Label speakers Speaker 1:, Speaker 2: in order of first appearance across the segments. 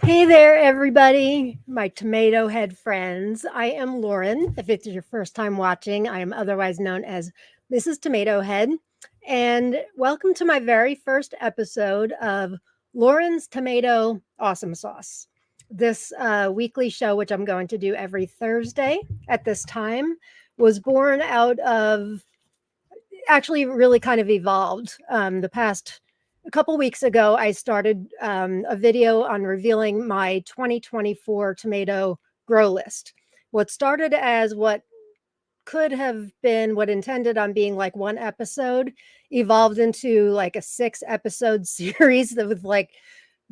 Speaker 1: Hey there, everybody, my tomato head friends. I am Lauren. If it's your first time watching, I am otherwise known as Mrs. Tomato Head. And welcome to my very first episode of Lauren's Tomato Awesome Sauce. This weekly show, which I'm going to do every Thursday at this time, was born out of actually really kind of evolved. The past a couple weeks ago, I started a video on revealing my 2024 tomato grow list. What started as what could have been what intended on being like one episode evolved into like a 6 episode series that with like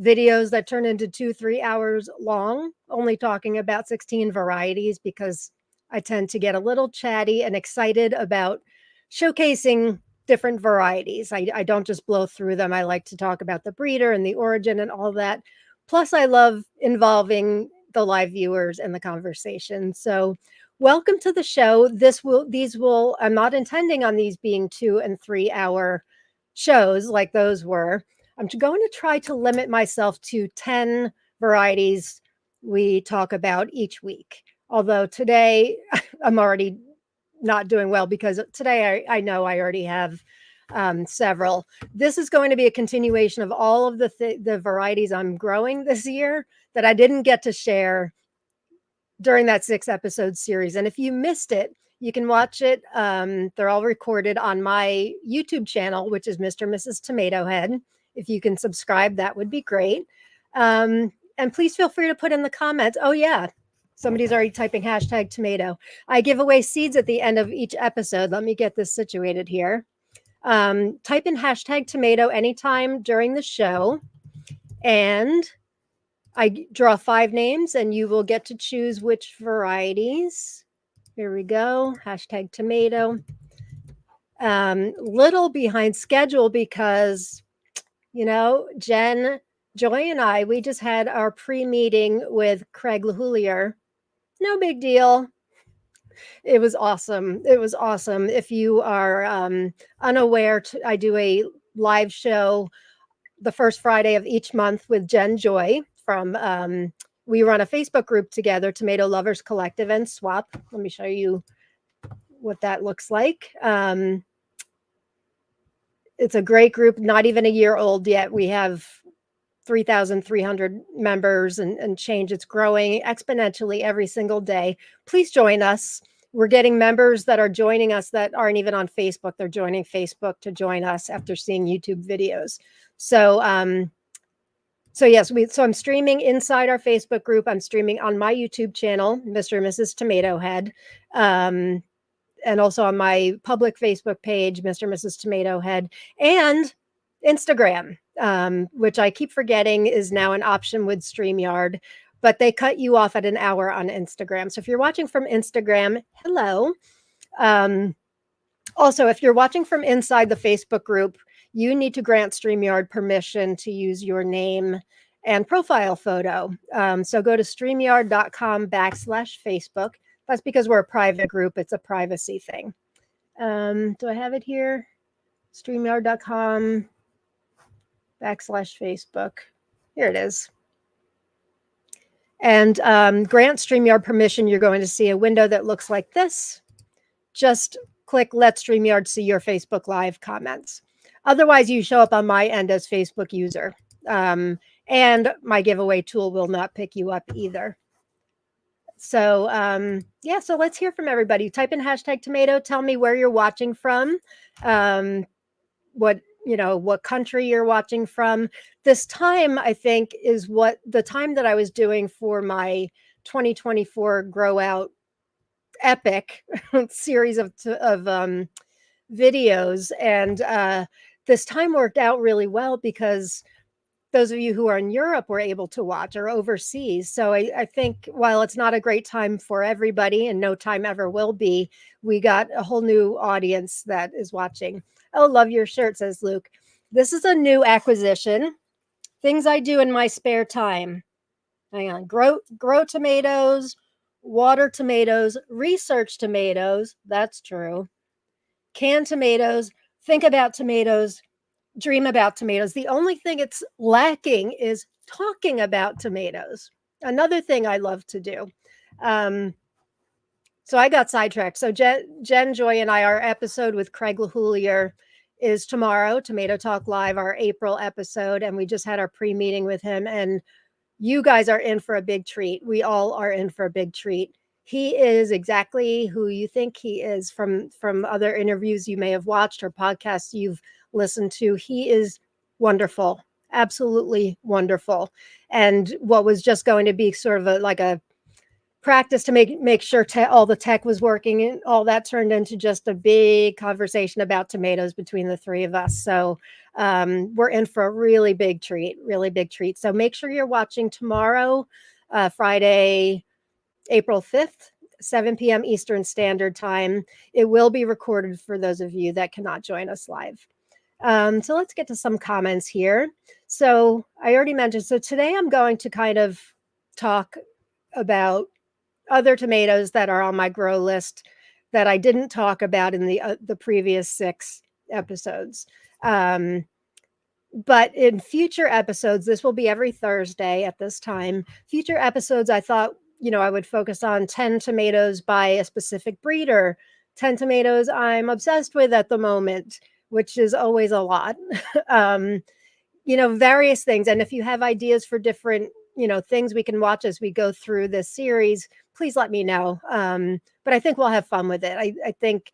Speaker 1: videos that turn into 2 3 hours long, only talking about 16 varieties because I tend to get a little chatty and excited about showcasing different varieties. I don't just blow through them. I like to talk about the breeder and the origin and all that. Plus, I love involving the live viewers in the conversation. So, welcome to the show. I'm not intending on these being 2 and 3 hour shows like those were. I'm going to try to limit myself to 10 varieties we talk about each week. Although today I'm already not doing well because today I know I already have several. This is going to be a continuation of all of the varieties I'm growing this year that I didn't get to share during that 6 episode series. And if you missed it, you can watch it. They're all recorded on my YouTube channel, which is Mr. and Mrs. Tomato Head. If you can subscribe, that would be great. And please feel free to put in the comments. Oh, yeah. Somebody's already typing hashtag tomato. I give away seeds at the end of each episode. Let me get this situated here. Type in hashtag tomato anytime during the show. And I draw 5 names and you will get to choose which varieties. Here we go. Hashtag tomato. Little behind schedule because, Jen, Joy, and I, we just had our pre-meeting with Craig LaHoulier. No big deal. It was awesome. It was awesome. If you are unaware, I do a live show the first Friday of each month with Jen Joy from we run a Facebook group together, Tomato Lovers Collective and Swap. Let me show you what that looks like. It's a great group, not even a year old yet. We have 3,300 members and change. It's growing exponentially every single day. Please join us. We're getting members that are joining us that aren't even on Facebook. They're joining Facebook to join us after seeing YouTube videos. So, yes, so I'm streaming inside our Facebook group. I'm streaming on my YouTube channel, Mr. and Mrs. Tomato Head, and also on my public Facebook page, Mr. and Mrs. Tomato Head, and Instagram, which I keep forgetting is now an option with StreamYard, but they cut you off at an hour on Instagram. So if you're watching from Instagram, hello. Also, if you're watching from inside the Facebook group, you need to grant StreamYard permission to use your name and profile photo. So go to streamyard.com/Facebook. That's because we're a private group. It's a privacy thing. Do I have it here? streamyard.com/Facebook. Here it is. And grant StreamYard permission. You're going to see a window that looks like this. Just click Let StreamYard see your Facebook Live comments. Otherwise, you show up on my end as Facebook user. And my giveaway tool will not pick you up either. So, so let's hear from everybody. Type in hashtag tomato. Tell me where you're watching from, what country you're watching from. This time, I think, is what the time that I was doing for my 2024 Grow Out epic series of videos. And this time worked out really well because those of you who are in Europe were able to watch or overseas. So I think while it's not a great time for everybody and no time ever will be, we got a whole new audience that is watching. Oh, love your shirt, says Luke. This is a new acquisition. Things I do in my spare time. Hang on. Grow tomatoes, water tomatoes, research tomatoes. That's true. Can tomatoes, think about tomatoes, dream about tomatoes. The only thing it's lacking is talking about tomatoes. Another thing I love to do. So I got sidetracked. So Jen, Joy, and I, our episode with Craig LaHoulier is tomorrow, Tomato Talk Live, our April episode. And we just had our pre-meeting with him. And you guys are in for a big treat. We all are in for a big treat. He is exactly who you think he is from other interviews you may have watched or podcasts you've listened to. He is wonderful, absolutely wonderful. And what was just going to be sort of like a practice to make sure all the tech was working, and all that turned into just a big conversation about tomatoes between the three of us. So we're in for a really big treat. So make sure you're watching tomorrow, Friday, April 5th, 7 p.m. Eastern Standard Time. It will be recorded for those of you that cannot join us live. So let's get to some comments here. So I already mentioned, so today I'm going to kind of talk about other tomatoes that are on my grow list that I didn't talk about in the previous 6 episodes. But in future episodes, this will be every Thursday at this time. Future episodes, I thought, I would focus on 10 tomatoes by a specific breeder, 10 tomatoes I'm obsessed with at the moment, which is always a lot. Various things. And if you have ideas for different, things we can watch as we go through this series, please let me know. But I think we'll have fun with it. I think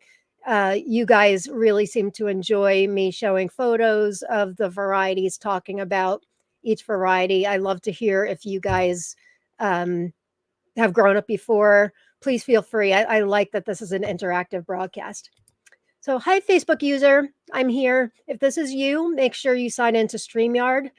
Speaker 1: you guys really seem to enjoy me showing photos of the varieties, talking about each variety. I love to hear if you guys have grown up before. Please feel free. I like that this is an interactive broadcast. So, hi, Facebook user. I'm here. If this is you, make sure you sign into StreamYard.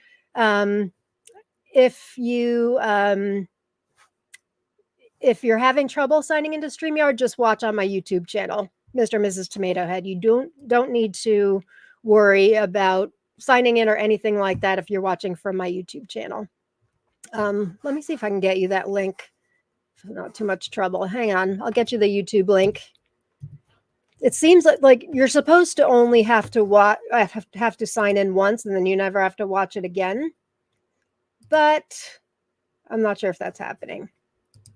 Speaker 1: If you're having trouble signing into StreamYard, just watch on my YouTube channel, Mr. and Mrs. Tomato Head. You don't need to worry about signing in or anything like that if you're watching from my YouTube channel. Let me see if I can get you that link. Not too much trouble. Hang on. I'll get you the YouTube link. It seems like you're supposed to only have to have to sign in once, and then you never have to watch it again. But I'm not sure if that's happening.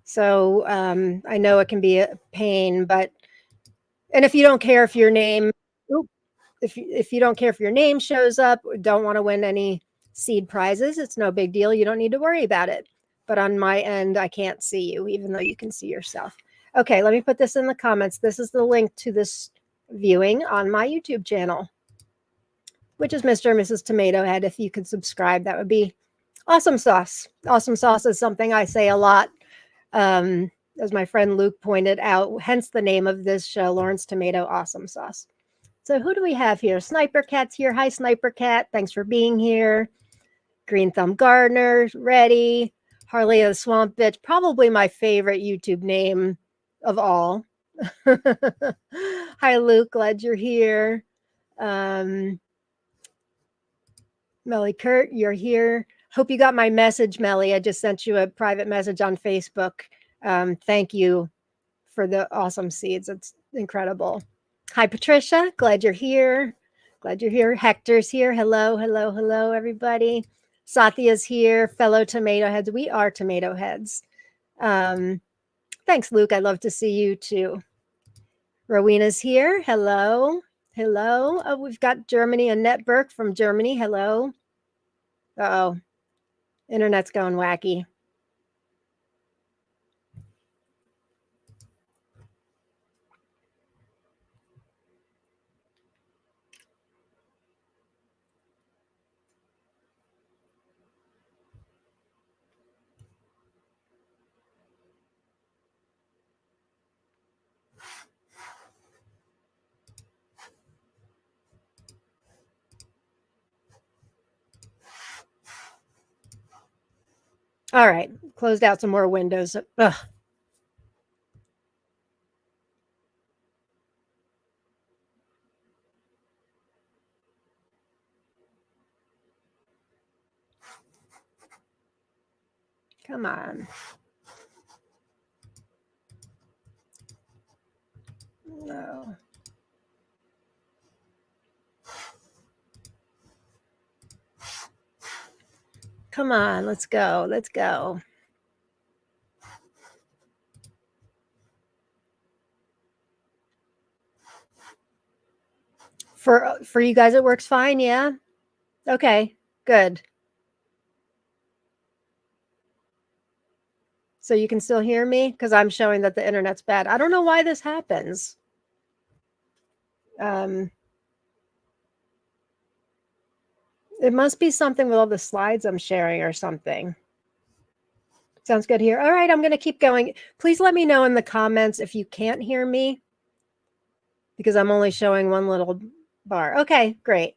Speaker 1: So I know it can be a pain, and if you don't care if your name, if you don't care if your name shows up, don't want to win any seed prizes, it's no big deal. You don't need to worry about it. But on my end, I can't see you, even though you can see yourself. Okay, let me put this in the comments. This is the link to this viewing on my YouTube channel, which is Mr. and Mrs. Tomato Head. If you could subscribe, that would be awesome sauce. Awesome sauce is something I say a lot. As my friend Luke pointed out, hence the name of this show, Lauren's Tomato Awesome Sauce. So who do we have here? Sniper Cat's here. Hi, Sniper Cat. Thanks for being here. Green Thumb Gardener, ready. Harley the Swamp Bitch, probably my favorite YouTube name of all. Hi, Luke. Glad you're here. Melly Kurt, you're here. Hope you got my message, Melly. I just sent you a private message on Facebook. Thank you for the awesome seeds. It's incredible. Hi, Patricia. Glad you're here. Hector's here. Hello, everybody. Satya's here. Fellow tomato heads. We are tomato heads. Thanks, Luke. I'd love to see you too. Rowena's here. Hello. Oh, we've got Germany. Annette Burke from Germany. Hello. Uh-oh. Internet's going wacky. All right. Closed out some more windows. Ugh. Come on. No. Come on, let's go. Let's go. For you guys, it works fine, yeah? Okay, good. So you can still hear me? Because I'm showing that the internet's bad. I don't know why this happens. It must be something with all the slides I'm sharing or something. Sounds good here. All right, I'm going to keep going. Please let me know in the comments if you can't hear me, because I'm only showing one little bar. Okay, great.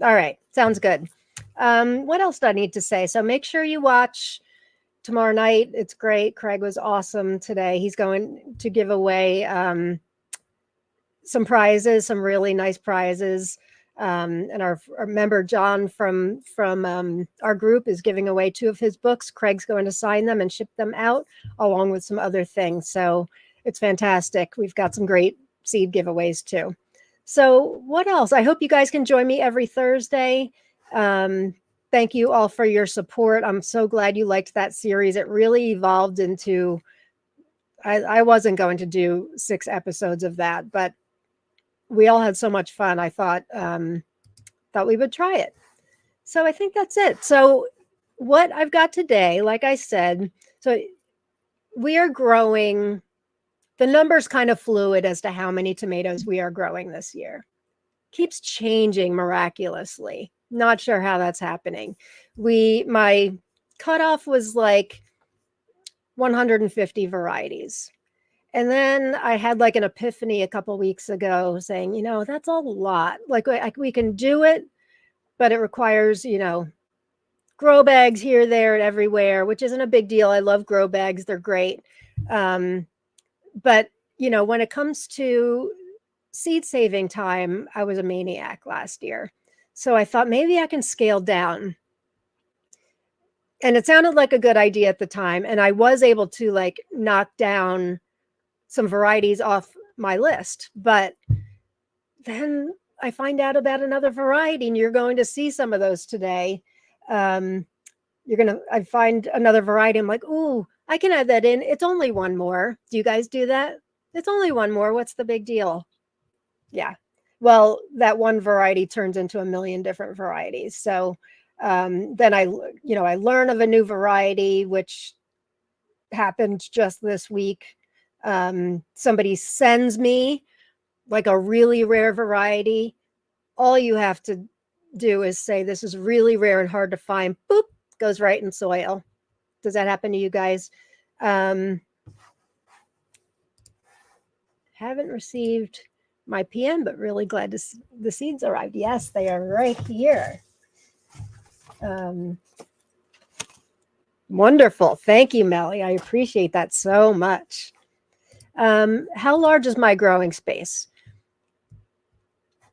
Speaker 1: All right, sounds good. What else do I need to say? So make sure you watch tomorrow night. It's great. Craig was awesome today. He's going to give away some prizes, some really nice prizes. And our member John from our group is giving away 2 of his books. Craig's going to sign them and ship them out along with some other things. So it's fantastic. We've got some great seed giveaways too. So what else? I hope you guys can join me every Thursday. Thank you all for your support. I'm so glad you liked that series. It really evolved into, I wasn't going to do 6 episodes of that, but we all had so much fun. I thought we would try it. So I think that's it. So what I've got today, like I said, so we are growing. The number's kind of fluid as to how many tomatoes we are growing this year. Keeps changing miraculously. Not sure how that's happening. My cutoff was like 150 varieties. And then I had like an epiphany a couple weeks ago saying, that's a lot. Like we can do it, but it requires, grow bags here, there, and everywhere, which isn't a big deal. I love grow bags. They're great. But, when it comes to seed saving time, I was a maniac last year. So I thought maybe I can scale down. And it sounded like a good idea at the time. And I was able to like knock down some varieties off my list. But then I find out about another variety, and you're going to see some of those today. I find another variety. I'm like, ooh, I can add that in. It's only one more. Do you guys do that? It's only one more. What's the big deal? Yeah. Well, that one variety turns into a million different varieties. So then I learn of a new variety, which happened just this week. Somebody sends me like a really rare variety. All you have to do is say, this is really rare and hard to find. Boop, goes right in soil. Does that happen to you guys? Haven't received my PM, but really glad the seeds arrived. Yes, they are right here. Wonderful. Thank you, Melly. I appreciate that so much. How large is my growing space?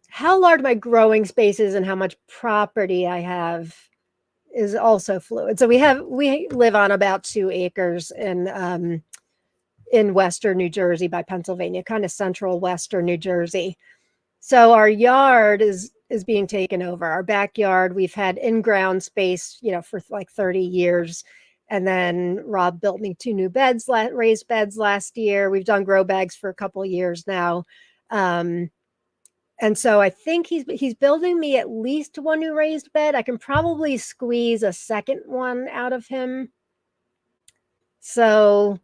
Speaker 1: How large my growing space is and how much property I have is also fluid. So we live on about 2 acres in western New Jersey by Pennsylvania, kind of central western New Jersey. So our yard is being taken over. Our backyard, we've had in-ground space, for like 30 years. And then Rob built me 2 new raised beds last year. We've done grow bags for a couple of years now. And so I think he's building me at least 1 new raised bed. I can probably squeeze a second one out of him. So,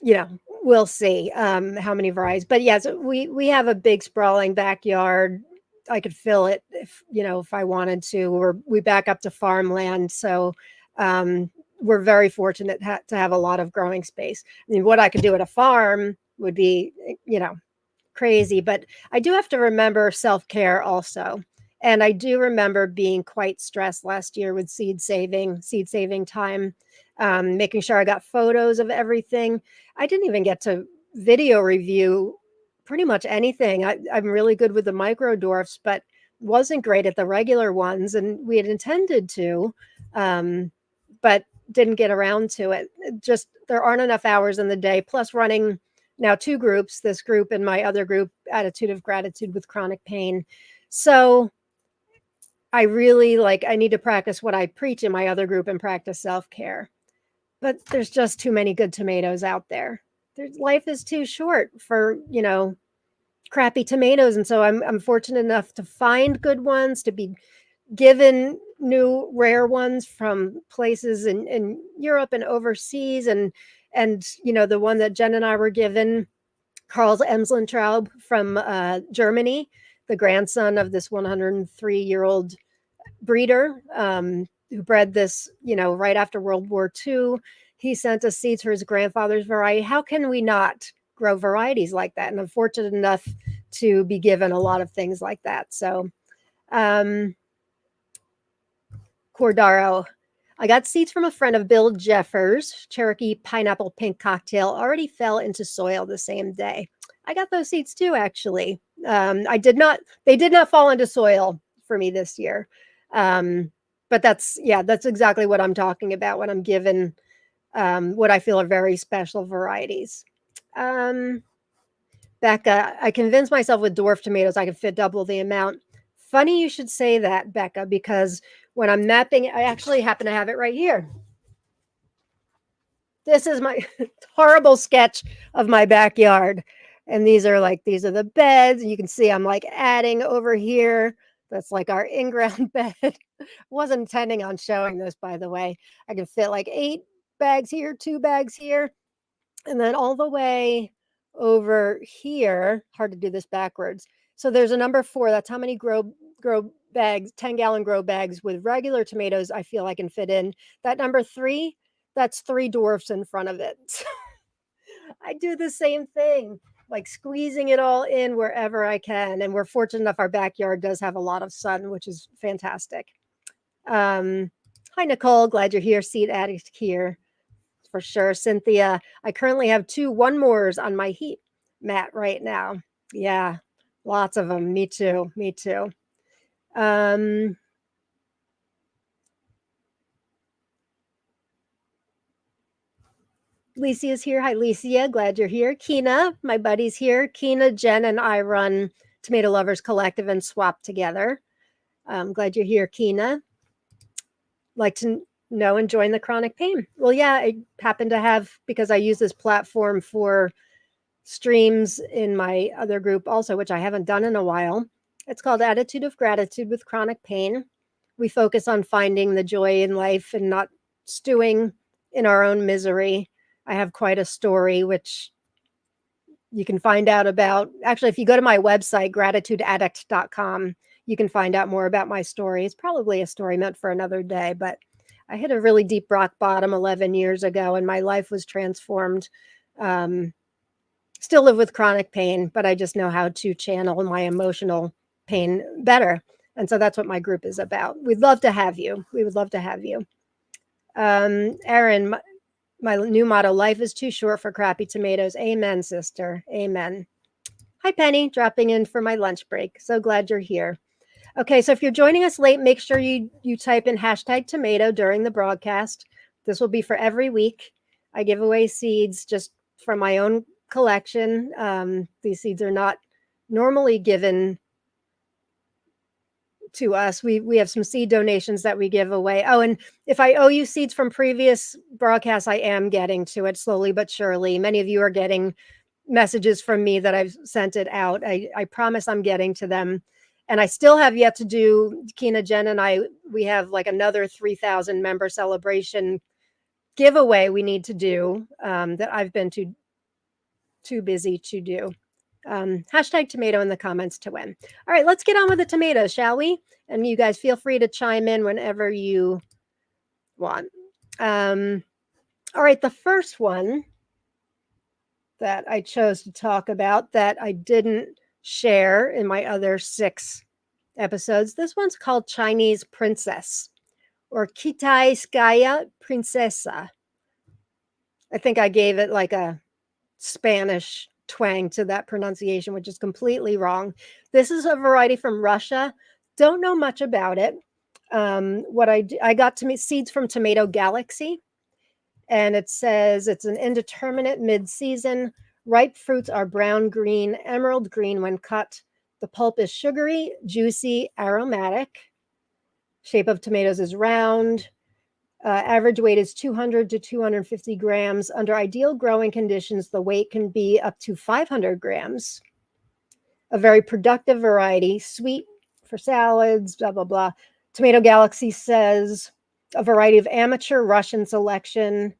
Speaker 1: we'll see how many varieties. But yes, we have a big sprawling backyard. I could fill it if I wanted to. We back up to farmland. So we're very fortunate to have a lot of growing space. I mean, what I could do at a farm would be, crazy, but I do have to remember self-care also. And I do remember being quite stressed last year with seed saving time, making sure I got photos of everything. I didn't even get to video review pretty much anything. I'm really good with the micro dwarfs, but wasn't great at the regular ones. And we had intended to, but didn't get around to it. Just there aren't enough hours in the day, plus running now 2 groups, this group and my other group, Attitude of Gratitude with Chronic Pain. So I really I need to practice what I preach in my other group and practice self-care. But there's just too many good tomatoes out there. Life is too short for, crappy tomatoes. And so I'm fortunate enough to find good ones, to be given new rare ones from places in Europe and overseas. And, the one that Jen and I were given, Karl's Emslandtraub from Germany, the grandson of this 103-year-old breeder who bred this, right after World War II. He sent us seeds for his grandfather's variety. How can we not grow varieties like that? And I'm fortunate enough to be given a lot of things like that. So, Cordaro. I got seeds from a friend of Bill Jeffers. Cherokee pineapple pink cocktail already fell into soil the same day. I got those seeds too, actually. They did not fall into soil for me this year. But that's exactly what I'm talking about when I'm given what I feel are very special varieties. Becca, I convinced myself with dwarf tomatoes I could fit double the amount. Funny you should say that, Becca, because when I'm mapping, I actually happen to have it right here. This is my horrible sketch of my backyard. And these are the beds. And you can see I'm adding over here. That's our in-ground bed. Wasn't intending on showing this, by the way. I can fit 8 bags here, 2 bags here. And then all the way over here, hard to do this backwards. So there's a number 4. That's how many grow bags, 10-gallon grow bags with regular tomatoes I feel I can fit in. That number 3, that's 3 dwarfs in front of it. I do the same thing, squeezing it all in wherever I can. And we're fortunate enough our backyard does have a lot of sun, which is fantastic. Hi, Nicole. Glad you're here. Seed addict here. For sure. Cynthia, I currently have 2 one-mores on my heat mat right now. Yeah, lots of them. Me too. Me too. Lisia's here. Hi, Licia. Glad you're here. Kina, my buddy's here. Kina, Jen, and I run Tomato Lovers Collective and swap together. Glad you're here, Kina. Like to know and join the chronic pain. Well, yeah, I happen to have, because I use this platform for streams in my other group also, which I haven't done in a while. It's called Attitude of Gratitude with Chronic Pain. We focus on finding the joy in life and not stewing in our own misery. I have quite a story, which you can find out about. Actually, if you go to my website, gratitudeaddict.com, you can find out more about my story. It's probably a story meant for another day, but I hit a really deep rock bottom 11 years ago, and my life was transformed. Still live with chronic pain, but I just know how to channel my emotional pain better. And so that's what my group is about. We'd love to have you. We would love to have you. Erin, my new motto, life is too short for crappy tomatoes. Amen, sister. Amen. Hi, Penny, dropping in for my lunch break. So glad you're here. Okay, so if you're joining us late, make sure you type in #tomato during the broadcast. This will be for every week. I give away seeds just from my own collection. These seeds are not normally given to us. We have some seed donations that we give away. Oh, and if I owe you seeds from previous broadcasts, I am getting to it slowly but surely. Many of you are getting messages from me that I've sent it out. I promise I'm getting to them. And I still have yet to do, Kina, Jen, and I, we have another 3,000 member celebration giveaway we need to do that I've been too busy to do. #tomato in the comments to win. All right, let's get on with the tomatoes, shall we? And you guys feel free to chime in whenever you want. All right, the first one that I chose to talk about that I didn't share in my other 6 episodes, this one's called Chinese Princess, or Kitaiskaya Princesa. I think I gave it a Spanish twang to that pronunciation, which is completely wrong. This is a variety from Russia. Don't know much about it. I got seeds from Tomato Galaxy, and it says it's an indeterminate mid-season. Ripe fruits are brown green, emerald green when cut. The pulp is sugary, juicy, aromatic. Shape of tomatoes is round. Average weight is 200 to 250 grams. Under ideal growing conditions, the weight can be up to 500 grams. A very productive variety, sweet for salads, blah, blah, blah. Tomato Galaxy says a variety of amateur Russian selection.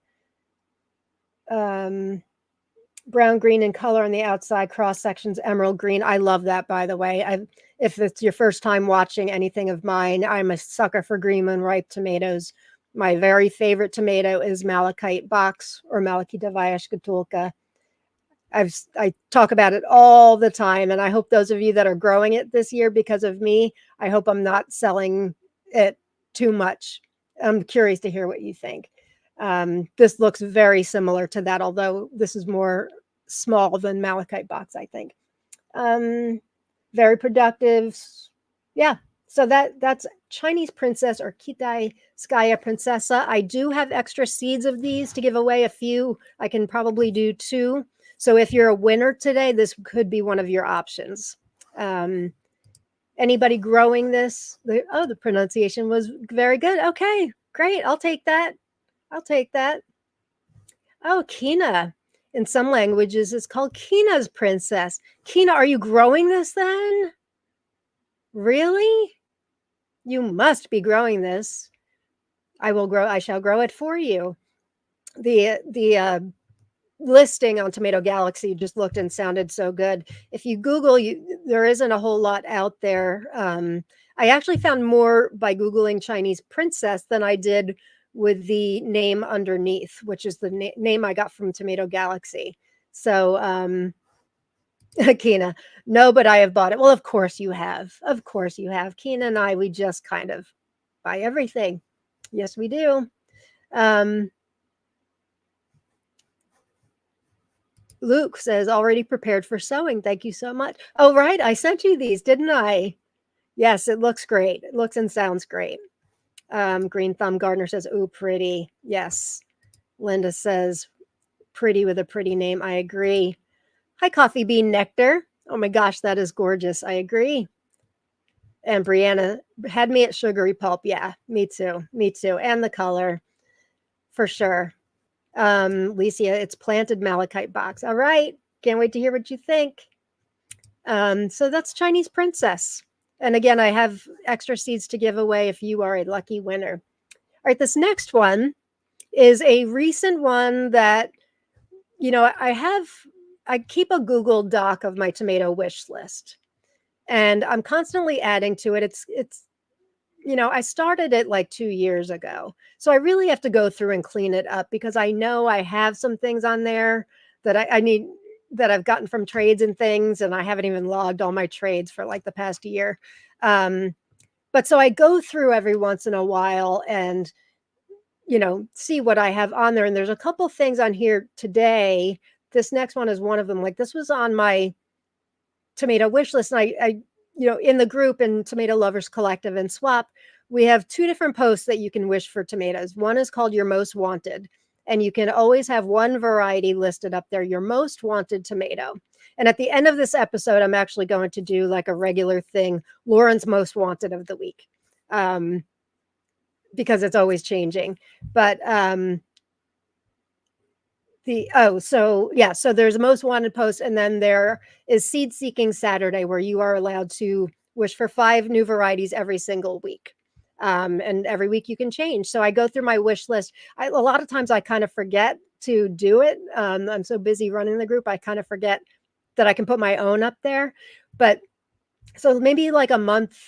Speaker 1: Brown green in color on the outside, cross sections emerald green. I love that, by the way. If it's your first time watching anything of mine, I'm a sucker for green moon ripe tomatoes. My very favorite tomato is Malachite box or Malachitavaya shkatulka. I talk about it all the time, and I hope those of you that are growing it this year because of me, I hope I'm not selling it too much. I'm curious to hear what you think. This looks very similar to that, although this is more small than Malachite box, I think. Very productive. Yeah. So that's Chinese Princess or Kitayskaya Princessa. I do have extra seeds of these to give away, a few. I can probably do 2. So if you're a winner today, this could be one of your options. Anybody growing this? The pronunciation was very good. Okay, great. I'll take that. I'll take that. Oh, Kina. In some languages, it's called Kina's Princess. Kina, are you growing this then? Really? You must be growing this. I shall grow it for you. The listing on Tomato Galaxy just looked and sounded so good. If you Google, there isn't a whole lot out there. I actually found more by Googling Chinese Princess than I did with the name underneath, which is the name I got from Tomato Galaxy. So, Kina, no, but I have bought it. Well, of course you have. Of course you have. Kina and I, we just kind of buy everything. Yes, we do. Luke says, already prepared for sewing. Thank you so much. Oh, right. I sent you these, didn't I? Yes, it looks great. It looks and sounds great. Green Thumb Gardner says, ooh, pretty. Yes. Linda says, pretty with a pretty name. I agree. Hi, Coffee Bean Nectar. Oh my gosh, that is gorgeous. I agree. And Brianna had me at Sugary Pulp. Yeah, me too. Me too. And the color, for sure. Licia, it's planted Malachite box. All right. Can't wait to hear what you think. So that's Chinese Princess. And again, I have extra seeds to give away if you are a lucky winner. All right, this next one is a recent one that, I keep a Google Doc of my tomato wish list. And I'm constantly adding to it. It's I started it like 2 years ago. So I really have to go through and clean it up because I know I have some things on there that I need, that I've gotten from trades and things, and I haven't even logged all my trades for like the past year. But so I go through every once in a while and see what I have on there. And there's a couple things on here today. This next one is one of them. Like, this was on my tomato wish list, and I in the group in Tomato Lovers Collective and Swap, we have 2 different posts that you can wish for tomatoes. One is called Your Most Wanted, and you can always have one variety listed up there, your most wanted tomato. And at the end of this episode, I'm actually going to do like a regular thing, Lauren's Most Wanted of the week, because it's always changing. But so there's a most wanted post, and then there is Seed Seeking Saturday, where you are allowed to wish for 5 new varieties every single week. And every week you can change. So I go through my wish list. A lot of times I kind of forget to do it. I'm so busy running the group, I kind of forget that I can put my own up there. But so maybe like a month,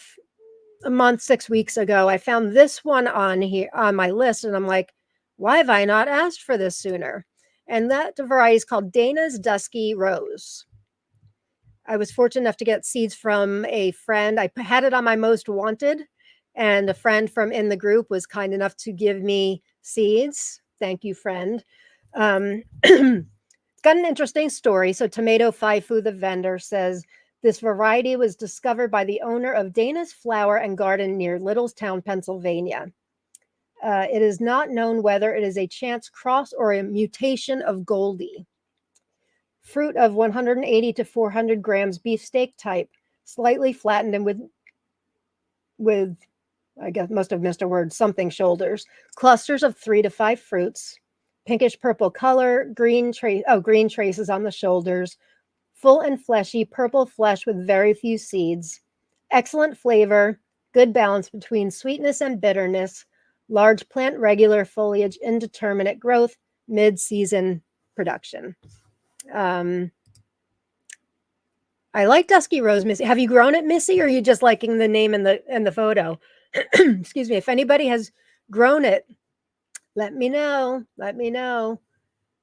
Speaker 1: 6 weeks ago, I found this one on here on my list, and I'm like, why have I not asked for this sooner? And that variety is called Dana's Dusky Rose. I was fortunate enough to get seeds from a friend. I had it on my most wanted, and a friend from in the group was kind enough to give me seeds. Thank you, friend. It's got an interesting story. So Tomato Faifu, the vendor, says this variety was discovered by the owner of Dana's Flower and Garden near Littlestown, Pennsylvania. It is not known whether it is a chance cross or a mutation of Goldie. Fruit of 180 to 400 grams, beefsteak type, slightly flattened and with I guess must have missed a word, something shoulders. Clusters of 3 to 5 fruits, pinkish purple color, green traces on the shoulders, full and fleshy purple flesh with very few seeds. Excellent flavor, good balance between sweetness and bitterness, large plant regular foliage, indeterminate growth, mid-season production. I like dusky rose, Missy. Have you grown it, Missy, or are you just liking the name and the photo? Excuse me. If anybody has grown it, let me know. Let me know.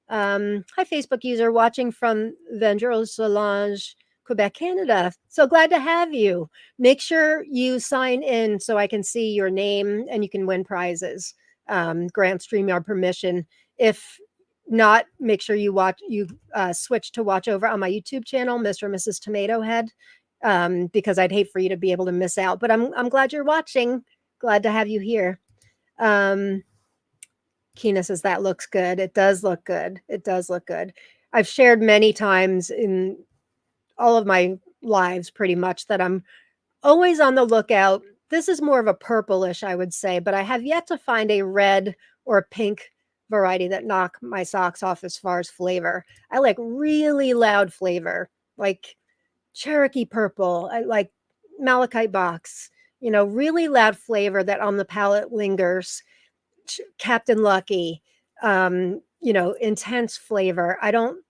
Speaker 1: Hi, Facebook user watching from Vendrell Solange, Quebec, Canada. So glad to have you. Make sure you sign in so I can see your name and you can win prizes. Grant StreamYard permission. If not, make sure you switch to watch over on my YouTube channel, Mr. and Mrs. Tomato Head, because I'd hate for you to be able to miss out. But I'm glad you're watching. Glad to have you here. Kina says that looks good. It does look good. It does look good. I've shared many times in all of my lives pretty much that I'm always on the lookout. This is more of a purplish, I would say, but I have yet to find a red or pink variety that knock my socks off as far as flavor. I like really loud flavor, like Cherokee purple. I like malachite box, really loud flavor that on the palate lingers. Captain Lucky, intense flavor. I don't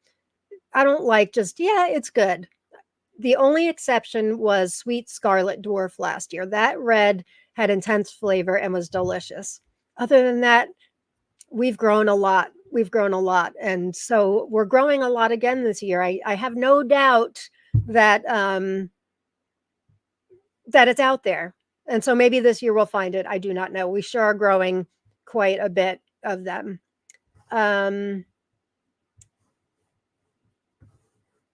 Speaker 1: like just, yeah, it's good. The only exception was Sweet Scarlet Dwarf last year. That red had intense flavor and was delicious. Other than that, we've grown a lot. We've grown a lot. And so we're growing a lot again this year. I have no doubt that that it's out there. And so maybe this year we'll find it. I do not know. We sure are growing quite a bit of them.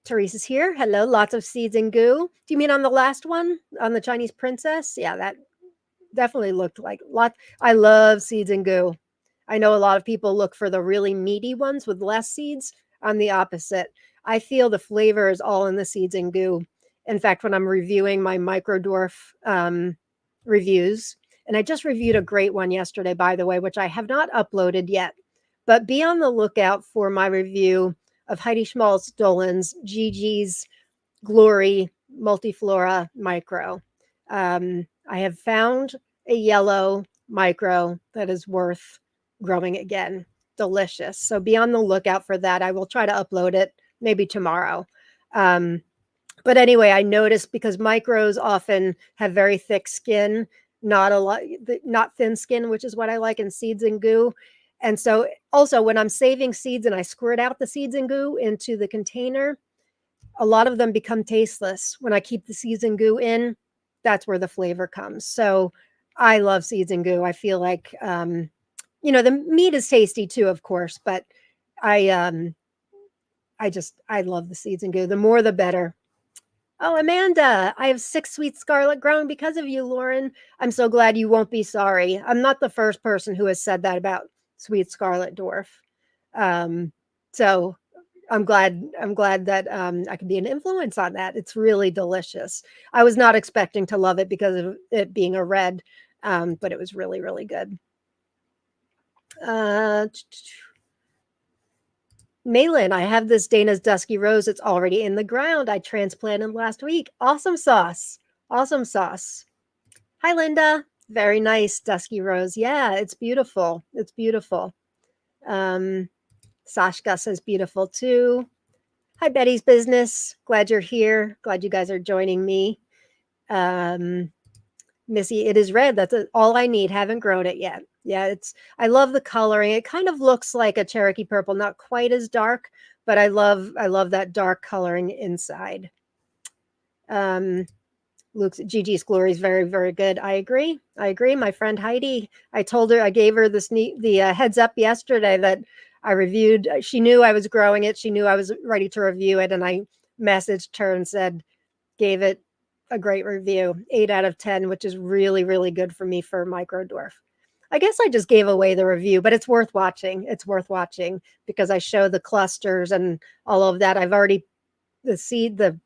Speaker 1: Teresa's here. Hello, lots of seeds and goo. Do you mean on the last one, on the Chinese princess? Yeah, that definitely looked like lot. I love seeds and goo. I know a lot of people look for the really meaty ones with less seeds. I'm the opposite. I feel the flavor is all in the seeds and goo. In fact, when I'm reviewing my micro dwarf reviews, and I just reviewed a great one yesterday, by the way, which I have not uploaded yet, but be on the lookout for my review of Heidi Schmalz-Dolan's Gigi's Glory Multiflora Micro. I have found a yellow micro that is worth growing again. Delicious. So be on the lookout for that. I will try to upload it maybe tomorrow. But anyway, I noticed because micros often have very thick skin, not thin skin, which is what I like in seeds and goo. And so also when I'm saving seeds and I squirt out the seeds and goo into the container, a lot of them become tasteless. When I keep the seeds and goo in, that's where the flavor comes. So I love seeds and goo. I feel like, the meat is tasty too, of course, but I love the seeds and goo. The more, the better. Oh, Amanda, I have 6 sweet scarlet grown because of you, Lauren. I'm so glad you won't be sorry. I'm not the first person who has said that about sweet scarlet dwarf. So I'm glad that I can be an influence on that. It's really delicious. I was not expecting to love it because of it being a red, but it was really, really good. Malin, I have this Dana's Dusky Rose. It's already in the ground. I transplanted last week. Awesome sauce. Awesome sauce. Hi, Linda. Very nice Dusky Rose. Yeah, it's beautiful. It's beautiful. Sashka says beautiful too. Hi, Betty's Business. Glad you're here. Glad you guys are joining me. Missy, it is red. That's all I need. Haven't grown it yet. Yeah, I love the coloring. It kind of looks like a Cherokee purple, not quite as dark, but I love that dark coloring inside. Gigi's Glory is very, very good. I agree. My friend Heidi, I gave her the heads up yesterday that I reviewed. She knew I was growing it. She knew I was ready to review it. And I messaged her and gave it a great review, 8 out of 10, which is really, really good for me for micro dwarf. I guess I just gave away the review, but it's worth watching. It's worth watching because I show the clusters and all of that. I've already the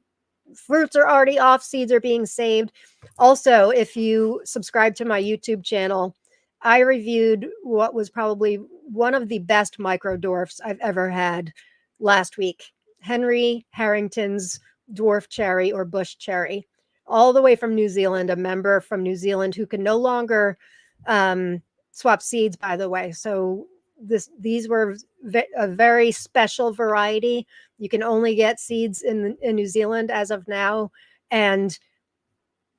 Speaker 1: fruits are already off, seeds are being saved. Also, if you subscribe to my YouTube channel, I reviewed what was probably one of the best micro dwarfs I've ever had last week. Henry Harrington's dwarf cherry or bush cherry, all the way from New Zealand, a member from New Zealand who can no longer swap seeds, by the way. So these were a very special variety. You can only get seeds in New Zealand as of now. And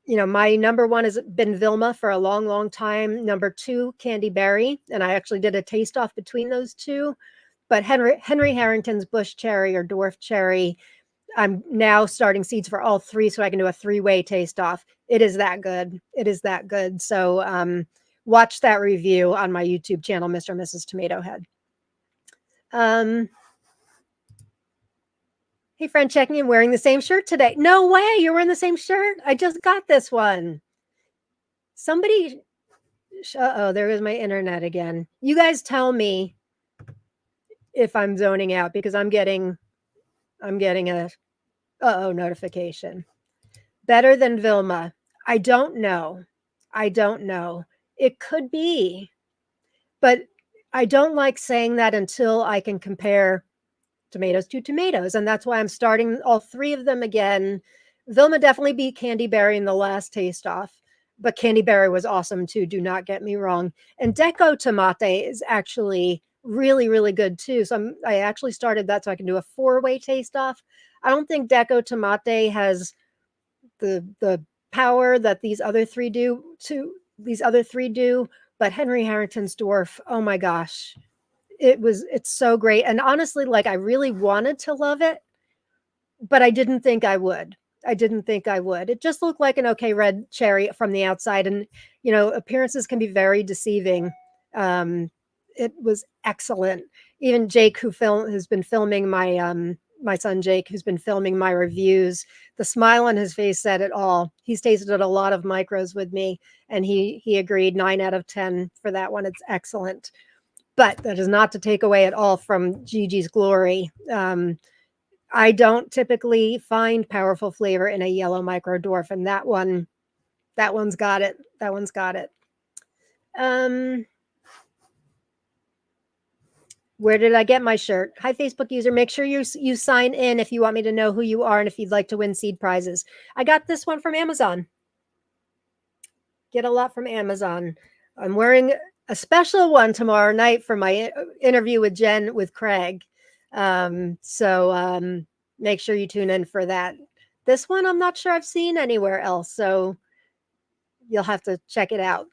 Speaker 1: my number one has been Vilma for a long, long time. Number two, Candy Berry. And I actually did a taste off between those two. But Henry Harrington's bush cherry or dwarf cherry, I'm now starting seeds for all three so I can do a three-way taste off. It is that good. It is that good. So watch that review on my YouTube channel, Mr. and Mrs. Tomato Head. Hey, friend, checking in, wearing the same shirt today. No way, you're wearing the same shirt? I just got this one. Somebody, uh-oh, there goes my internet again. You guys tell me if I'm zoning out because I'm getting a, uh-oh, notification. Better than Vilma. I don't know. It could be, but I don't like saying that until I can compare tomatoes to tomatoes. And that's why I'm starting all three of them again. Vilma definitely beat Candy Berry in the last taste off, but Candy Berry was awesome too. Do not get me wrong. And Deco Tomate is actually really, really good too. So I actually started that so I can do a four-way taste off. I don't think Deco Tomate has the power that these other three do, but Henry Harrington's dwarf, oh my gosh, it's so great. And honestly, like I really wanted to love it, but I didn't think I would. It just looked like an okay red cherry from the outside, and appearances can be very deceiving. It was excellent. Even Jake, who's been filming my son Jake, who's been filming my reviews, the smile on his face said it all. He's tasted a lot of micros with me, and he agreed 9 out of 10 for that one. It's excellent. But that is not to take away at all from Gigi's glory. I don't typically find powerful flavor in a yellow micro dwarf, and that one's got it. Where did I get my shirt? Hi, Facebook user. Make sure you sign in if you want me to know who you are and if you'd like to win seed prizes. I got this one from Amazon. Get a lot from Amazon. I'm wearing a special one tomorrow night for my interview with Jen with Craig. So make sure you tune in for that. This one I'm not sure I've seen anywhere else, so you'll have to check it out.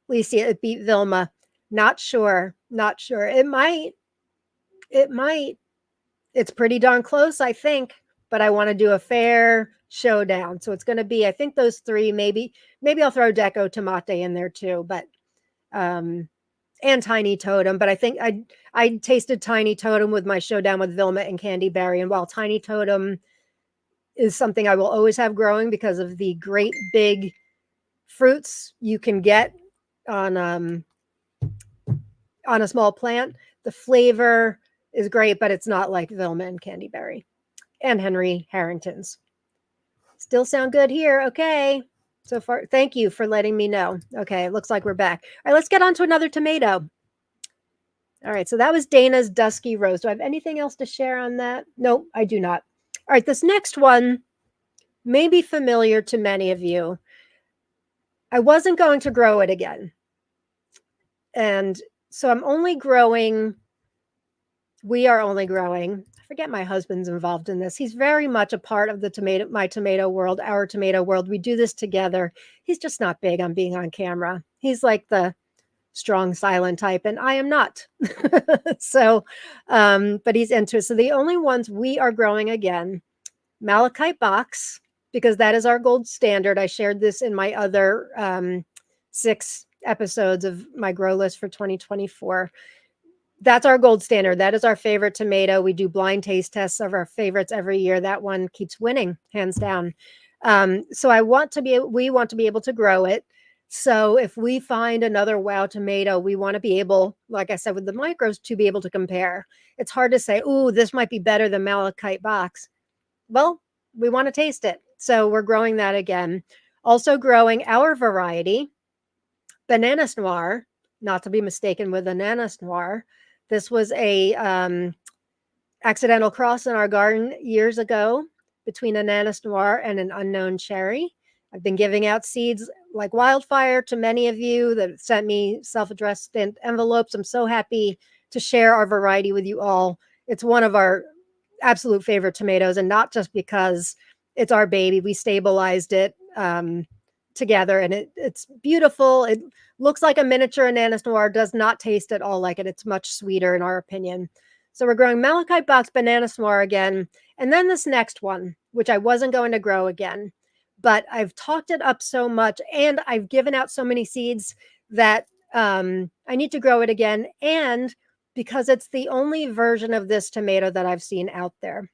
Speaker 1: Lisa, it beat Vilma. Not sure. It might. It's pretty darn close, I think, but I want to do a fair showdown. So it's going to be, I think those three, maybe I'll throw Deco Tomate in there too, but and Tiny Totem. But I think I tasted Tiny Totem with my showdown with Vilma and Candy Berry. And while Tiny Totem is something I will always have growing because of the great big fruits you can get on a small plant, the flavor is great, but it's not like Vilma and Candy Berry and Henry Harrington's. Still sound good here. Okay. So far, thank you for letting me know. Okay, it looks like we're back. All right, let's get on to another tomato. All right, so that was Dana's Dusky Rose. Do I have anything else to share on that? Nope, I do not. All right, this next one may be familiar to many of you. I wasn't going to grow it again. And so we are only growing, I forget my husband's involved in this. He's very much a part of my tomato world, our tomato world. We do this together. He's just not big on being on camera. He's like the strong, silent type, and I am not. So, but he's into it. So the only ones we are growing again, Malachite box, because that is our gold standard. I shared this in my other 6 episodes of my grow list for 2024. That's our gold standard. That is our favorite tomato. We do blind taste tests of our favorites every year. That one keeps winning, hands down. So we want to be able to grow it. So if we find another wow tomato, we want to be able, like I said, with the micros, to be able to compare. It's hard to say, "Ooh, this might be better than Malachite box." Well, we want to taste it. So we're growing that again. Also growing our variety, Bananas Noir, not to be mistaken with Ananas Noir. This was a accidental cross in our garden years ago between Ananas Noir and an unknown cherry. I've been giving out seeds like wildfire to many of you that sent me self-addressed envelopes. I'm so happy to share our variety with you all. It's one of our absolute favorite tomatoes, and not just because it's our baby. We stabilized it together, and it's beautiful. It looks like a miniature Ananas Noir, does not taste at all like it. It's much sweeter in our opinion. So we're growing Malachite Box Bananas Noir again. And then this next one, which I wasn't going to grow again, but I've talked it up so much and I've given out so many seeds that I need to grow it again. And because it's the only version of this tomato that I've seen out there.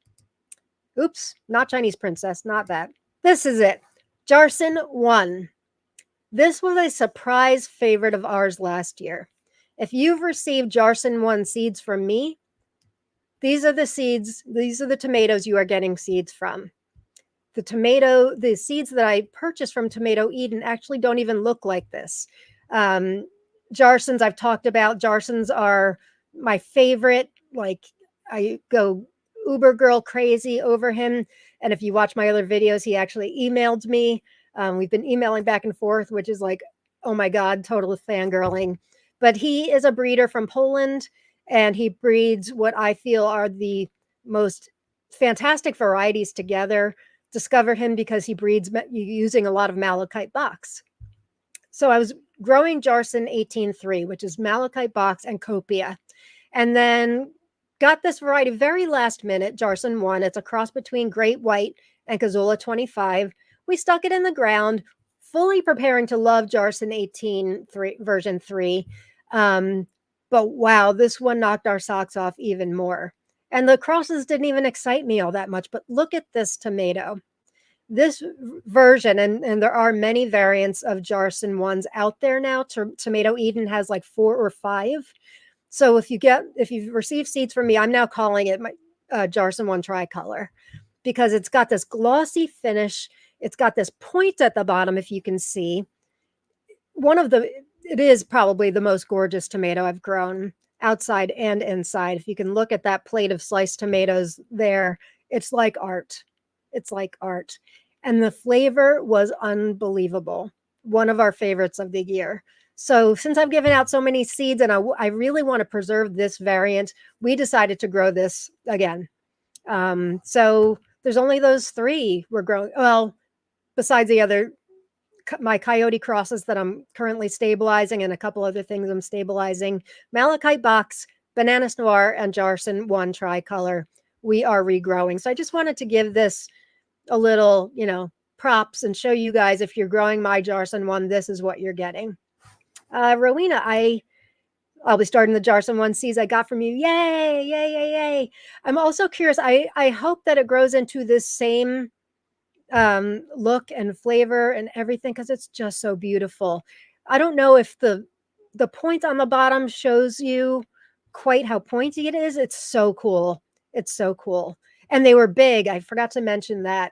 Speaker 1: Oops, not Chinese Princess, not that. This is it. Jarson 1. This was a surprise favorite of ours last year. If you've received Jarson 1 seeds from me, these are the seeds, these are the tomatoes you are getting seeds from. The seeds that I purchased from Tomato Eden actually don't even look like this. Jarsons, I've talked about. Jarsons are my favorite. Like, I go uber girl crazy over him. And if you watch my other videos, he actually emailed me. We've been emailing back and forth, which is like, oh my God, total fangirling. But he is a breeder from Poland, and he breeds what I feel are the most fantastic varieties together. Discovered him because he breeds using a lot of Malachite Box. So I was growing Jarson 18-3, which is Malachite Box and Copia. And then got this variety very last minute, Jarson 1. It's a cross between Great White and Cazula 25. We stuck it in the ground, fully preparing to love Jarson 18-3, version 3. But wow, this one knocked our socks off even more. And the crosses didn't even excite me all that much. But look at this tomato. This version, and there are many variants of Jarson 1s out there now. Tomato Eden has like 4 or 5. So if you've received seeds from me, I'm now calling it my Jarson 1 tricolor, because it's got this glossy finish. It's got this point at the bottom, if you can see. It is probably the most gorgeous tomato I've grown, outside and inside. If you can look at that plate of sliced tomatoes there, it's like art. It's like art. And the flavor was unbelievable. One of our favorites of the year. So since I've given out so many seeds and I really want to preserve this variant, we decided to grow this again. So there's only those 3 we're growing. Well, besides my coyote crosses that I'm currently stabilizing, and a couple other things I'm stabilizing. Malachite Box, Bananas Noir, and Jarson 1 tricolor. We are regrowing. So I just wanted to give this a little, props and show you guys, if you're growing my Jarson 1, this is what you're getting. Rowena, I'll be starting the Jarson 1 seeds I got from you. Yay, yay, yay, yay. I'm also curious. I hope that it grows into this same look and flavor and everything, because it's just so beautiful. I don't know if the point on the bottom shows you quite how pointy it is. It's so cool. It's so cool. And they were big. I forgot to mention that.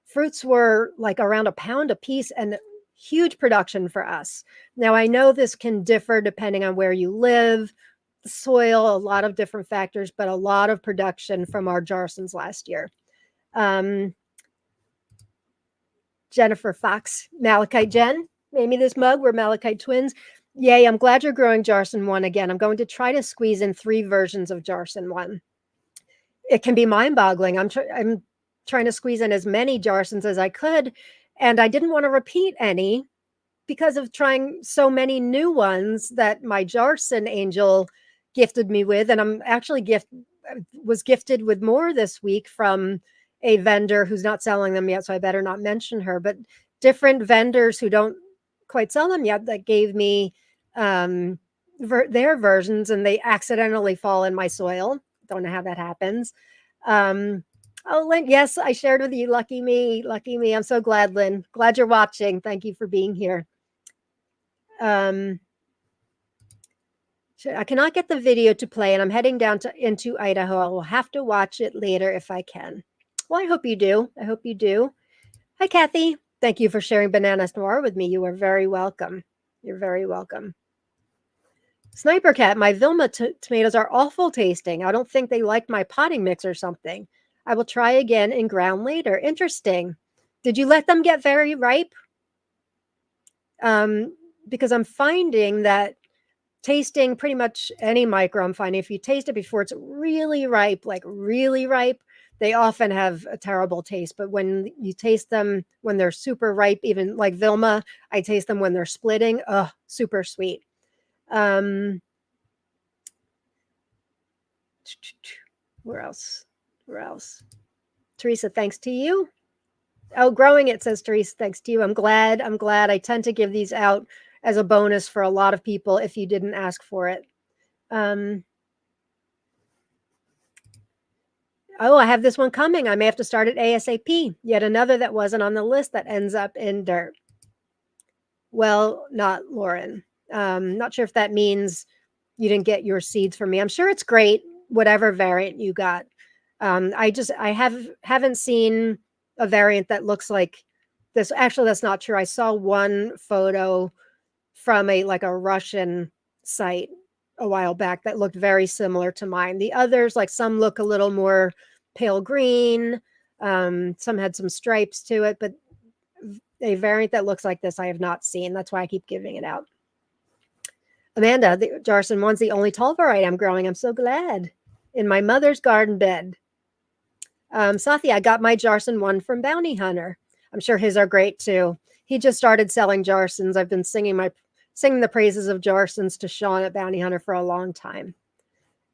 Speaker 1: Fruits were like around a pound a piece, and huge production for us. Now, I know this can differ depending on where you live, the soil, a lot of different factors, but a lot of production from our Jarsons last year. Jennifer Fox, Malachite Jen, made me this mug. We're Malachite twins. Yay, I'm glad you're growing Jarson 1 again. I'm going to try to squeeze in 3 versions of Jarson 1. It can be mind-boggling. I'm trying to squeeze in as many Jarsons as I could, and I didn't want to repeat any because of trying so many new ones that my Jarson angel gifted me with. And I'm actually was gifted with more this week from a vendor who's not selling them yet, so I better not mention her, but different vendors who don't quite sell them yet that gave me their versions, and they accidentally fall in my soil. Don't know how that happens. Oh, Lynn, yes, I shared with you. Lucky me, lucky me. I'm so glad, Lynn. Glad you're watching. Thank you for being here. I cannot get the video to play, and I'm heading down into Idaho. I will have to watch it later if I can. Well, I hope you do. I hope you do. Hi, Kathy. Thank you for sharing Bananas Noir with me. You are very welcome. You're very welcome. Sniper Cat, my Vilma tomatoes are awful tasting. I don't think they liked my potting mix or something. I will try again in ground later. Interesting. Did you let them get very ripe? Because I'm finding that tasting pretty much any micro, I'm finding if you taste it before it's really ripe, like really ripe, they often have a terrible taste. But when you taste them when they're super ripe, even like Vilma, I taste them when they're splitting. Oh, super sweet. Where else? Where else? Teresa, thanks to you. Oh, growing it, says Teresa, thanks to you. I'm glad. I tend to give these out as a bonus for a lot of people if you didn't ask for it. Oh, I have this one coming. I may have to start it ASAP. Yet another that wasn't on the list that ends up in dirt. Well, not Lauren. Not sure if that means you didn't get your seeds from me. I'm sure it's great, whatever variant you got. I haven't seen a variant that looks like this. Actually, that's not true. I saw one photo from a Russian site a while back that looked very similar to mine. The others, like some look a little more pale green, some had some stripes to it, but a variant that looks like this I have not seen. That's why I keep giving it out. Amanda, the Jarson one's the only tall variety I'm growing. I'm so glad. In my mother's garden bed. Sathi, I got my Jarson one from Bounty Hunter. I'm sure his are great too. He just started selling Jarsons. I've been singing the praises of Jarsons to Sean at Bounty Hunter for a long time.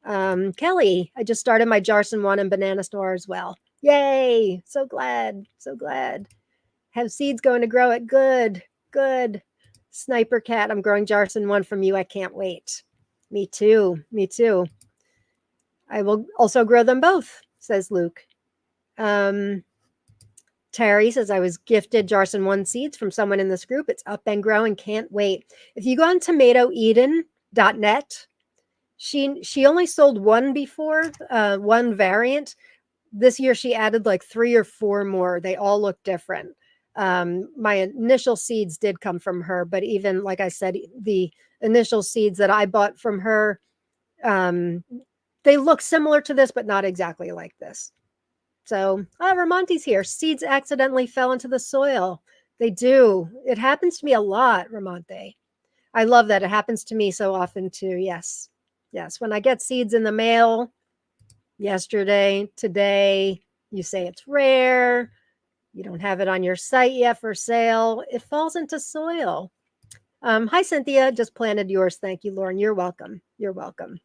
Speaker 1: Kelly, I just started my Jarson one and Banana Store as well. Yay! So glad. So glad. Have seeds going to grow it. Good. Good. Sniper Cat, I'm growing Jarson one from you. I can't wait. Me too. Me too. I will also grow them both, says Luke. Terry says, I was gifted Jarson 1 seeds from someone in this group. It's up and growing. Can't wait. If you go on tomatoeden.net, she only sold one before, one variant. This year she added like 3 or 4 more. They all look different. My initial seeds did come from her, but even like I said, the initial seeds that I bought from her, they look similar to this, but not exactly like this. So, Ramonti's here. Seeds accidentally fell into the soil. They do. It happens to me a lot, Ramonte. I love that. It happens to me so often too. Yes. Yes. When I get seeds in the mail yesterday, today, you say it's rare. You don't have it on your site yet for sale. It falls into soil. Hi, Cynthia. Just planted yours. Thank you, Lauren. You're welcome. You're welcome.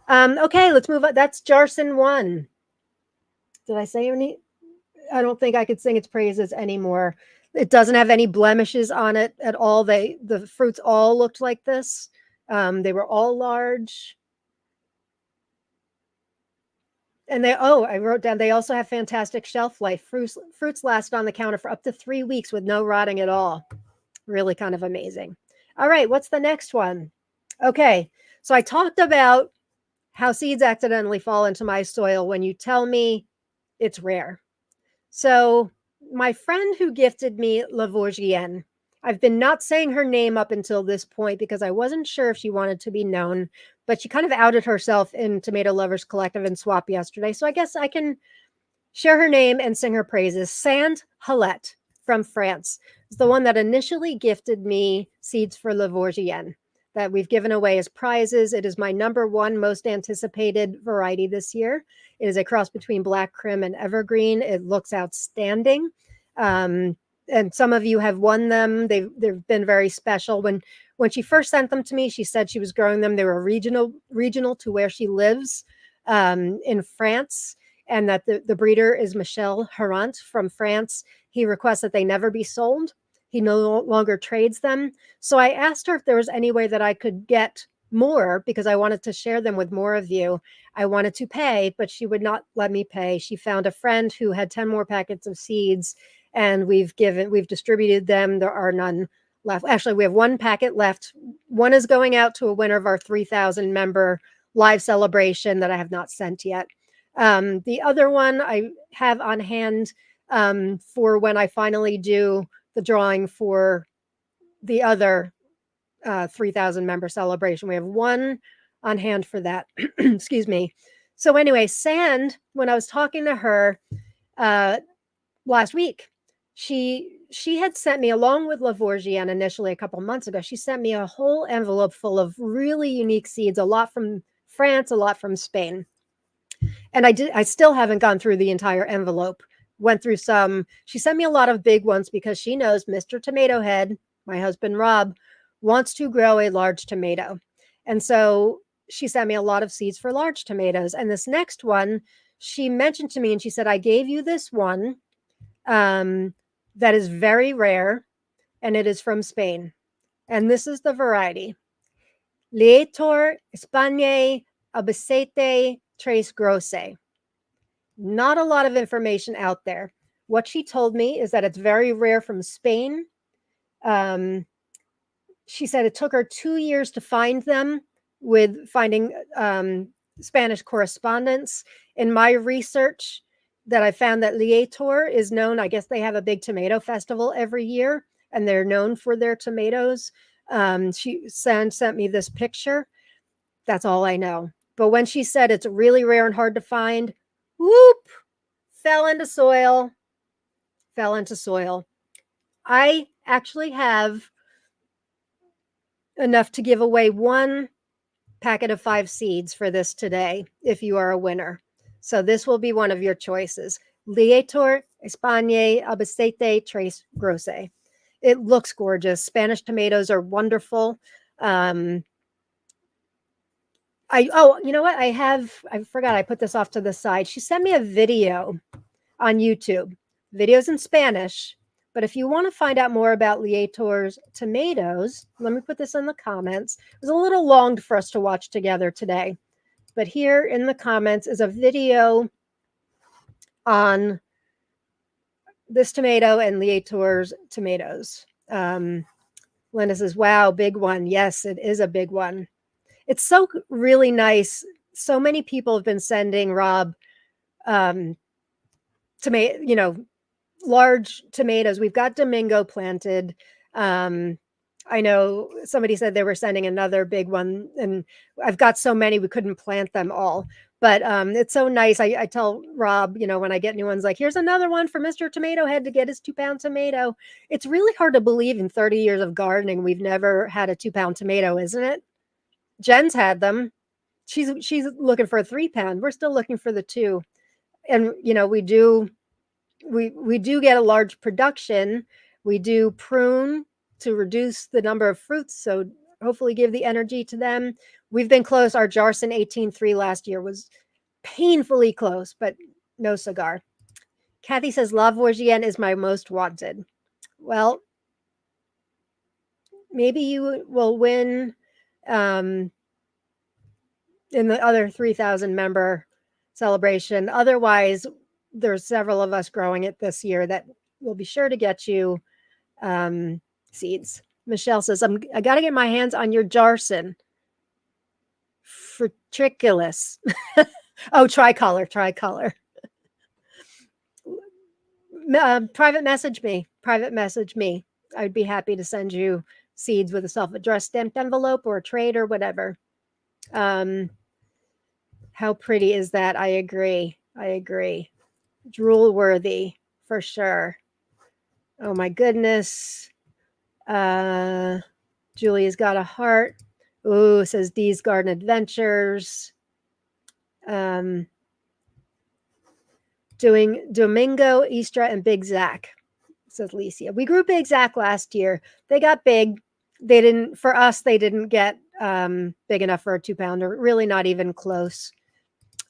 Speaker 1: Okay, let's move on. That's Jarson 1. Did I say any? I don't think I could sing its praises anymore. It doesn't have any blemishes on it at all. The fruits all looked like this. They were all large. And I wrote down, they also have fantastic shelf life. Fruits last on the counter for up to 3 weeks with no rotting at all. Really kind of amazing. All right, what's the next one? Okay, so I talked about how seeds accidentally fall into my soil when you tell me it's rare. So my friend who gifted me La Vosgienne, I've been not saying her name up until this point because I wasn't sure if she wanted to be known, but she kind of outed herself in Tomato Lovers Collective and Swap yesterday. So I guess I can share her name and sing her praises. Sand Halette from France is the one that initially gifted me seeds for La Vosgienne that we've given away as prizes. It is my #1 most anticipated variety this year. It is a cross between Black Crim and Evergreen. It looks outstanding. And some of you have won them. They've been very special. When she first sent them to me, she said she was growing them. They were regional to where she lives in France, and that the breeder is Michel Herant from France. He requests that they never be sold. He no longer trades them. So I asked her if there was any way that I could get more because I wanted to share them with more of you. I wanted to pay, but she would not let me pay. She found a friend who had 10 more packets of seeds, and we've distributed them. There are none left. Actually, we have 1 packet left. One is going out to a winner of our 3,000 member live celebration that I have not sent yet. The other one I have on hand for when I finally do the drawing for the other 3,000 member celebration. We have one on hand for that. Excuse me. So, anyway, Sand, when I was talking to her uh, last week, she had sent me, along with Lavorgian initially a couple months ago, she sent me a whole envelope full of really unique seeds, a lot from France, a lot from Spain. And I still haven't gone through the entire envelope. Went through some. She sent me a lot of big ones because she knows Mr. Tomato Head, my husband Rob, wants to grow a large tomato. And so she sent me a lot of seeds for large tomatoes. And this next one, she mentioned to me and she said, I gave you this one that is very rare and it is from Spain. And this is the variety Leator Espagne Albacete Tres Grosse. Not a lot of information out there. What she told me is that it's very rare from Spain. She said it took her 2 years to find them with finding Spanish correspondence. In my research, that I found that Leator is known, I guess they have a big tomato festival every year, and they're known for their tomatoes. She sent me this picture. That's all I know. But when she said it's really rare and hard to find, whoop, fell into soil. I actually have enough to give away one packet of 5 seeds for this today if you are a winner. So this will be one of your choices. Leator Espagne Albacete Tres Grosse. It looks gorgeous. Spanish tomatoes are wonderful. You know what? I forgot I put this off to the side. She sent me a video on YouTube. Videos in Spanish. But if you want to find out more about Leator's tomatoes, let me put this in the comments. It was a little long for us to watch together today. But here in the comments is a video on this tomato and Leator's tomatoes. Linda says, wow, big one. Yes, it is a big one. It's so really nice. So many people have been sending Rob large tomatoes. We've got Domingo planted. I know somebody said they were sending another big one, and I've got so many we couldn't plant them all. But it's so nice. I tell Rob, when I get new ones, like, here's another one for Mr. Tomato Head to get his 2-pound tomato. It's really hard to believe in 30 years of gardening we've never had a 2-pound tomato, isn't it? Jen's had them. She's looking for a 3-pound. We're still looking for the 2. And we do get a large production. We do prune to reduce the number of fruits, so hopefully give the energy to them. We've been close. Our Jarson 18.3 last year was painfully close, but no cigar. Kathy says Lavorgian is my most wanted. Well, maybe you will win in the other 3,000 member celebration. Otherwise, there's several of us growing it this year that will be sure to get you seeds. Michelle says, I got to get my hands on your Jarson. Fritriculus. Oh, tricolor. Private message me. I'd be happy to send you seeds with a self-addressed stamped envelope or a trade or whatever. How pretty is that? I agree. Drool worthy for sure. Oh my goodness. Julia's got a heart. Ooh, says Dee's Garden Adventures. Doing Domingo, Easter, and Big Zach, says Licia. We grew Big Zach last year. They got big. They didn't get big enough for a 2-pounder. Really not even close.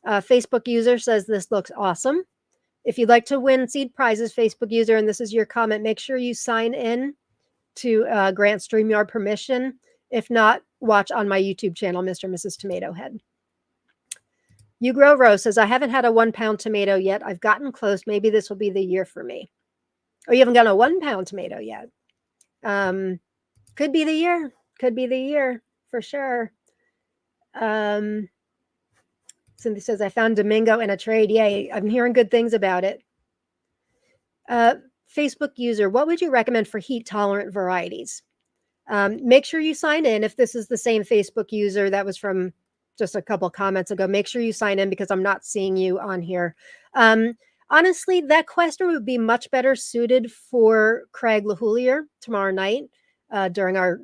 Speaker 1: Facebook user says this looks awesome. If you'd like to win seed prizes, Facebook user, and this is your comment, make sure you sign in to grant StreamYard permission. If not, watch on my YouTube channel, Mr. and Mrs. Tomato Head. You Grow Rose says, I haven't had a 1-pound tomato yet. I've gotten close. Maybe this will be the year for me. Oh, you haven't got a 1-pound tomato yet. Could be the year. For sure. Cynthia says, I found Domingo in a trade. Yay, I'm hearing good things about it. Facebook user, what would you recommend for heat-tolerant varieties? Make sure you sign in. If this is the same Facebook user that was from just a couple comments ago, make sure you sign in because I'm not seeing you on here. Honestly, that question would be much better suited for Craig LaHoulier tomorrow night during our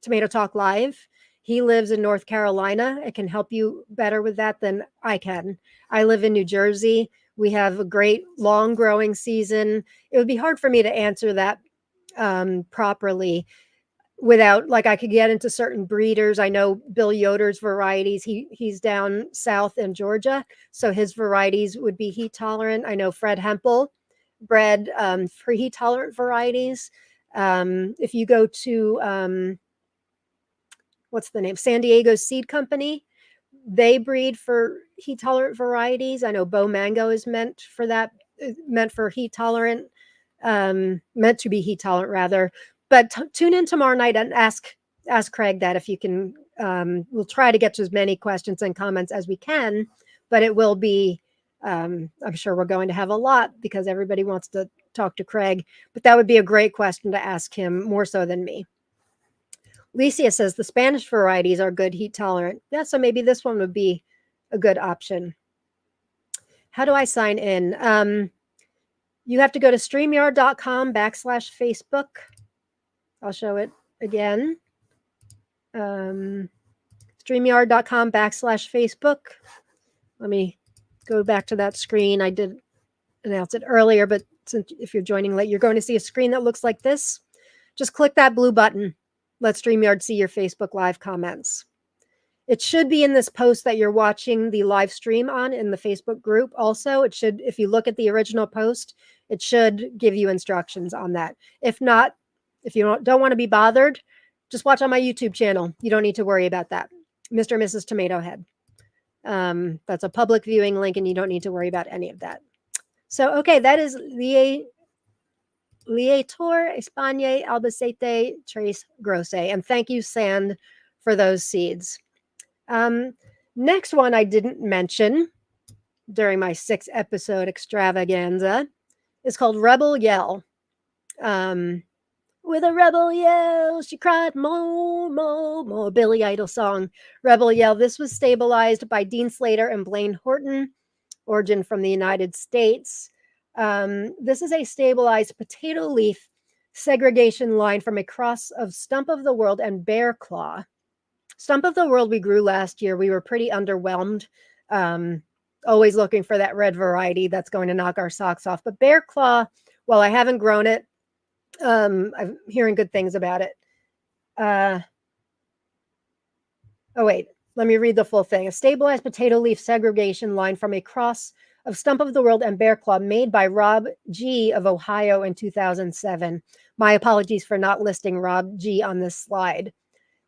Speaker 1: Tomato Talk Live. He lives in North Carolina. It can help you better with that than I can. I live in New Jersey. We have a great long growing season. It would be hard for me to answer that properly without, like, I could get into certain breeders. I know Bill Yoder's varieties. He's down south in Georgia, so his varieties would be heat tolerant. I know Fred Hempel bred for heat tolerant varieties. If you go to what's the name? San Diego Seed Company. They breed for heat tolerant varieties. I know Bo Mango is meant for that, meant for heat tolerant, meant to be heat tolerant rather. But tune in tomorrow night and ask Craig that if you can. We'll try to get to as many questions and comments as we can, but it will be. I'm sure we're going to have a lot because everybody wants to talk to Craig. But that would be a great question to ask him more so than me. Licia says the Spanish varieties are good heat tolerant. Yeah, so maybe this one would be a good option. How do I sign in? You have to go to streamyard.com/Facebook. I'll show it again. Streamyard.com/Facebook. Let me go back to that screen. I did announce it earlier, but since if you're joining late, you're going to see a screen that looks like this. Just click that blue button. Let StreamYard see your Facebook Live comments. It should be in this post that you're watching the live stream on in the Facebook group. Also, it should, if you look at the original post, it should give you instructions on that. If not, if you don't want to be bothered, just watch on my YouTube channel. You don't need to worry about that. Mr. and Mrs. Tomato Head. That's a public viewing link, and you don't need to worry about any of that. So, okay, that is Lietor, Espagne, Albacete, Trace, Grosse. And thank you, Sand, for those seeds. Next one I didn't mention during my 6-episode extravaganza is called Rebel Yell. With a rebel yell, she cried, more, more, more. Billy Idol song, Rebel Yell. This was stabilized by Dean Slater and Blaine Horton, origin from the United States. This is a stabilized potato leaf segregation line from a cross of Stump of the World and Bear Claw. Stump of the World we grew last year. We were pretty underwhelmed. Always looking for that red variety that's going to knock our socks off. But Bear Claw, well, I haven't grown it. I'm hearing good things about it. Oh, wait. Let me read the full thing. A stabilized potato leaf segregation line from a cross of Stump of the World and Bear Claw made by Rob G. of Ohio in 2007. My apologies for not listing Rob G. on this slide.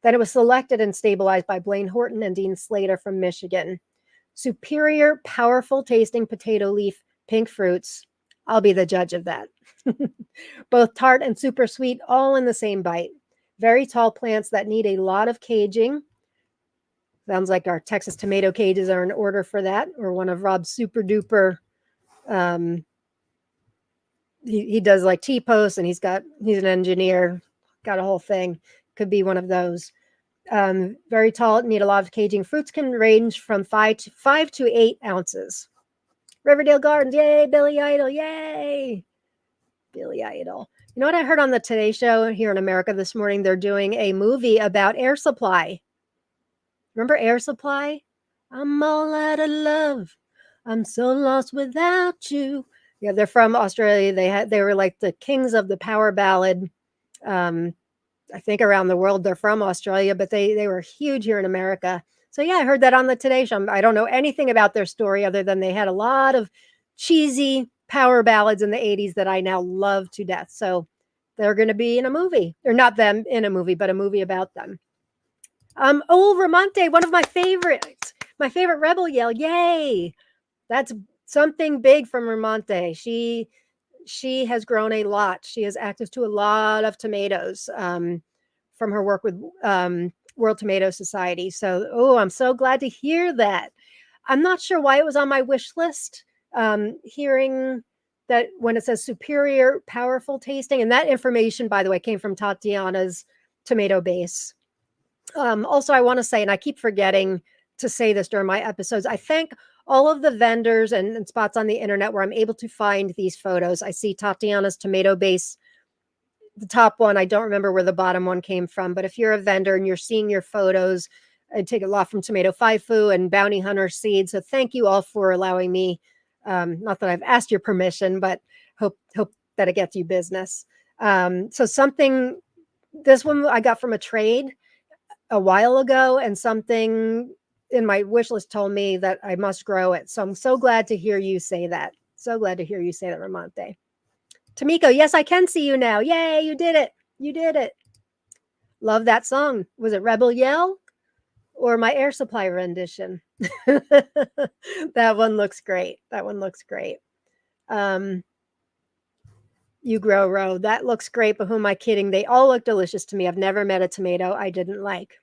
Speaker 1: Then it was selected and stabilized by Blaine Horton and Dean Slater from Michigan. Superior, powerful tasting potato leaf, pink fruits. I'll be the judge of that. Both tart and super sweet, all in the same bite. Very tall plants that need a lot of caging. Sounds like our Texas tomato cages are in order for that, or one of Rob's super duper. He does like T-posts, and he's an engineer, got a whole thing. Could be one of those. Very tall, need a lot of caging. Fruits can range from 5 to 8 ounces. Riverdale Gardens, yay! Billy Idol, yay! Billy Idol. You know what I heard on the Today Show here in America this morning? They're doing a movie about Air Supply. Remember Air Supply? I'm all out of love. I'm so lost without you. Yeah, they're from Australia. They were like the kings of the power ballad. I think around the world. They're from Australia, but they were huge here in America. So yeah, I heard that on the Today Show. I don't know anything about their story other than they had a lot of cheesy power ballads in the 80s that I now love to death. So they're going to be in a movie, or not them in a movie, but a movie about them. Ramonte, one of my favorites. My favorite Rebel Yell. Yay. That's something big from Ramonte. She has grown a lot. She has access to a lot of tomatoes from her work with World Tomato Society. So, oh, I'm so glad to hear that. I'm not sure why it was on my wish list. Hearing that when it says superior, powerful tasting, and that information, by the way, came from Tatiana's tomato base. Also, I want to say, and I keep forgetting to say this during my episodes, I thank all of the vendors and spots on the internet where I'm able to find these photos. I see Tatiana's tomato base, the top one. I don't remember where the bottom one came from, but if you're a vendor and you're seeing your photos, I take a lot from Tomato Faifu and Bounty Hunter Seed. So thank you all for allowing me. Not that I've asked your permission, but hope that it gets you business. So something, this one I got from a trade a while ago, and something in my wish list told me that I must grow it. So I'm so glad to hear you say that. So glad to hear you say that, Ramonte. Tamiko, yes, I can see you now. Yay, you did it. You did it. Love that song. Was it Rebel Yell or my Air Supply rendition? That one looks great. That one looks great. You grow row. That looks great, but who am I kidding? They all look delicious to me. I've never met a tomato I didn't like.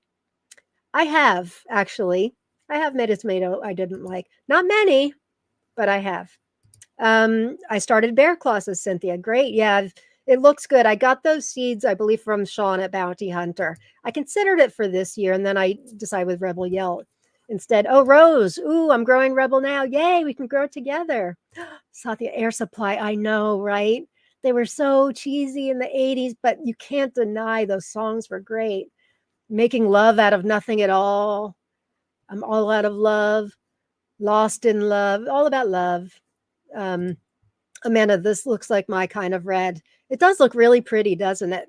Speaker 1: I have, actually. I have met a tomato I didn't like. Not many, but I have. I started bear claws, says Cynthia. Great. Yeah, it looks good. I got those seeds, I believe, from Sean at Bounty Hunter. I considered it for this year, and then I decided with Rebel Yell instead. Oh, Rose. Ooh, I'm growing Rebel now. Yay, we can grow together. Saw the Air Supply. I know, right? They were so cheesy in the 80s, but you can't deny those songs were great. Making love out of nothing at all. I'm all out of love. Lost in love. All about love. Amanda, this looks like my kind of red. It does look really pretty, doesn't it?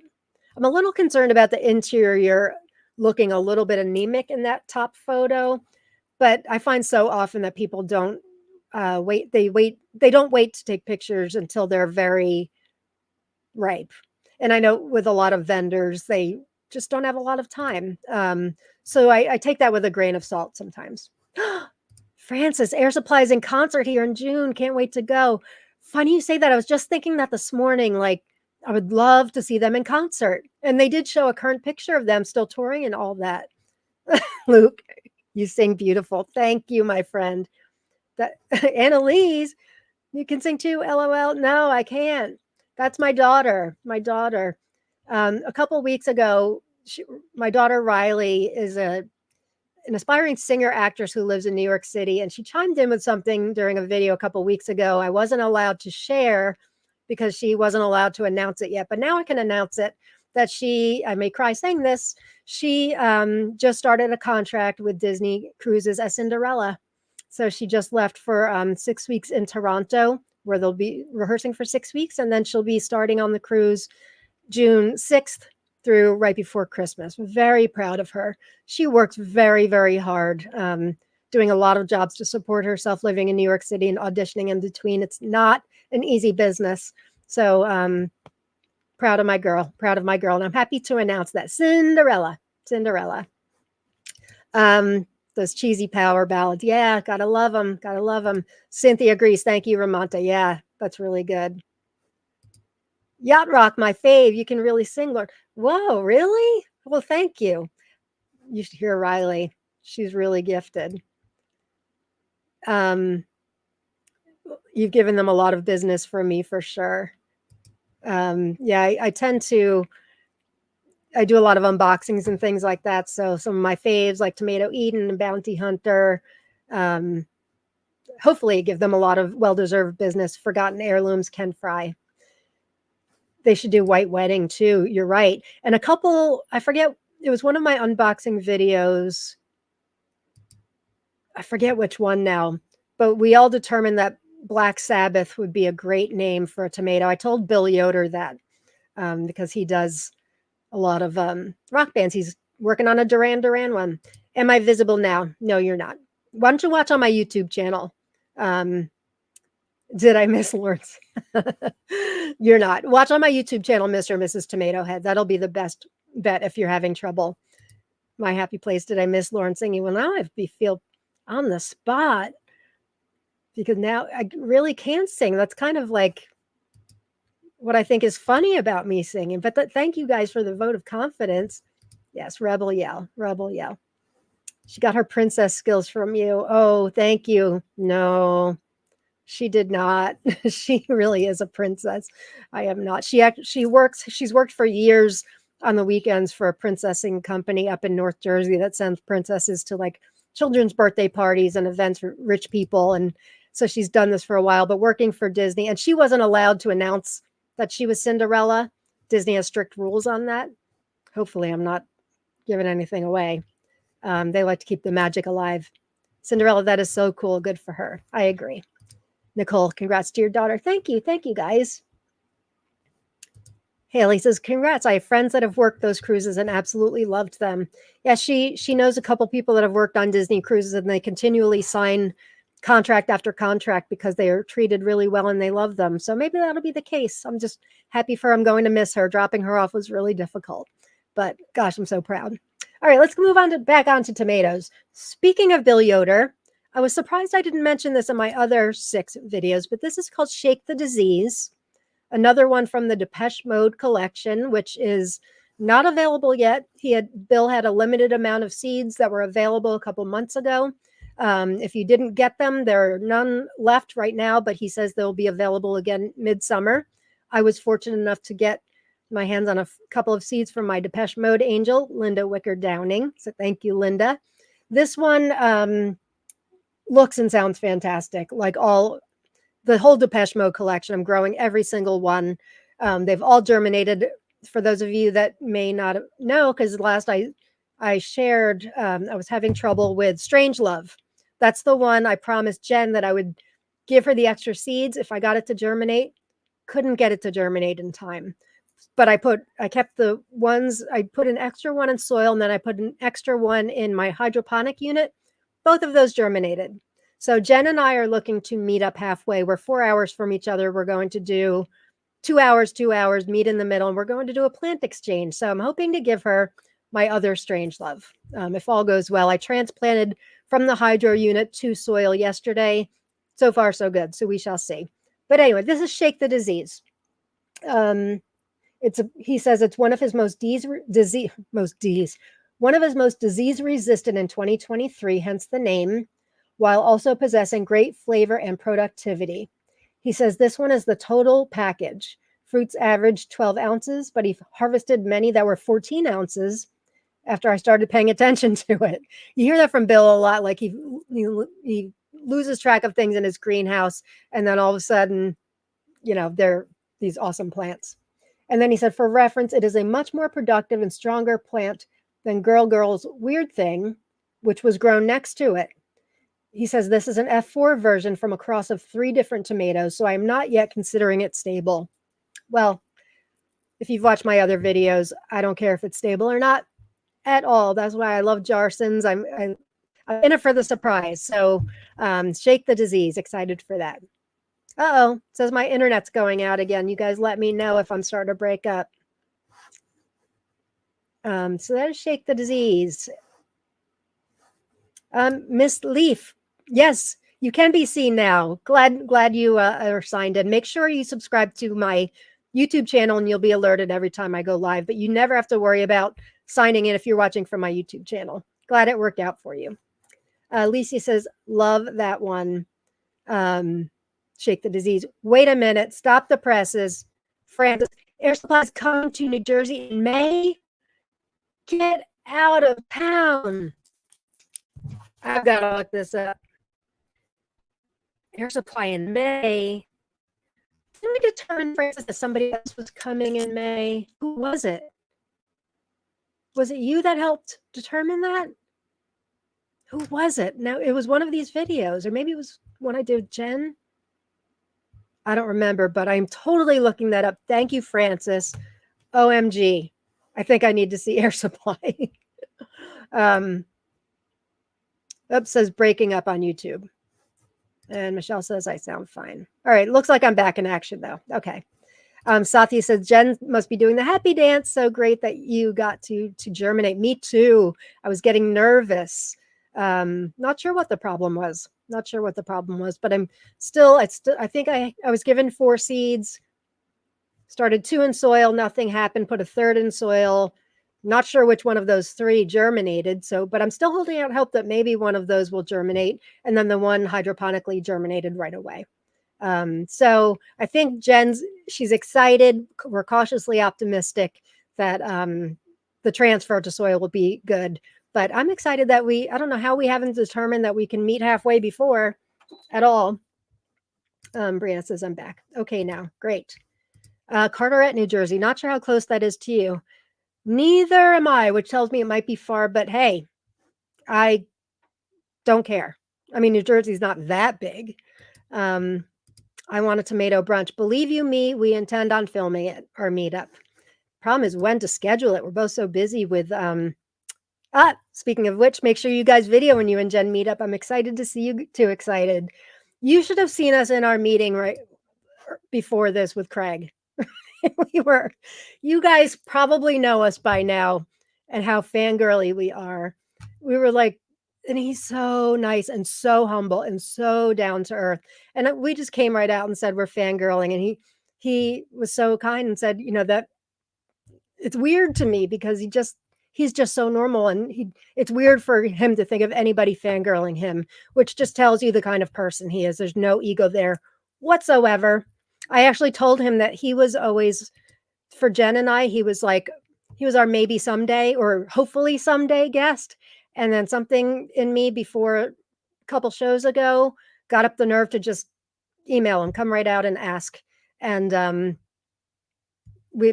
Speaker 1: I'm a little concerned about the interior looking a little bit anemic in that top photo, but I find so often that people don't wait. They don't wait to take pictures until they're very ripe. And I know with a lot of vendors, they just don't have a lot of time. So I take that with a grain of salt sometimes. Francis, Air Supply's in concert here in June. Can't wait to go. Funny you say that. I was just thinking that this morning. Like, I would love to see them in concert. And they did show a current picture of them still touring and all that. Luke, you sing beautiful. Thank you, my friend. That Annalise, you can sing too. LOL. No, I can't. That's my daughter. My daughter. A couple weeks ago, my daughter Riley is an aspiring singer actress who lives in New York City, and she chimed in with something during a video a couple weeks ago. I wasn't allowed to share because she wasn't allowed to announce it yet, but now I can announce it that I may cry saying this, she just started a contract with Disney Cruises as Cinderella. So she just left for 6 weeks in Toronto, where they'll be rehearsing for 6 weeks, and then she'll be starting on the cruise June 6th through right before Christmas. Very proud of her. She works very, very hard, doing a lot of jobs to support herself, living in New York City and auditioning in between. It's not an easy business. So proud of my girl, proud of my girl. And I'm happy to announce that Cinderella. Those cheesy power ballads. Yeah, gotta love them. Gotta love them. Cynthia agrees. Thank you, Ramonta. Yeah, that's really good. Yacht Rock, my fave. You can really sing, Lord. Whoa, really? Well, thank you. You should hear Riley. She's really gifted. You've given them a lot of business for me for sure. Yeah, I tend to. I do a lot of unboxings and things like that. So some of my faves like Tomato Eden and Bounty Hunter. Hopefully give them a lot of well-deserved business. Forgotten Heirlooms, Ken Fry. They should do White Wedding too. You're right. And a couple, I forget, it was one of my unboxing videos. I forget which one now, but we all determined that Black Sabbath would be a great name for a tomato. I told Bill Yoder that because he does a lot of rock bands. He's working on a Duran Duran one. Am I visible now? No, you're not. Why don't you watch on my YouTube channel? Did I miss Lawrence? You're not. Watch on my YouTube channel, Mr. and Mrs. Tomato Head. That'll be the best bet if you're having trouble. My happy place. Did I miss Lawrence singing? Well, now I feel on the spot because now I really can sing. That's kind of like what I think is funny about me singing. But thank you guys for the vote of confidence. Yes, Rebel Yell, Rebel Yell. She got her princess skills from you. Oh, thank you. No, she did not. She really is a princess. I am not. She's worked for years on the weekends for a princessing company up in North Jersey that sends princesses to like children's birthday parties and events for rich people. And so she's done this for a while, but working for Disney. And she wasn't allowed to announce that she was Cinderella. Disney has strict rules on that. Hopefully, I'm not giving anything away. They like to keep the magic alive. Cinderella, that is so cool. Good for her. I agree. Nicole, congrats to your daughter. Thank you. Thank you, guys. Haley says, congrats. I have friends that have worked those cruises and absolutely loved them. Yeah, she knows a couple people that have worked on Disney cruises, and they continually sign contract after contract because they are treated really well and they love them. So maybe that'll be the case. I'm just happy for her. I'm going to miss her. Dropping her off was really difficult. But gosh, I'm so proud. All right, let's move on back onto tomatoes. Speaking of Bill Yoder, I was surprised I didn't mention this in my other 6 videos, but this is called Shake the Disease. Another one from the Depeche Mode collection, which is not available yet. Bill had a limited amount of seeds that were available a couple months ago. If you didn't get them, there are none left right now, but he says they'll be available again midsummer. I was fortunate enough to get my hands on a couple of seeds from my Depeche Mode angel, Linda Wicker Downing. So thank you, Linda. This one looks and sounds fantastic. Like the whole Depeche Mode collection, I'm growing every single one. They've all germinated. For those of you that may not know, because last I shared, I was having trouble with Strangelove. That's the one I promised Jen that I would give her the extra seeds if I got it to germinate. Couldn't get it to germinate in time. But I kept the ones, I put an extra one in soil, and then I put an extra one in my hydroponic unit. Both of those germinated. So Jen and I are looking to meet up halfway. We're 4 hours from each other. We're going to do 2 hours, meet in the middle, and we're going to do a plant exchange. So I'm hoping to give her my other Strangelove. If all goes well, I transplanted from the hydro unit to soil yesterday. So far, so good. So we shall see. But anyway, this is Shake the Disease. He says it's one of his most disease resistant in 2023, hence the name, while also possessing great flavor and productivity. He says this one is the total package. Fruits average 12 ounces, but he harvested many that were 14 ounces after I started paying attention to it. You hear that from Bill a lot, like he loses track of things in his greenhouse, and then all of a sudden, they're these awesome plants. And then he said, for reference, it is a much more productive and stronger plant than Girl's Weird Thing, which was grown next to it. He says this is an F4 version from a cross of 3 different tomatoes, so I'm not yet considering it stable. Well, if you've watched my other videos, I don't care if it's stable or not at all. That's why I love Jarsons. I'm in it for the surprise. So Shake the Disease, excited for that. Uh-oh, it says my internet's going out again. You guys let me know if I'm starting to break up. So that is Shake the Disease. Miss Leaf, yes, you can be seen now. Glad you are signed in. Make sure you subscribe to my YouTube channel and you'll be alerted every time I go live. But you never have to worry about signing in if you're watching from my YouTube channel. Glad it worked out for you. Lisa says, love that one. Shake the Disease. Wait a minute. Stop the presses. Francis, Air Supply is coming to New Jersey in May. Get out of town. I've got to look this up. Air Supply in May. Didn't we determine, Francis, that somebody else was coming in May? Who was it? Was it you that helped determine that? Who was it? Now, it was one of these videos, or maybe it was one I did with Jen. I don't remember, but I'm totally looking that up. Thank you, Francis. OMG. I think I need to see Air Supply. Oops, says breaking up on YouTube. And Michelle says I sound fine. All right, looks like I'm back in action, though. Okay. Satya says, Jen must be doing the happy dance. So great that you got to germinate. Me too. I was getting nervous. Not sure what the problem was. But I think I was given 4 seeds, started 2 in soil, nothing happened, put a 3rd in soil, Not sure which one of those 3 germinated, so but I'm still holding out hope that maybe one of those will germinate, and then the one hydroponically germinated right away. So I think she's excited. We're cautiously optimistic that the transfer to soil will be good. But I'm excited that I don't know how we haven't determined that we can meet halfway before at all. Brianna says, I'm back. Okay, now, great. Carteret, New Jersey. Not sure how close that is to you. Neither am I, which tells me it might be far, but hey, I don't care. I mean, New Jersey's not that big. I want a tomato brunch. Believe you me, we intend on filming it, our meetup. Problem is when to schedule it. We're both so busy with speaking of which, make sure you guys video when you and Jen meet up. I'm excited to see you too. Excited. You should have seen us in our meeting right before this with Craig. You guys probably know us by now and how fangirly we are. We were like, and he's so nice and so humble and so down to earth. And we just came right out and said we're fangirling. And he was so kind and said, that it's weird to me because he's just so normal, and it's weird for him to think of anybody fangirling him, which just tells you the kind of person he is. There's no ego there whatsoever. I actually told him that he was always, for Jen and I, he was our maybe someday or hopefully someday guest. And then something in me before a couple shows ago got up the nerve to just email him, come right out and ask. And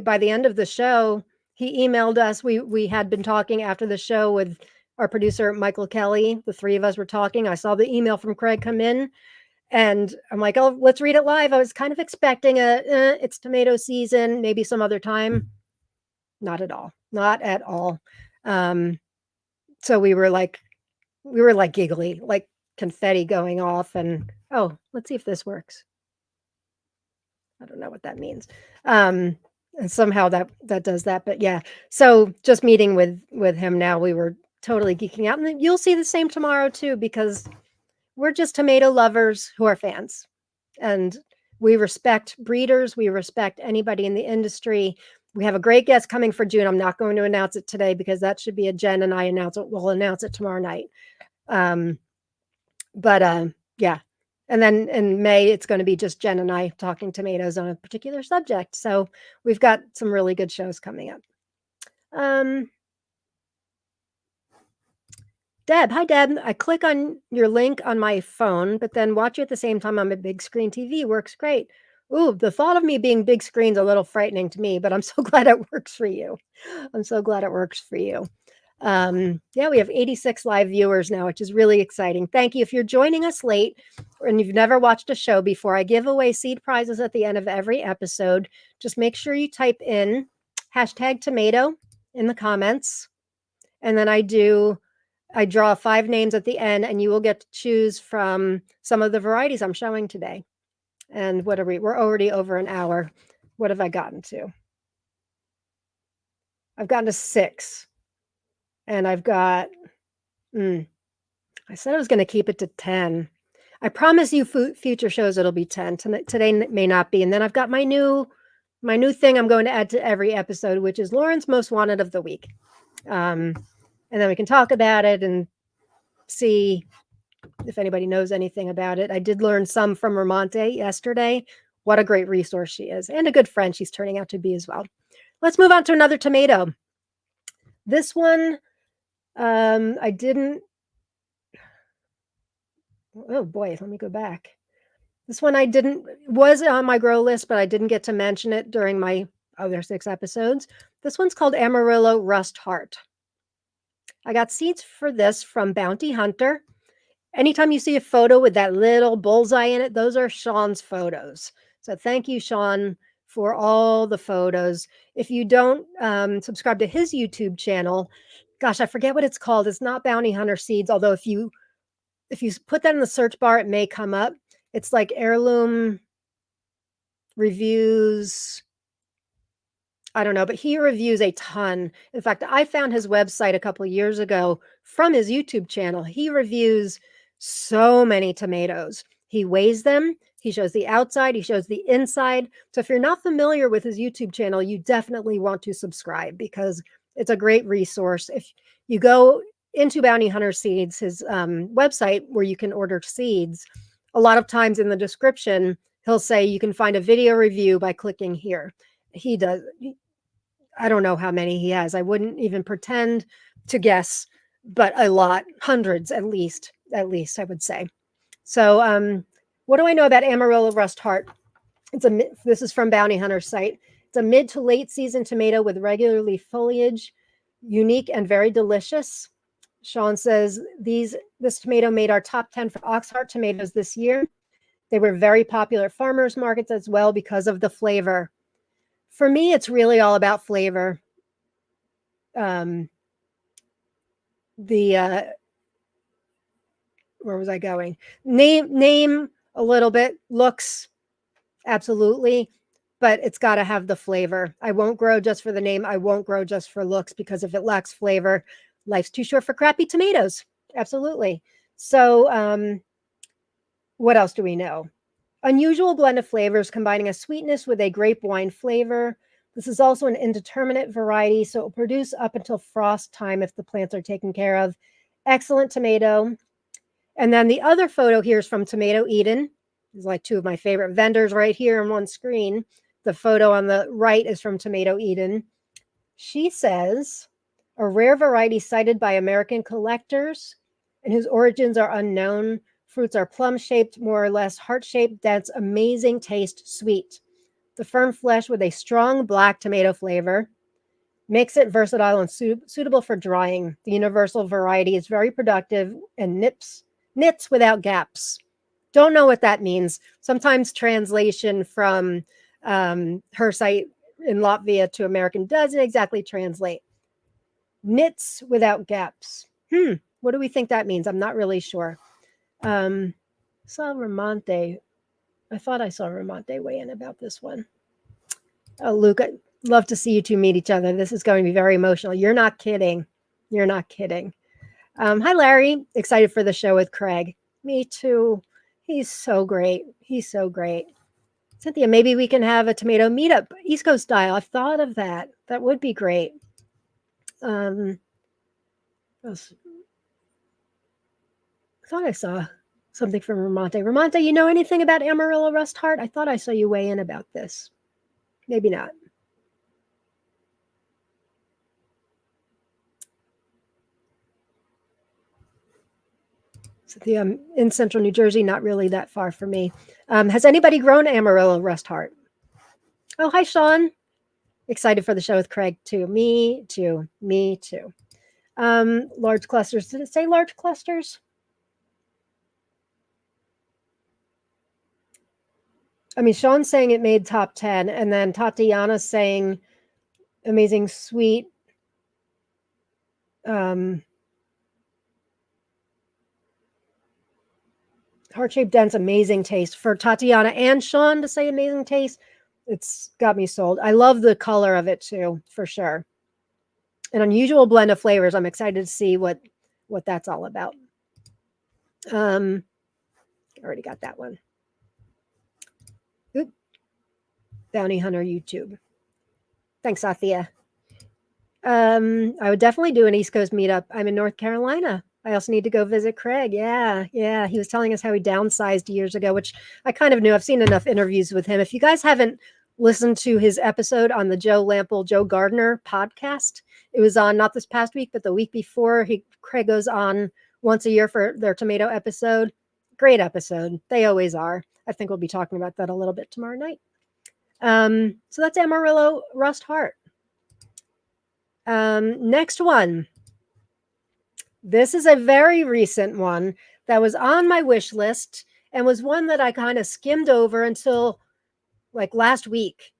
Speaker 1: by the end of the show, he emailed us. We had been talking after the show with our producer, Michael Kelly. The 3 of us were talking. I saw the email from Craig come in, and I'm like, oh, let's read it live. I was kind of expecting it's tomato season, maybe some other time. Not at all. Not at all. So we were like giggly, like confetti going off, and oh, let's see if this works. I don't know what that means. And somehow that does that, but yeah. So just meeting with him now, we were totally geeking out, and you'll see the same tomorrow too, because we're just tomato lovers who are fans, and we respect breeders. We respect anybody in the industry. We have a great guest coming for June. I'm not going to announce it today because that should be a Jen and I announce it. We'll announce it tomorrow night. Yeah. And then in May, it's going to be just Jen and I talking tomatoes on a particular subject. So we've got some really good shows coming up. Deb, hi Deb. I click on your link on my phone, but then watch you at the same time on my big screen TV. Works great. Ooh, the thought of me being big screen's a little frightening to me, but I'm so glad it works for you. I'm so glad it works for you. Yeah, we have 86 live viewers now, which is really exciting. Thank you. If you're joining us late and you've never watched a show before, I give away seed prizes at the end of every episode. Just make sure you type in #tomato in the comments. And then I draw 5 names at the end, and you will get to choose from some of the varieties I'm showing today. And what are we're already over an hour. What have I gotten to? I've gotten to 6. And I've got, I said I was going to keep it to 10. I promise you future shows it'll be 10. Today may not be. And then I've got my new thing I'm going to add to every episode, which is Lauren's Most Wanted of the Week. And then we can talk about it and see if anybody knows anything about it. I did learn some from Ramonte yesterday. What a great resource she is, and a good friend she's turning out to be as well. Let's move on to another tomato. This one, I didn't. Oh boy, let me go back. This one was on my grow list, but I didn't get to mention it during my other 6 episodes. This one's called Amarillo Rust Heart. I got seeds for this from Bounty Hunter. Anytime you see a photo with that little bullseye in it, those are Sean's photos. So thank you, Sean, for all the photos. If you don't subscribe to his YouTube channel, gosh, I forget what it's called. It's not Bounty Hunter Seeds, although if you put that in the search bar, it may come up. It's like heirloom reviews. I don't know, but he reviews a ton. In fact, I found his website a couple of years ago from his YouTube channel. He reviews so many tomatoes. He weighs them. He shows the outside. He shows the inside. So if you're not familiar with his YouTube channel, you definitely want to subscribe because It's a great resource. If you go into Bounty Hunter Seeds, his website where you can order seeds, a lot of times in the description, he'll say you can find a video review by clicking here. He does. I don't know how many he has. I wouldn't even pretend to guess, but a lot, hundreds at least, I would say. So, what do I know about Amarillo Rust Heart? This is from Bounty Hunter's site. It's a mid to late season tomato with regular leaf foliage, unique and very delicious. Sean says this tomato made our top 10 for Oxheart tomatoes this year. They were very popular at farmers markets as well because of the flavor. For me, it's really all about flavor. The where was I going? Name a little bit, looks absolutely, but it's got to have the flavor. I won't grow just for the name. I won't grow just for looks, because if it lacks flavor, life's too short for crappy tomatoes. Absolutely. So, what else do we know? Unusual blend of flavors combining a sweetness with a grape wine flavor. This is also an indeterminate variety, so it will produce up until frost time if the plants are taken care of. Excellent tomato. And then the other photo here is from Tomato Eden. These are like two of my favorite vendors right here on one screen. The photo on the right is from Tomato Eden. She says, a rare variety cited by American collectors and whose origins are unknown. Fruits are plum-shaped, more or less heart-shaped, dense, amazing taste, sweet. The firm flesh with a strong black tomato flavor makes it versatile and suitable for drying. The universal variety is very productive and knits without gaps. Don't know what that means. Sometimes translation from her site in Latvia to American doesn't exactly translate. Knits without gaps. What do we think that means? I'm not really sure. Saw Ramonte. I thought I saw Ramonte weigh in about this one. Oh, Luke, I'd love to see you two meet each other. This is going to be very emotional. You're not kidding. You're not kidding. Hi, Larry. Excited for the show with Craig. Me too. He's so great. He's so great. Cynthia, maybe we can have a tomato meetup, East Coast style. I've thought of that. That would be great. I thought I saw something from Ramonte. Ramonte, you know anything about Amarillo Rust Heart? I thought I saw you weigh in about this. Maybe not. Cynthia, in central New Jersey, not really that far from me. Has anybody grown Amarillo Rust Heart? Oh, hi, Sean. Excited for the show with Craig, too. Me too. Me too. Large clusters. Did it say large clusters? I mean, Sean's saying it made top 10, and then Tatiana's saying amazing sweet. Heart-shaped dense, amazing taste. For Tatiana and Sean to say amazing taste, it's got me sold. I love the color of it too, for sure. An unusual blend of flavors. I'm excited to see what that's all about. Already got that one. Oop. Bounty Hunter YouTube. Thanks, Sathia. I would definitely do an East Coast meetup. I'm in North Carolina. I also need to go visit Craig. Yeah. He was telling us how he downsized years ago, which I kind of knew. I've seen enough interviews with him. If you guys haven't listened to his episode on the Joe Lampel, Joe Gardner podcast, it was on not this past week, but the week before. Craig goes on once a year for their tomato episode. Great episode. They always are. I think we'll be talking about that a little bit tomorrow night. So that's Amarillo Rust Heart. Next one. This is a very recent one that was on my wish list and was one that I kind of skimmed over until like last week.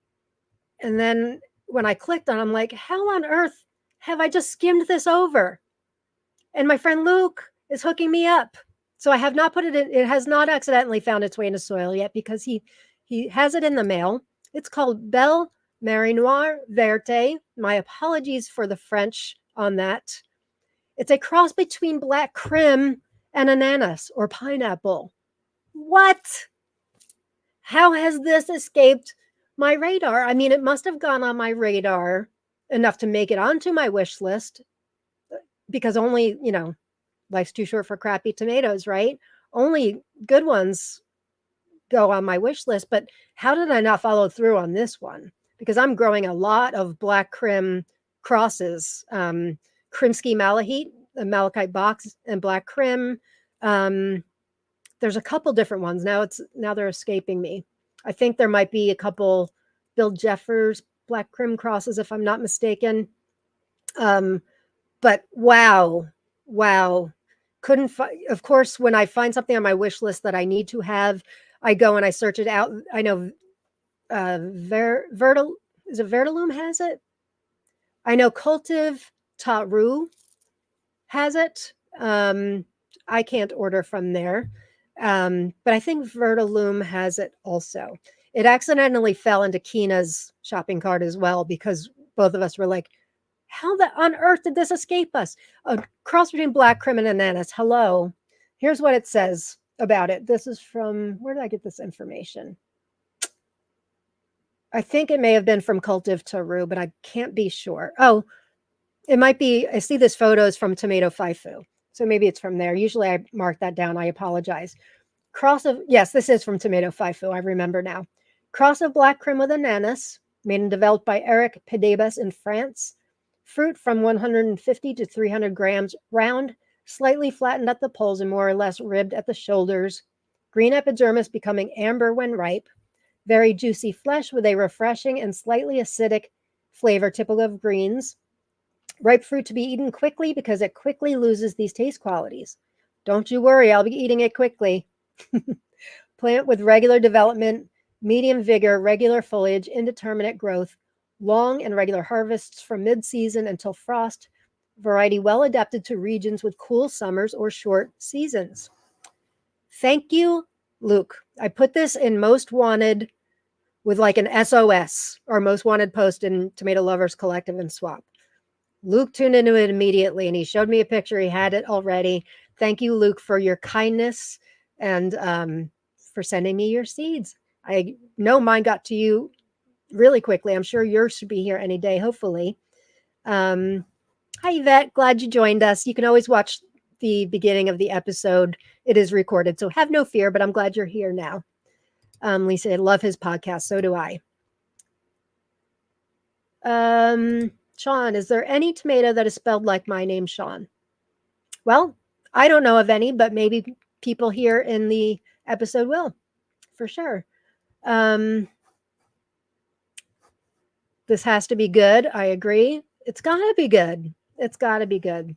Speaker 1: And then when I clicked on it, I'm like, how on earth have I just skimmed this over? And my friend Luke is hooking me up. So I have not put it in. It has not accidentally found its way into soil yet because he has it in the mail. It's called Belle Marinir Verte. My apologies for the French on that. It's a cross between black creme and ananas or pineapple. What? How has this escaped my radar? I mean, it must have gone on my radar enough to make it onto my wish list because only, life's too short for crappy tomatoes, right? Only good ones go on my wish list, but how did I not follow through on this one? Because I'm growing a lot of black krim crosses, Krimsky Malachite, the Malachite box, and black krim. There's a couple different ones now. They're escaping me. I think there might be a couple Bill Jeffers black krim crosses, if I'm not mistaken. But wow, couldn't find. Of course, when I find something on my wish list that I need to have, I go and I search it out. I know Vertil is it Vertilume has it. I know Cultiv Taru has it. I can't order from there, but I think Vertilume has it also. It accidentally fell into Kina's shopping cart as well because both of us were like, how on earth did this escape us? A cross between black krim and ananas. Hello. Here's what it says about it. This is from, where did I get this information? I think it may have been from Cultiv Taru, but I can't be sure. Oh, it might be. I see this photo is from Tomato Faifu. So maybe it's from there. Usually I mark that down. I apologize. Yes, this is from Tomato Faifu. I remember now. Cross of black krim with ananas, made and developed by Eric Pedebas in France. Fruit from 150 to 300 grams, round, slightly flattened at the poles and more or less ribbed at the shoulders. Green epidermis becoming amber when ripe. Very juicy flesh with a refreshing and slightly acidic flavor typical of greens. Ripe fruit to be eaten quickly because it quickly loses these taste qualities. Don't you worry, I'll be eating it quickly. Plant with regular development, medium vigor, regular foliage, indeterminate growth, long and regular harvests from mid-season until frost. Variety well adapted to regions with cool summers or short seasons. Thank you, Luke. I put this in most wanted with like an SOS or most wanted post in Tomato Lovers Collective and Swap. Luke tuned into it immediately and he showed me a picture. He had it already. Thank you, Luke, for your kindness and for sending me your seeds. I know mine got to you really quickly. I'm sure yours should be here any day, hopefully. Hi, Yvette. Glad you joined us. You can always watch the beginning of the episode. It is recorded, so have no fear, but I'm glad you're here now. Lisa, I love his podcast. So do I. Sean, is there any tomato that is spelled like my name, Sean? Well, I don't know of any, but maybe people here in the episode will, for sure. This has to be good. I agree. It's got to be good. It's got to be good.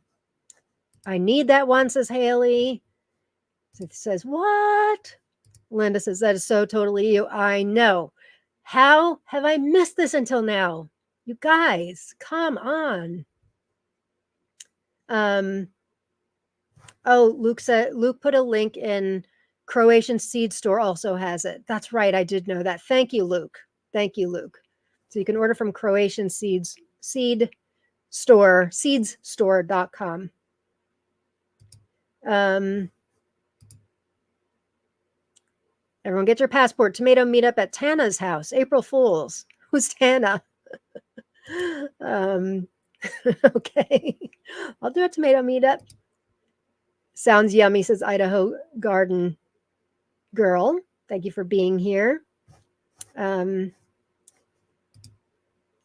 Speaker 1: I need that one, says Haley. It says, what? Linda says, that is so totally you. I know. How have I missed this until now? You guys, come on. Oh, Luke put a link in Croatian Seed Store also has it. That's right. I did know that. Thank you, Luke. Thank you, Luke. So you can order from Croatian Seed Store, seedsstore.com. Everyone get your passport. Tomato meetup at Tana's house. April Fools. Who's Tana? Okay. I'll do a tomato meetup. Sounds yummy, says Idaho Garden Girl. Thank you for being here.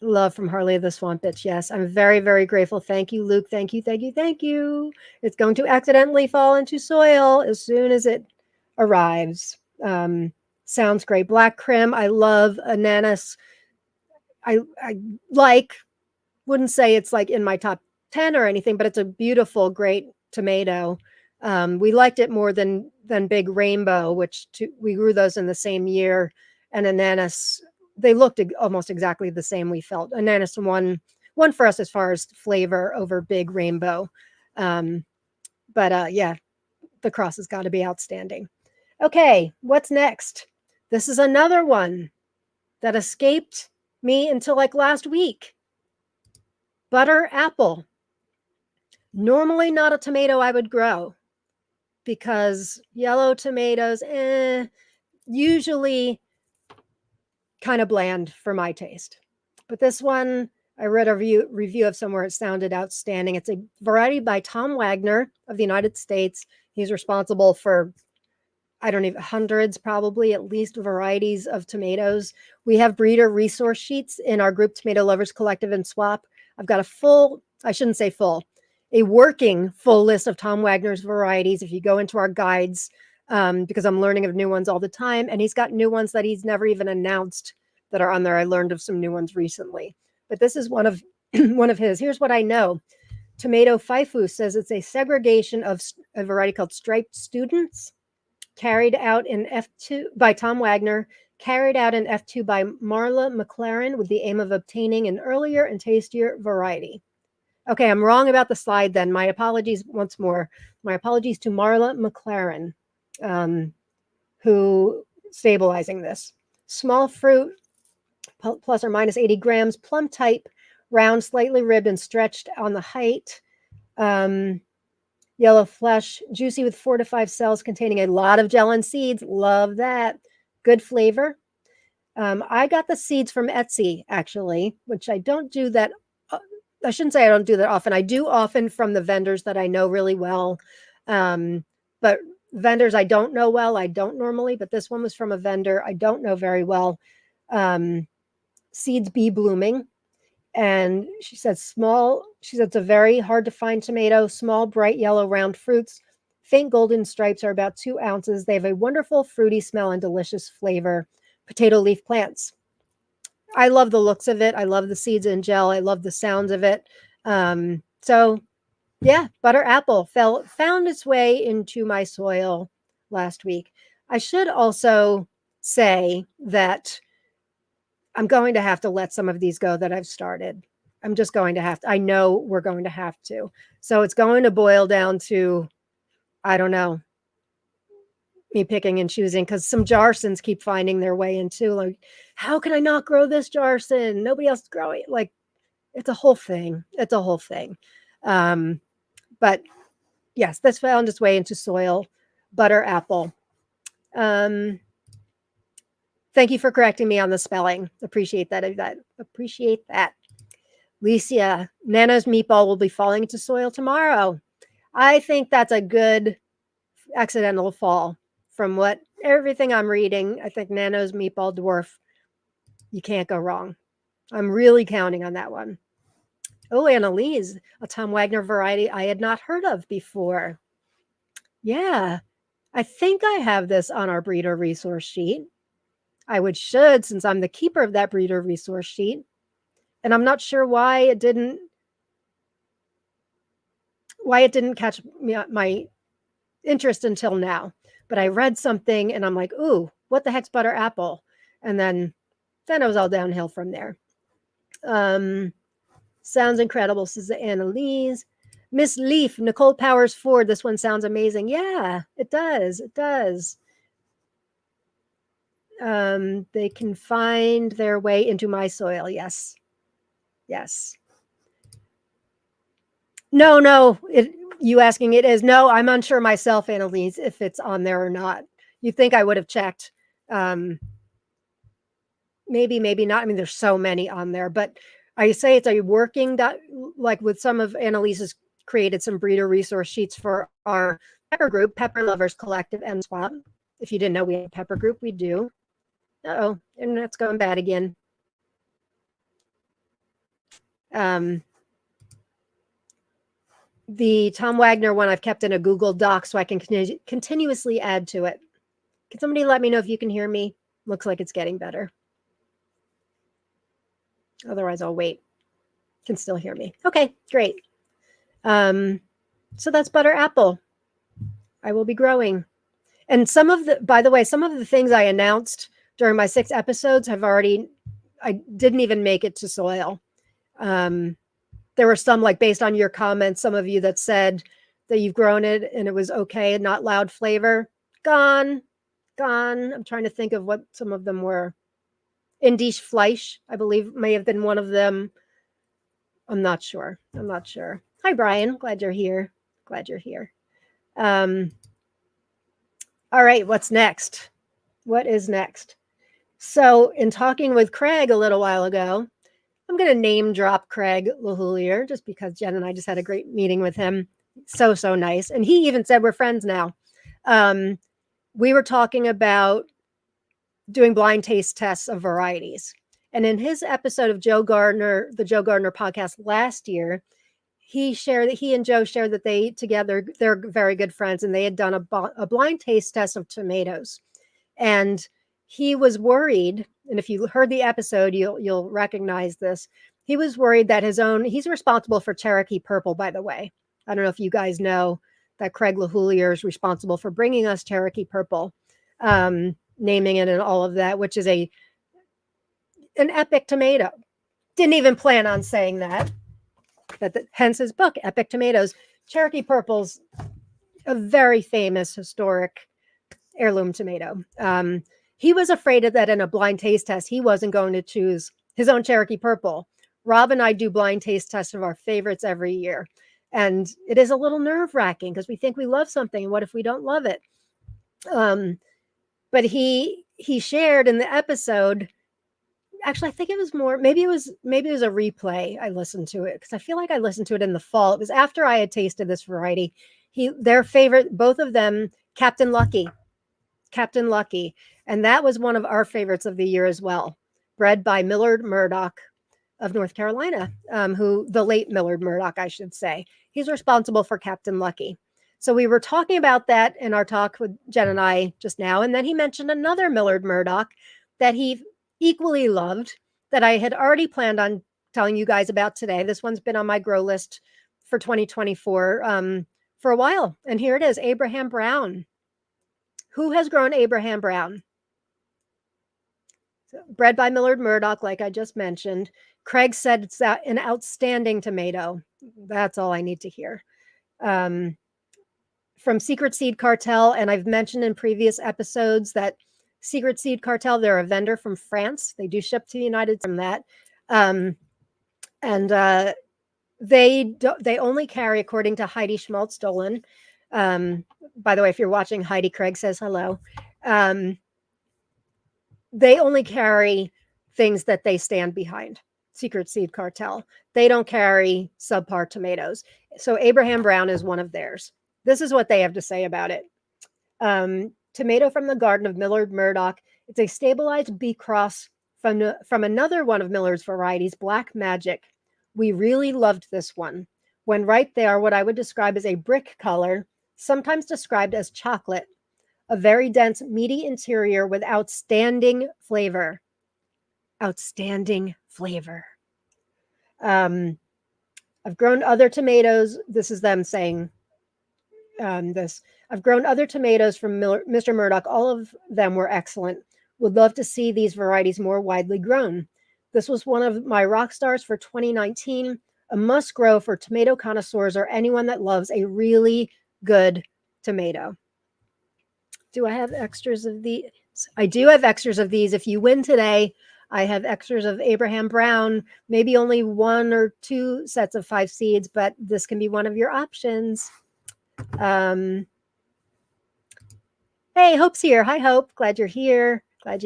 Speaker 1: Love from Harley the Swamp Bitch. Yes, I'm very, very grateful. Thank you, Luke. Thank you, thank you, thank you. It's going to accidentally fall into soil as soon as it arrives. Sounds great. Black Krim. I love ananas. I wouldn't say it's like in my top 10 or anything, but it's a beautiful, great tomato. We liked it more than Big Rainbow, which we grew those in the same year. And ananas, they looked almost exactly the same. We felt ananas one for us as far as flavor over Big Rainbow. But yeah, the cross has got to be outstanding. Okay, what's next? This is another one that escaped me until like last week. Butter apple. Normally not a tomato I would grow because yellow tomatoes, usually kind of bland for my taste. But this one, I read a review of somewhere it sounded outstanding. It's a variety by Tom Wagner of the United States. He's responsible for, I don't even, hundreds, probably at least, varieties of tomatoes. We have breeder resource sheets in our group, Tomato Lovers Collective and Swap. I've got a full, I shouldn't say full, a working full list of Tom Wagner's varieties. If you go into our guides, because I'm learning of new ones all the time, and he's got new ones that he's never even announced that are on there. I learned of some new ones recently, but this is one of one of his. Here's what I know. Tomato Faifu says it's a segregation of a variety called Striped Students, carried out in F2 by Tom Wagner, carried out in F2 by Marla McLaren with the aim of obtaining an earlier and tastier variety. Okay, I'm wrong about the slide then. My apologies once more. My apologies to Marla McLaren, who stabilizing this. Small fruit, plus or minus 80 grams, plum type, round, slightly ribbed and stretched on the height. Yellow flesh, juicy with 4 to 5 cells containing a lot of gel and seeds. Love that. Good flavor. I got the seeds from Etsy, actually, which I don't do that. I shouldn't say I don't do that often. I do often from the vendors that I know really well. But vendors I don't know well, I don't normally, but this one was from a vendor I don't know very well. Seeds Bee Blooming. And she said it's a very hard to find tomato, small, bright yellow, round fruits. Faint golden stripes are about 2 ounces. They have a wonderful fruity smell and delicious flavor. Potato leaf plants. I love the looks of it. I love the seeds and gel. I love the sounds of it. So yeah, butter apple found its way into my soil last week. I should also say that I'm going to have to let some of these go that I've started. I'm just going to have to. I know we're going to have to. So it's going to boil down to, I don't know, me picking and choosing, because some Jarsons keep finding their way into, like, how can I not grow this Jarson? Nobody else is growing. Like, it's a whole thing. It's a whole thing. But yes, this found its way into soil. Butter apple. Thank you for correcting me on the spelling. Appreciate that. Appreciate that. Licia, Nana's meatball will be falling into soil tomorrow. I think that's a good accidental fall. From everything I'm reading, I think Nano's meatball dwarf, you can't go wrong. I'm really counting on that one. Oh, Annalise, a Tom Wagner variety I had not heard of before. Yeah, I think I have this on our breeder resource sheet. I should, since I'm the keeper of that breeder resource sheet. And I'm not sure why it didn't catch my interest until now. But I read something and I'm like, ooh, what the heck's butter apple? And then it was all downhill from there. Sounds incredible, says Annalise. Miss Leaf, Nicole Powers Ford. This one sounds amazing. Yeah, it does. It does. They can find their way into my soil. Yes. Yes. No. You asking it is. No, I'm unsure myself, Annalise, if it's on there or not. You'd think I would have checked. Maybe not. I mean, there's so many on there, but I say it's a working, like with some of Annalise's created some breeder resource sheets for our pepper group, Pepper Lovers Collective and Swap. If you didn't know we have a pepper group, we do. Uh-oh, internet's going bad again. The Tom Wagner one I've kept in a Google Doc so I can continuously add to it. Can somebody let me know if you can hear me? Looks like it's getting better. Otherwise, I'll wait. Can still hear me. Okay, great. So that's butter apple. I will be growing. And by the way, some of the things I announced during my 6 episodes I didn't even make it to soil. There were some, like, based on your comments, some of you that said that you've grown it and it was okay and not loud flavor. Gone. I'm trying to think of what some of them were. Indisch Fleisch, I believe, may have been one of them. I'm not sure. Hi, Brian. Glad you're here. All right, what's next? What is next? So in talking with Craig a little while ago, I'm going to name drop Craig LaHoulier just because Jen and I just had a great meeting with him. So nice. And he even said we're friends now. We were talking about doing blind taste tests of varieties. And in his episode of Joe Gardner, the Joe Gardner podcast last year, he and Joe shared that they together, they're very good friends, and they had done a blind taste test of tomatoes. And he was worried, and if you heard the episode, you'll recognize this. He was worried that he's responsible for Cherokee Purple, by the way. I don't know if you guys know that Craig LaHoulier is responsible for bringing us Cherokee Purple, naming it and all of that, which is an epic tomato. Didn't even plan on saying that, but hence his book, Epic Tomatoes. Cherokee Purple's a very famous historic heirloom tomato. He was afraid that in a blind taste test, he wasn't going to choose his own Cherokee Purple. Rob and I do blind taste tests of our favorites every year. And it is a little nerve-wracking because we think we love something, and what if we don't love it? But he shared in the episode, actually, I think it was more, maybe it was a replay. I listened to it because I feel like I listened to it in the fall. It was after I had tasted this variety. Their favorite, both of them, Captain Lucky. And that was one of our favorites of the year as well. Bred by Millard Murdoch of North Carolina, the late Millard Murdoch, I should say. He's responsible for Captain Lucky. So we were talking about that in our talk with Jen and I just now. And then he mentioned another Millard Murdoch that he equally loved, that I had already planned on telling you guys about today. This one's been on my grow list for 2024 for a while. And here it is, Abraham Brown. Who has grown Abraham Brown? Bred by Millard Murdoch, like I just mentioned. Craig said it's an outstanding tomato. That's all I need to hear. From Secret Seed Cartel, and I've mentioned in previous episodes that Secret Seed Cartel, they're a vendor from France. They do ship to the United States from that. They only carry, according to Heidi Schmaltz-Dolan, by the way, if you're watching, Heidi, Craig says hello. They only carry things that they stand behind. Secret Seed Cartel. They don't carry subpar tomatoes. So Abraham Brown is one of theirs. This is what they have to say about it. Tomato from the garden of Millard Murdoch. It's a stabilized B cross from another one of Millard's varieties, Black Magic. We really loved this one. When ripe, they are what I would describe as a brick color, sometimes described as chocolate. A very dense, meaty interior with outstanding flavor. Outstanding flavor. I've grown other tomatoes. This is them saying this. I've grown other tomatoes from Mr. Murdoch. All of them were excellent. Would love to see these varieties more widely grown. This was one of my rock stars for 2019. A must grow for tomato connoisseurs or anyone that loves a really good tomato. Do I have extras of these? I do have extras of these. If you win today, I have extras of Abraham Brown, maybe only 1 or 2 sets of 5 seeds, but this can be one of your options. Hey, Hope's here. Hi, Hope. Glad you're here. Hi,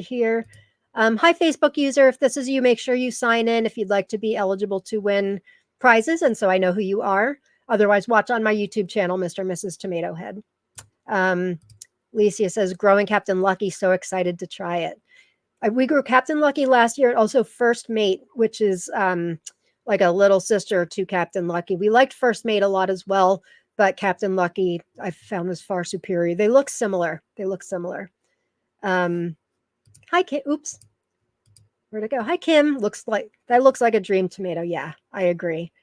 Speaker 1: Facebook user. If this is you, make sure you sign in if you'd like to be eligible to win prizes, and so I know who you are. Otherwise, watch on my YouTube channel, Mr. and Mrs. Tomato Head. Licia says, growing Captain Lucky, so excited to try it. We grew Captain Lucky last year, and also First Mate, which is like a little sister to Captain Lucky. We liked First Mate a lot as well, but Captain Lucky I found was far superior. They look similar. Hi, Kim. Oops. Where'd it go? Hi, Kim. That looks like a dream tomato. Yeah, I agree.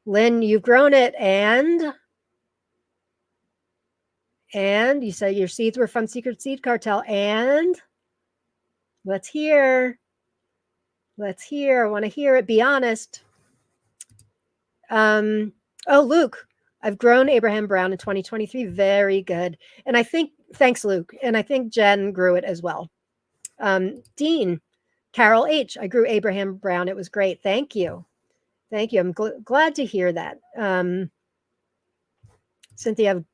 Speaker 1: Lynn, you've grown it, and you say your seeds were from Secret Seed Cartel, and let's hear. I want to hear it. Be honest. Oh, Luke, I've grown Abraham Brown in 2023. Very good. And thanks, Luke. And I think Jen grew it as well. Dean, Carol H. I grew Abraham Brown. It was great. Thank you. I'm glad to hear that. Cynthia, I've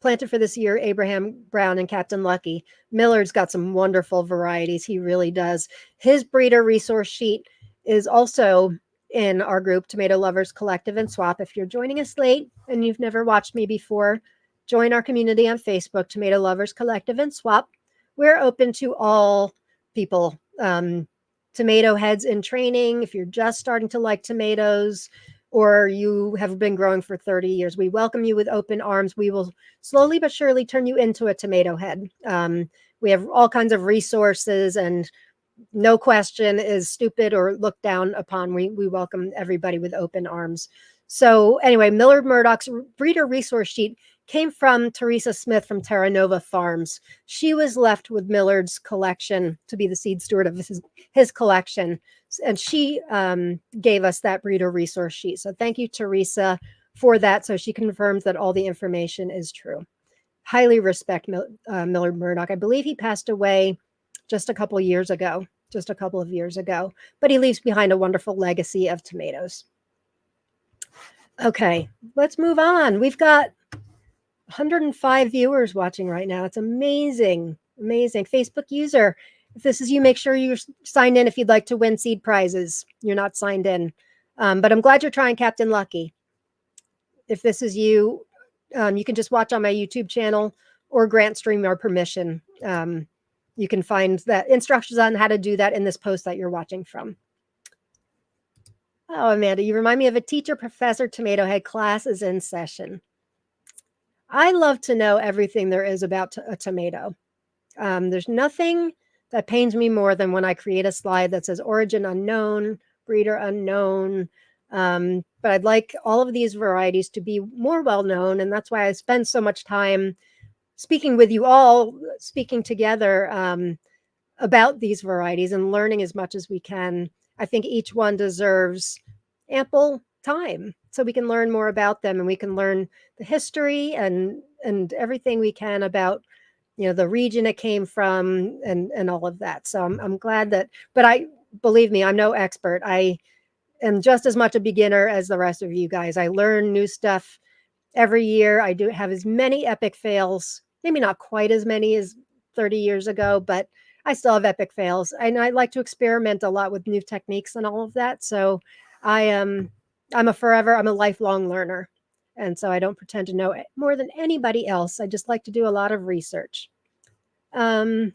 Speaker 1: planted for this year Abraham Brown and Captain Lucky. Millard's got some wonderful varieties. He really does. His breeder resource sheet is also in our group, Tomato Lovers Collective and Swap. If you're joining us late and you've never watched me before, join our community on Facebook, Tomato Lovers Collective and Swap. We're open to all people, tomato heads in training. If you're just starting to like tomatoes, or you have been growing for 30 years, we welcome you with open arms. We will slowly but surely turn you into a tomato head. We have all kinds of resources, and no question is stupid or looked down upon. We welcome everybody with open arms. So anyway, Millard Murdoch's breeder resource sheet came from Teresa Smith from Terra Nova Farms. She was left with Millard's collection to be the seed steward of his collection. And she gave us that breeder resource sheet. So thank you, Teresa, for that. So she confirms that all the information is true. Highly respect Millard Murdoch. I believe he passed away just a couple of years ago, but he leaves behind a wonderful legacy of tomatoes. Okay, let's move on. We've got 105 viewers watching right now. It's amazing, amazing. Facebook user, if this is you, make sure you're signed in if you'd like to win seed prizes. You're not signed in, but I'm glad you're trying Captain Lucky. If this is you, you can just watch on my YouTube channel or grant stream our permission. You can find that instructions on how to do that in this post that you're watching from. Oh, Amanda, you remind me of a teacher, professor, tomato head. Class is in session. I love to know everything there is about a tomato. There's nothing that pains me more than when I create a slide that says origin unknown, breeder unknown. But I'd like all of these varieties to be more well-known. And that's why I spend so much time speaking with you all, speaking together about these varieties and learning as much as we can. I think each one deserves ample time so we can learn more about them, and we can learn the history and everything we can about, you know, the region it came from and all of that. So I'm glad that, but believe me, I'm no expert. I am just as much a beginner as the rest of you guys. I learn new stuff every year. I do have as many epic fails, maybe not quite as many as 30 years ago, but I still have epic fails. And I like to experiment a lot with new techniques and all of that. So I'm a lifelong learner. And so I don't pretend to know more than anybody else. I just like to do a lot of research. Did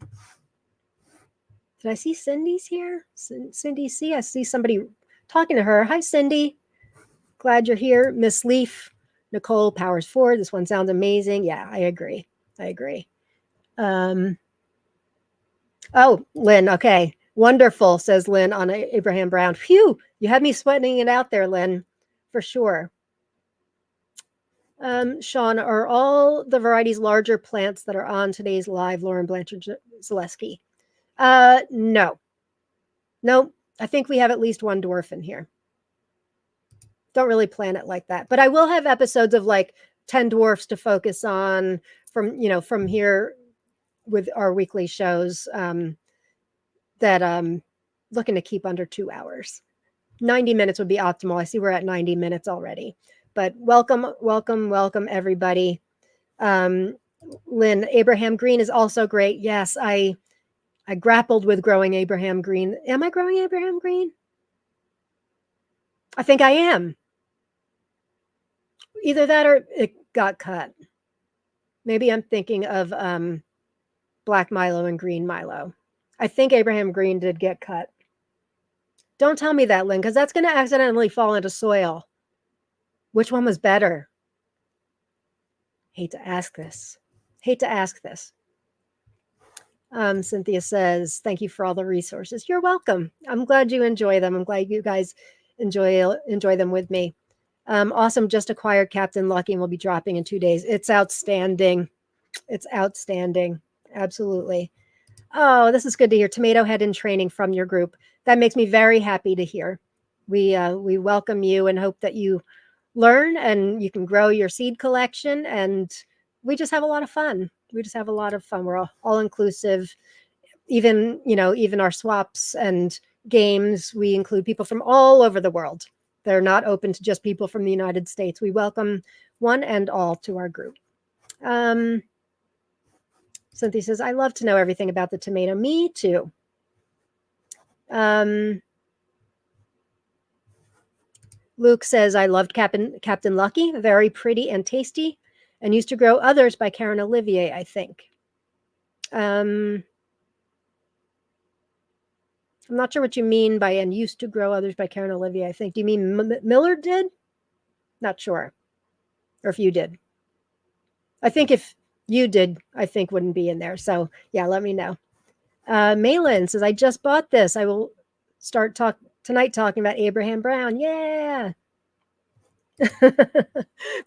Speaker 1: I see Cindy's here? Cindy C. I see somebody talking to her. Hi, Cindy. Glad you're here. Miss Leaf, Nicole Powers Ford. This one sounds amazing. Yeah, I agree. Oh, Lynn. Okay. Wonderful, says Lynn on Abraham Brown. Phew, you had me sweating it out there, Lynn, for sure. Sean, are all the varieties larger plants that are on today's live, Lauren Blanchard Zaleski? No. Nope. I think we have at least one dwarf in here. Don't really plan it like that. But I will have episodes of like 10 dwarfs to focus on from here with our weekly shows that I'm looking to keep under 2 hours. 90 minutes would be optimal. I see we're at 90 minutes already. But welcome everybody. Lynn, Abraham Green is also great. Yes, I grappled with growing Abraham Green. Am I growing Abraham Green? I think I am. Either that or it got cut. Maybe I'm thinking of Black Milo and Green Milo. I think Abraham Green did get cut. Don't tell me that, Lynn, because that's going to accidentally fall into soil. Which one was better? Hate to ask this. Cynthia says, thank you for all the resources. You're welcome. I'm glad you enjoy them. I'm glad you guys enjoy them with me. Awesome. Just acquired Captain Lucky and will be dropping in 2 days. It's outstanding. Absolutely. Oh, this is good to hear. Tomato head in training from your group. That makes me very happy to hear. We welcome you and hope that you learn and you can grow your seed collection. And we just have a lot of fun. We're all inclusive. Even our swaps and games, we include people from all over the world. They're not open to just people from the United States. We welcome one and all to our group. Cynthia says, I love to know everything about the tomato. Me too. Luke says, I loved Captain Lucky, very pretty and tasty, and used to grow others by Karen Olivier, I think. I'm not sure what you mean by and used to grow others by Karen Olivier, I think. Do you mean Miller did? Not sure. Or if you did. I think if you did, I think wouldn't be in there. So yeah, let me know. Malin says, I just bought this. I will start tonight talking about Abraham Brown. Yeah.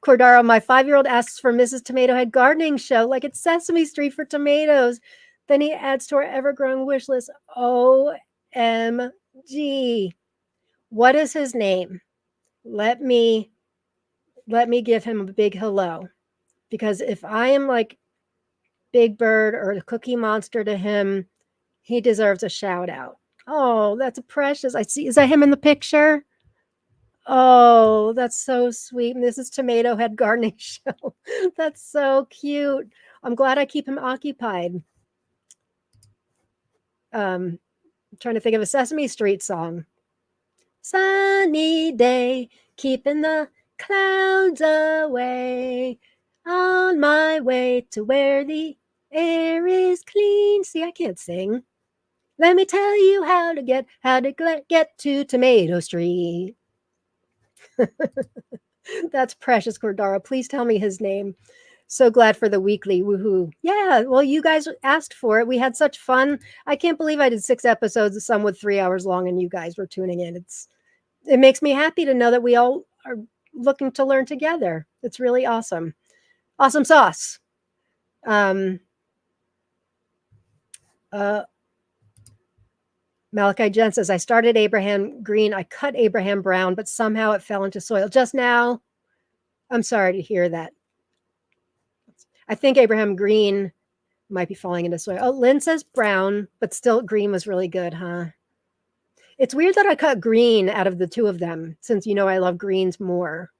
Speaker 1: Cordaro, my 5-year-old asks for Mrs. Tomato Head gardening show like it's Sesame Street for tomatoes. Then he adds to our ever-growing wish list. OMG. What is his name? Let me give him a big hello. Because if I am like Big Bird or the Cookie Monster to him, he deserves a shout out. Oh, that's precious. I see. Is that him in the picture? Oh, that's so sweet. And this is Tomato Head Gardening Show. That's so cute. I'm glad I keep him occupied. I'm trying to think of a Sesame Street song. Sunny day, keeping the clouds away. On my way to where the air is clean. See, I can't sing. Let me tell you how to get to Tomato Street. That's precious, Cordara. Please tell me his name. So glad for the weekly. Woohoo. Yeah, well, you guys asked for it. We had such fun. I can't believe I did 6 episodes, some with 3 hours long, and you guys were tuning in. It makes me happy to know that we all are looking to learn together. It's really awesome. Awesome sauce. Malachi Jen says, I started Abraham Green. I cut Abraham Brown, but somehow it fell into soil. Just now, I'm sorry to hear that. I think Abraham Green might be falling into soil. Oh, Lynn says brown, but still green was really good, huh? It's weird that I cut green out of the two of them, since you know I love greens more.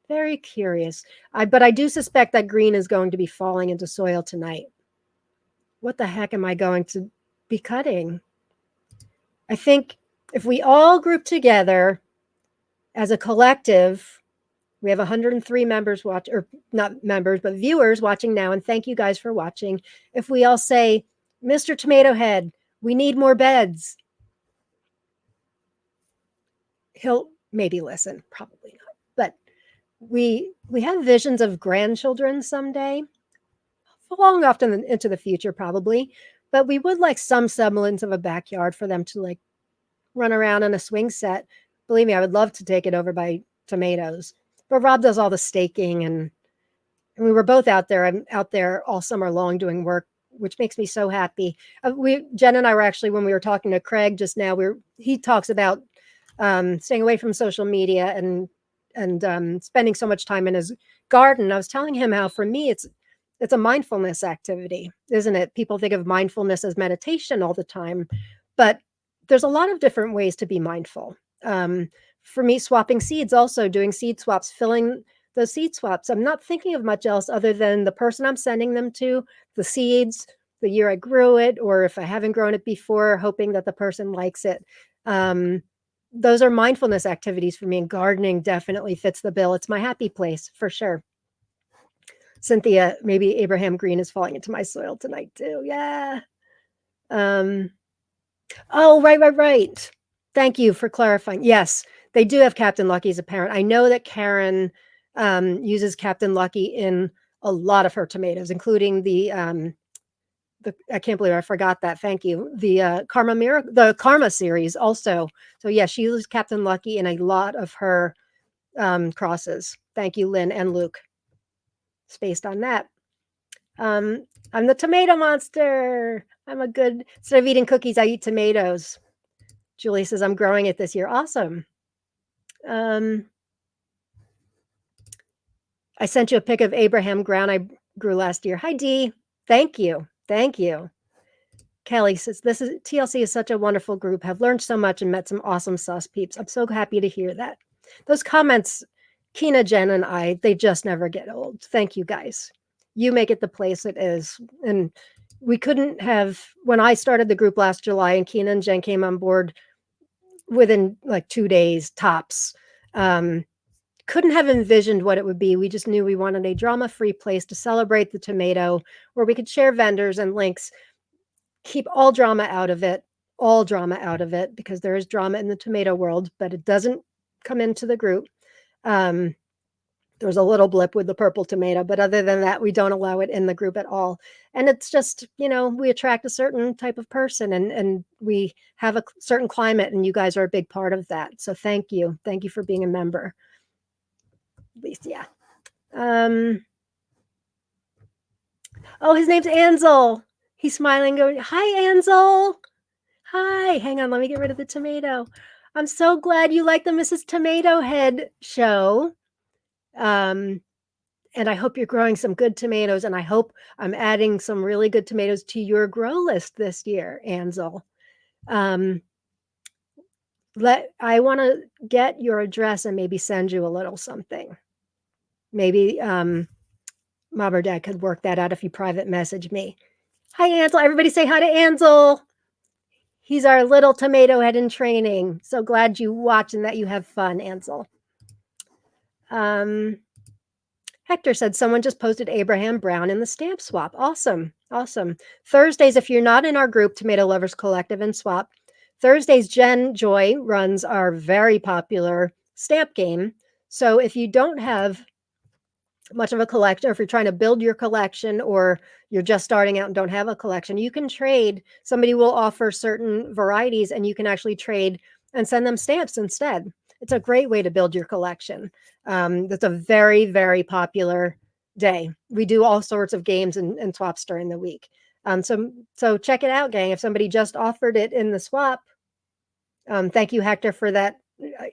Speaker 1: Very curious. But I do suspect that green is going to be falling into soil tonight. What the heck am I going to be cutting? I think if we all group together as a collective, we have 103 members watch, or not members, but viewers watching now. And thank you guys for watching. If we all say, Mr. Tomato Head, we need more beds, he'll maybe listen, probably not. But we have visions of grandchildren someday, long off into the future, probably. But we would like some semblance of a backyard for them to like run around on a swing set. Believe me, I would love to take it over by tomatoes. But Rob does all the staking, and we were both out there. I'm out there all summer long doing work, which makes me so happy. Jen and I were actually, when we were talking to Craig just now, he talks about staying away from social media and spending so much time in his garden. I was telling him how for me it's a mindfulness activity, isn't it? People think of mindfulness as meditation all the time, but there's a lot of different ways to be mindful. For me, swapping seeds, also doing seed swaps, filling those seed swaps. I'm not thinking of much else other than the person I'm sending them to, the seeds, the year I grew it, or if I haven't grown it before, hoping that the person likes it. Those are mindfulness activities for me, and gardening definitely fits the bill. It's my happy place for sure. Cynthia, maybe Abraham Green is falling into my soil tonight too. Yeah. Oh, right. Thank you for clarifying. Yes, they do have Captain Lucky as a parent. I know that Karen uses Captain Lucky in a lot of her tomatoes, including the I can't believe I forgot that. Thank you. The Karma series also. So yeah, she uses Captain Lucky in a lot of her crosses. Thank you, Lynn and Luke. Spaced on that. I'm the tomato monster. Instead of eating cookies, I eat tomatoes. Julie says, I'm growing it this year. Awesome. I sent you a pic of Abraham Brown I grew last year. Hi, Dee. Thank you. Kelly says, TLC is such a wonderful group. Have learned so much and met some awesome sauce peeps. I'm so happy to hear that. Those comments, Kina, Jen, and I, they just never get old. Thank you, guys. You make it the place it is. And we couldn't have, when I started the group last July and Kina and Jen came on board, within like 2 days tops. Couldn't have envisioned what it would be. We just knew we wanted a drama-free place to celebrate the tomato, where we could share vendors and links, keep all drama out of it, because there is drama in the tomato world, but it doesn't come into the group. There was a little blip with the purple tomato, but other than that, we don't allow it in the group at all. And it's just, we attract a certain type of person, and we have a certain climate, and you guys are a big part of that. So thank you. Thank you for being a member. At least, yeah. Oh, his name's Ansel. He's smiling, going, "Hi, Ansel. Hi." Hang on, let me get rid of the tomato. I'm so glad you like the Mrs. Tomato Head show. And I hope you're growing some good tomatoes, and I hope I'm adding some really good tomatoes to your grow list this year, Ansel. I want to get your address and maybe send you a little something. Maybe Mom or Dad could work that out if you private message me. Hi, Ansel. Everybody say hi to Ansel. He's our little tomato head in training. So glad you watch and that you have fun, Ansel. Hector said someone just posted Abraham Brown in the stamp swap. Awesome. Awesome. Thursdays, if you're not in our group, Tomato Lovers Collective and Swap, Thursdays, Jen Joy runs our very popular stamp game. So if you don't have much of a collection, or if you're trying to build your collection, or you're just starting out and don't have a collection, you can trade. Somebody will offer certain varieties, and you can actually trade and send them stamps instead. It's a great way to build your collection. That's a very, very popular day. We do all sorts of games and swaps during the week. So check it out, gang. If somebody just offered it in the swap, thank you, Hector, for that.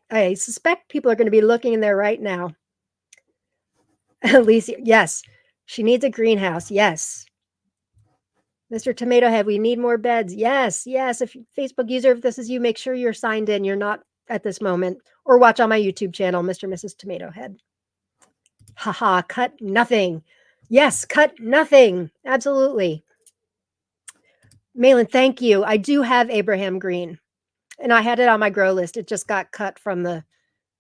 Speaker 1: I suspect people are going to be looking in there right now. Alicia, yes, she needs a greenhouse. Yes. Mr. Tomato Head, we need more beds. Yes, yes. If Facebook user, if this is you, make sure you're signed in. You're not at this moment, or watch on my YouTube channel, Mr. and Mrs. Tomato Head. Haha, cut nothing. Yes, cut nothing. Absolutely. Malin, thank you. I do have Abraham Green, and I had it on my grow list. It just got cut from the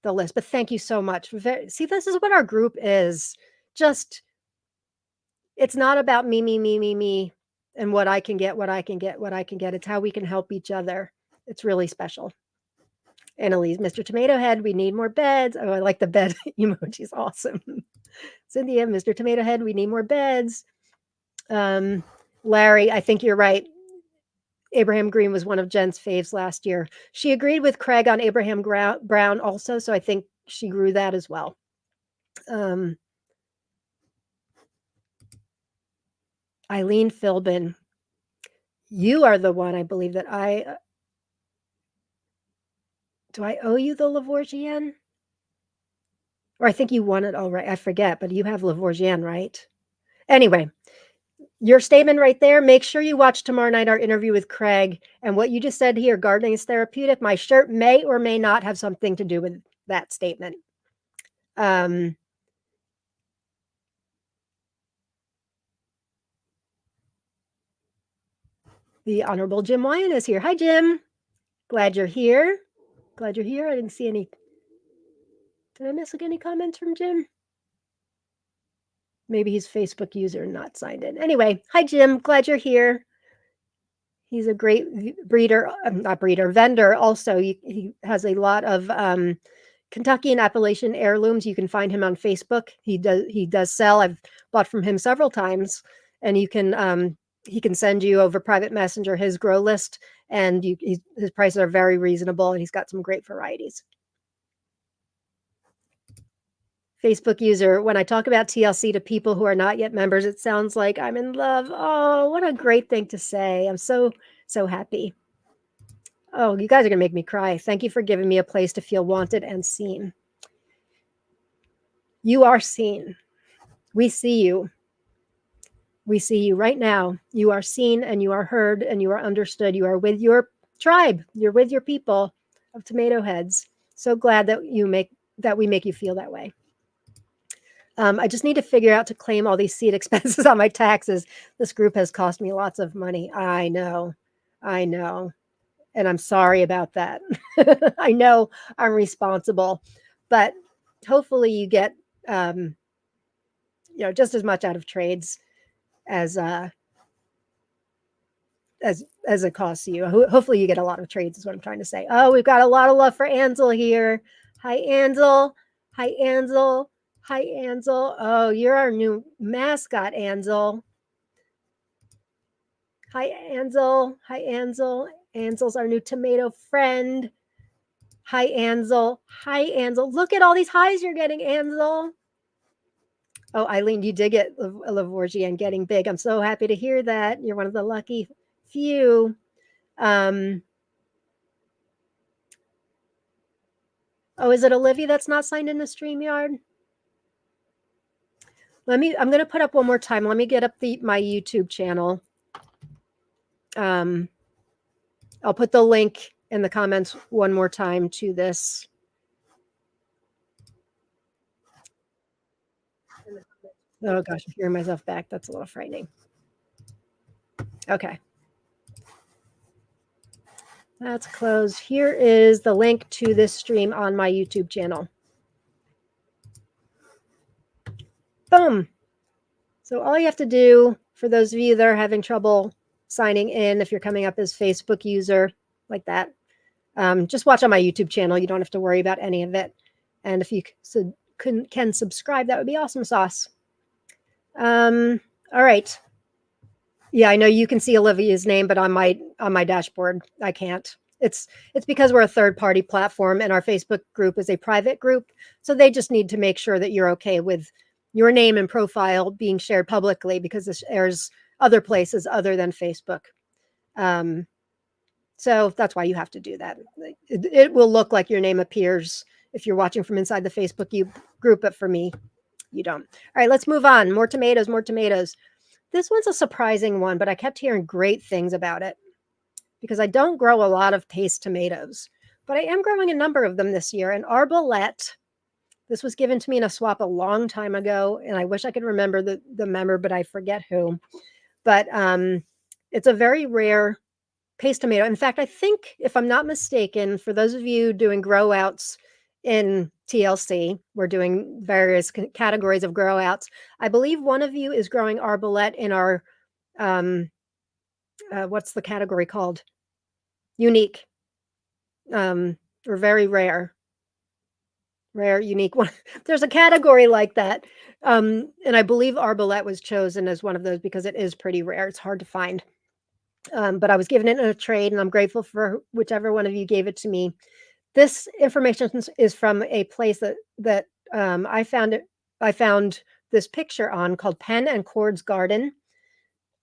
Speaker 1: list, but thank you so much. See, this is what our group is. Just, it's not about me, and what I can get. It's how we can help each other. It's really special. Annalise, Mr. Tomato Head, we need more beds. Oh, I like the bed emojis. Awesome. Cynthia, Mr. Tomato Head, we need more beds. Larry, I think you're right. Abraham Green was one of Jen's faves last year. She agreed with Craig on Abraham Brown also, so I think she grew that as well. Eileen Philbin, you are the one, I believe, that do I owe you the Lavorgienne? Or I think you won it all right. I forget, but you have Lavorgienne, right? Anyway, your statement right there, make sure you watch tomorrow night our interview with Craig. And what you just said here, gardening is therapeutic. My shirt may or may not have something to do with that statement. The Honorable Jim Wyan is here. Hi, Jim. Glad you're here. Glad you're here. I didn't see any. Did I miss any comments from Jim? Maybe he's Facebook user and not signed in. Anyway, hi, Jim. Glad you're here. He's a great vendor. Also, he has a lot of Kentucky and Appalachian heirlooms. You can find him on Facebook. He does sell. I've bought from him several times, and you can he can send you over private messenger his grow list, and his prices are very reasonable, and he's got some great varieties. Facebook user, when I talk about TLC to people who are not yet members, it sounds like I'm in love. Oh, what a great thing to say. I'm so happy. Oh, you guys are going to make me cry. Thank you for giving me a place to feel wanted and seen. You are seen. We see you. We see you right now. You are seen, and you are heard, and you are understood. You are with your tribe. You're with your people of tomato heads. So glad that we make you feel that way. I just need to figure out to claim all these seed expenses on my taxes. This group has cost me lots of money. I know. and I'm sorry about that. I know I'm responsible, but hopefully you get, just as much out of trades as as it costs you. Hopefully you get a lot of trades is what I'm trying to say. Oh, we've got a lot of love for Ansel here. Hi, Ansel. Hi, Ansel. Hi, Ansel. Oh, you're our new mascot, Ansel. Hi, Ansel. Hi, Ansel. Ansel's our new tomato friend. Hi, Ansel. Hi, Ansel. Look at all these highs you're getting, Ansel. Oh, Eileen, you did get Lavorgia getting big. I'm so happy to hear that. You're one of the lucky few. Oh, is it Olivia that's not signed in the StreamYard? I'm going to put up one more time. Let me get up my YouTube channel. I'll put the link in the comments one more time to this. Oh gosh, I'm hearing myself back. That's a little frightening. Okay. That's closed. Here is the link to this stream on my YouTube channel. Boom. So all you have to do, for those of you that are having trouble signing in, if you're coming up as Facebook user like that, just watch on my YouTube channel. You don't have to worry about any of it. And if you can subscribe, that would be awesome sauce. All right. Yeah, I know you can see Olivia's name, but on my dashboard, I can't. It's because we're a third-party platform and our Facebook group is a private group. So they just need to make sure that you're okay with your name and profile being shared publicly, because this airs other places other than Facebook. So that's why you have to do that. It will look like your name appears if you're watching from inside the Facebook group, but for me, you don't. All right, let's move on. More tomatoes, more tomatoes. This one's a surprising one, but I kept hearing great things about it because I don't grow a lot of paste tomatoes, but I am growing a number of them this year. And Arbalet, this was given to me in a swap a long time ago, and I wish I could remember the member, but I forget who. But it's a very rare paste tomato. In fact, I think, if I'm not mistaken, for those of you doing grow outs in TLC, we're doing various categories of grow outs. I believe one of you is growing Arbalet in our, what's the category called? Unique, or very rare, unique one. There's a category like that. And I believe Arbalet was chosen as one of those because it is pretty rare. It's hard to find. But I was given it in a trade, and I'm grateful for whichever one of you gave it to me. This information is from a place that I found this picture on, called Pen and Cord's Garden.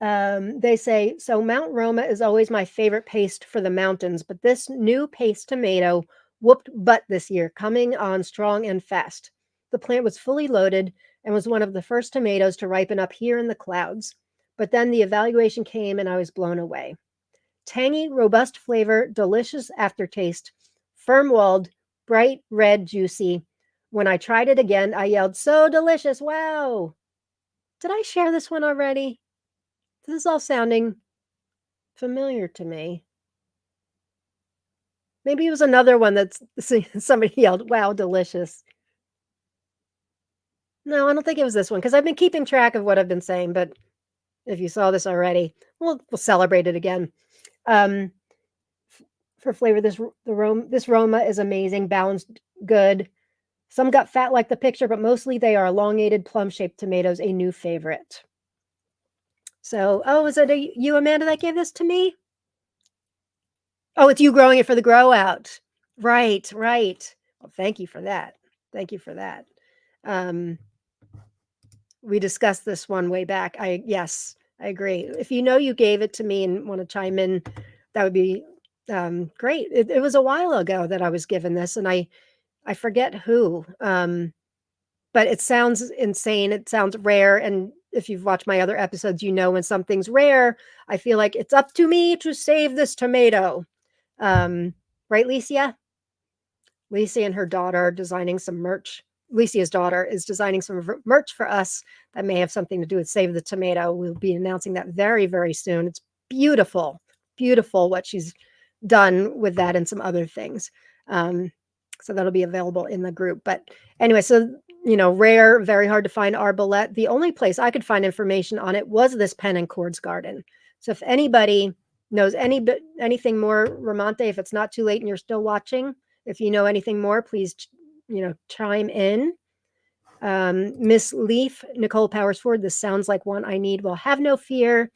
Speaker 1: They say, so Mount Roma is always my favorite paste for the mountains, but this new paste tomato whooped butt this year, coming on strong and fast. The plant was fully loaded and was one of the first tomatoes to ripen up here in the clouds. But then the evaluation came and I was blown away. Tangy, robust flavor, delicious aftertaste, firm-walled, bright red, juicy. When I tried it again, I yelled, so delicious, wow. Did I share this one already? This is all sounding familiar to me. Maybe it was another one that's somebody yelled, wow, delicious. No, I don't think it was this one, because I've been keeping track of what I've been saying, but if you saw this already, we'll celebrate it again. For flavor, this Roma is amazing, balanced, good. Some got fat like the picture, but mostly they are elongated, plum-shaped tomatoes, a new favorite. So, oh, is it you, Amanda, that gave this to me? Oh, it's you growing it for the grow out. Right. Well, thank you for that. Thank you for that. We discussed this one way back. Yes, I agree. If you know you gave it to me and want to chime in, that would be great. It was a while ago that I was given this, and I forget who. But it sounds insane. It sounds rare. And if you've watched my other episodes, you know when something's rare, I feel like it's up to me to save this tomato. Right, Licia? Licia and her daughter are designing some merch. Licia's daughter is designing some merch for us that may have something to do with Save the Tomato. We'll be announcing that very, very soon. It's beautiful, beautiful what she's done with that and some other things. So that'll be available in the group. But anyway, so rare, very hard to find Arbalet. The only place I could find information on it was this Pen and Cords garden. So if anybody knows anything more, Ramonte, if it's not too late and you're still watching, if you know anything more, please chime in. Miss Leaf, Nicole Powersford, this sounds like one I need. Well, have no fear.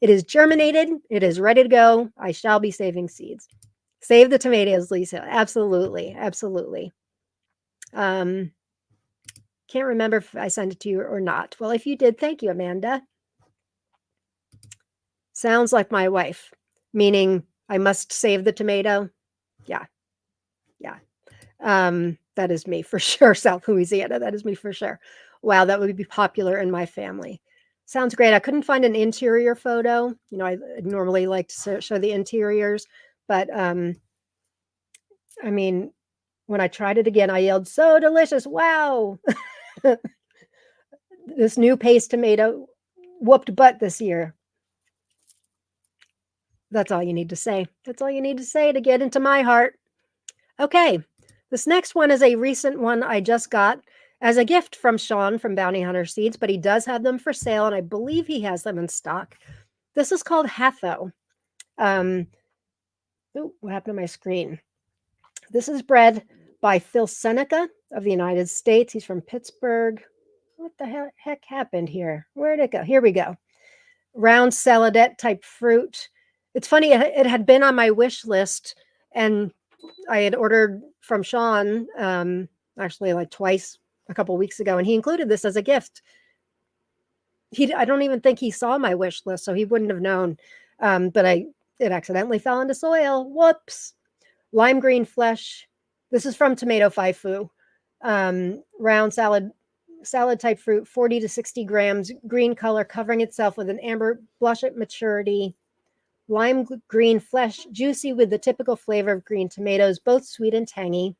Speaker 1: It is germinated. It is ready to go. I shall be saving seeds. Save the tomatoes, Lisa. Absolutely. Absolutely. Can't remember if I sent it to you or not. Well, if you did, thank you, Amanda. Sounds like my wife, meaning I must save the tomato. Yeah. Yeah. That is me for sure. South Louisiana. That is me for sure. Wow, that would be popular in my family. Sounds great. I couldn't find an interior photo. I normally like to show the interiors, but I mean, when I tried it again, I yelled, "So delicious. Wow." This new paste tomato whooped butt this year. That's all you need to say. That's all you need to say to get into my heart. Okay. This next one is a recent one I just got as a gift from Sean from Bounty Hunter Seeds, but he does have them for sale, and I believe he has them in stock. This is called Hatho. What happened to my screen? This is bred by Phil Seneca of the United States. He's from Pittsburgh. What the heck happened here? Where'd it go? Here we go. Round saladette type fruit. It's funny, it had been on my wish list, and I had ordered from Sean actually like twice a couple weeks ago, and he included this as a gift. I don't even think he saw my wish list, so he wouldn't have known. But it accidentally fell into soil. Whoops. Lime green flesh. This is from Tomato Faifu. Round salad type fruit, 40 to 60 grams, green color, covering itself with an amber blush at maturity. Lime green flesh, juicy with the typical flavor of green tomatoes, both sweet and tangy.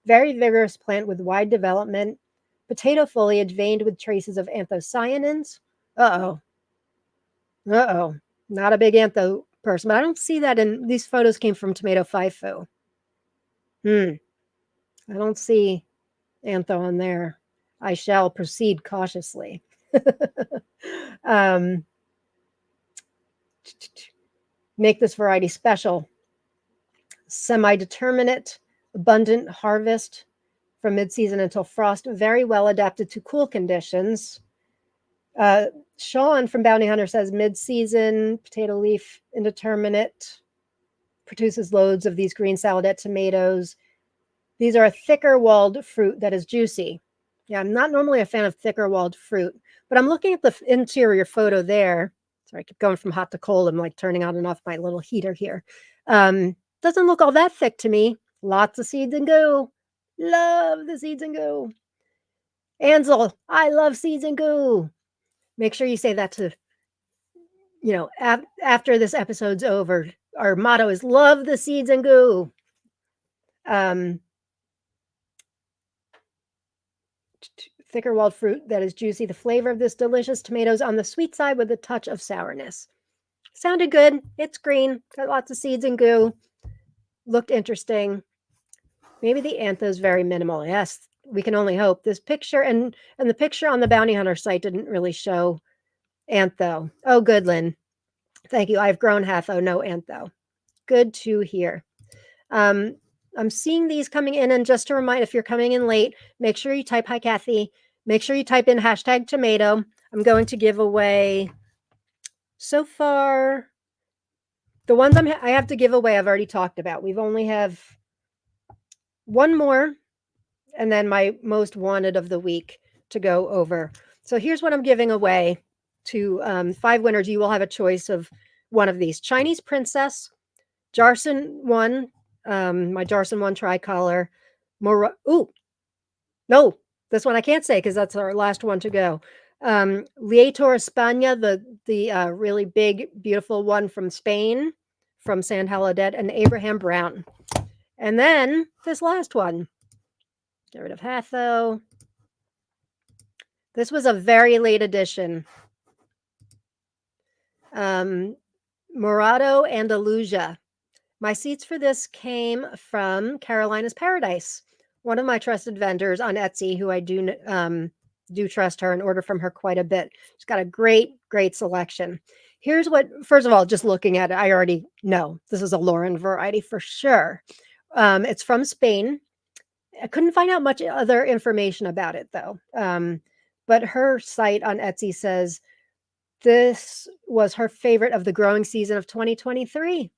Speaker 1: Very vigorous plant with wide development. Potato foliage veined with traces of anthocyanins. Uh-oh. Not a big antho person, but I don't see that in these photos. Came from Tomato Faifu. I don't see antho on there. I shall proceed cautiously. Make this variety special. Semi-determinate, abundant harvest from mid-season until frost, very well adapted to cool conditions. Sean from Bounty Hunter says mid-season, potato leaf, indeterminate, produces loads of these green saladette tomatoes. These are a thicker walled fruit that is juicy. Yeah, I'm not normally a fan of thicker walled fruit, but I'm looking at the interior photo there. Sorry, I keep going from hot to cold. I'm like turning on and off my little heater here. Doesn't look all that thick to me. Lots of seeds and goo. Love the seeds and goo. Ansel, I love seeds and goo. Make sure you say that to, after this episode's over. Our motto is love the seeds and goo. Thicker walled fruit that is juicy. The flavor of this delicious tomato is on the sweet side with a touch of sourness. Sounded good. It's green. Got lots of seeds and goo. Looked interesting. Maybe the antho is very minimal. Yes, we can only hope. This picture and the picture on the Bounty Hunter site didn't really show antho. Oh, good, Lynn. Thank you. I've grown Hatho, no antho. Good to hear. I'm seeing these coming in, and just to remind, if you're coming in late, make sure you type hi Kathy. Make sure you type in hashtag tomato. I'm going to give away, so far, the ones I have to give away I've already talked about. We've only have one more, and then my most wanted of the week to go over. So here's what I'm giving away to 5 winners. You will have a choice of one of these. Chinese Princess, Jarson 1, my Jarson 1 tricolor. No, this one I can't say because that's our last one to go. Lietor España, the really big, beautiful one from Spain, from San Haladet, and Abraham Brown. And then this last one. Get rid of Hatho. This was a very late edition. Morado, Andalusia. My seeds for this came from Carolina's Paradise, one of my trusted vendors on Etsy, who I do trust her and order from her quite a bit. She's got a great, great selection. Here's what, first of all, just looking at it, I already know this is a Lauren variety for sure. It's from Spain. I couldn't find out much other information about it though. But her site on Etsy says this was her favorite of the growing season of 2023.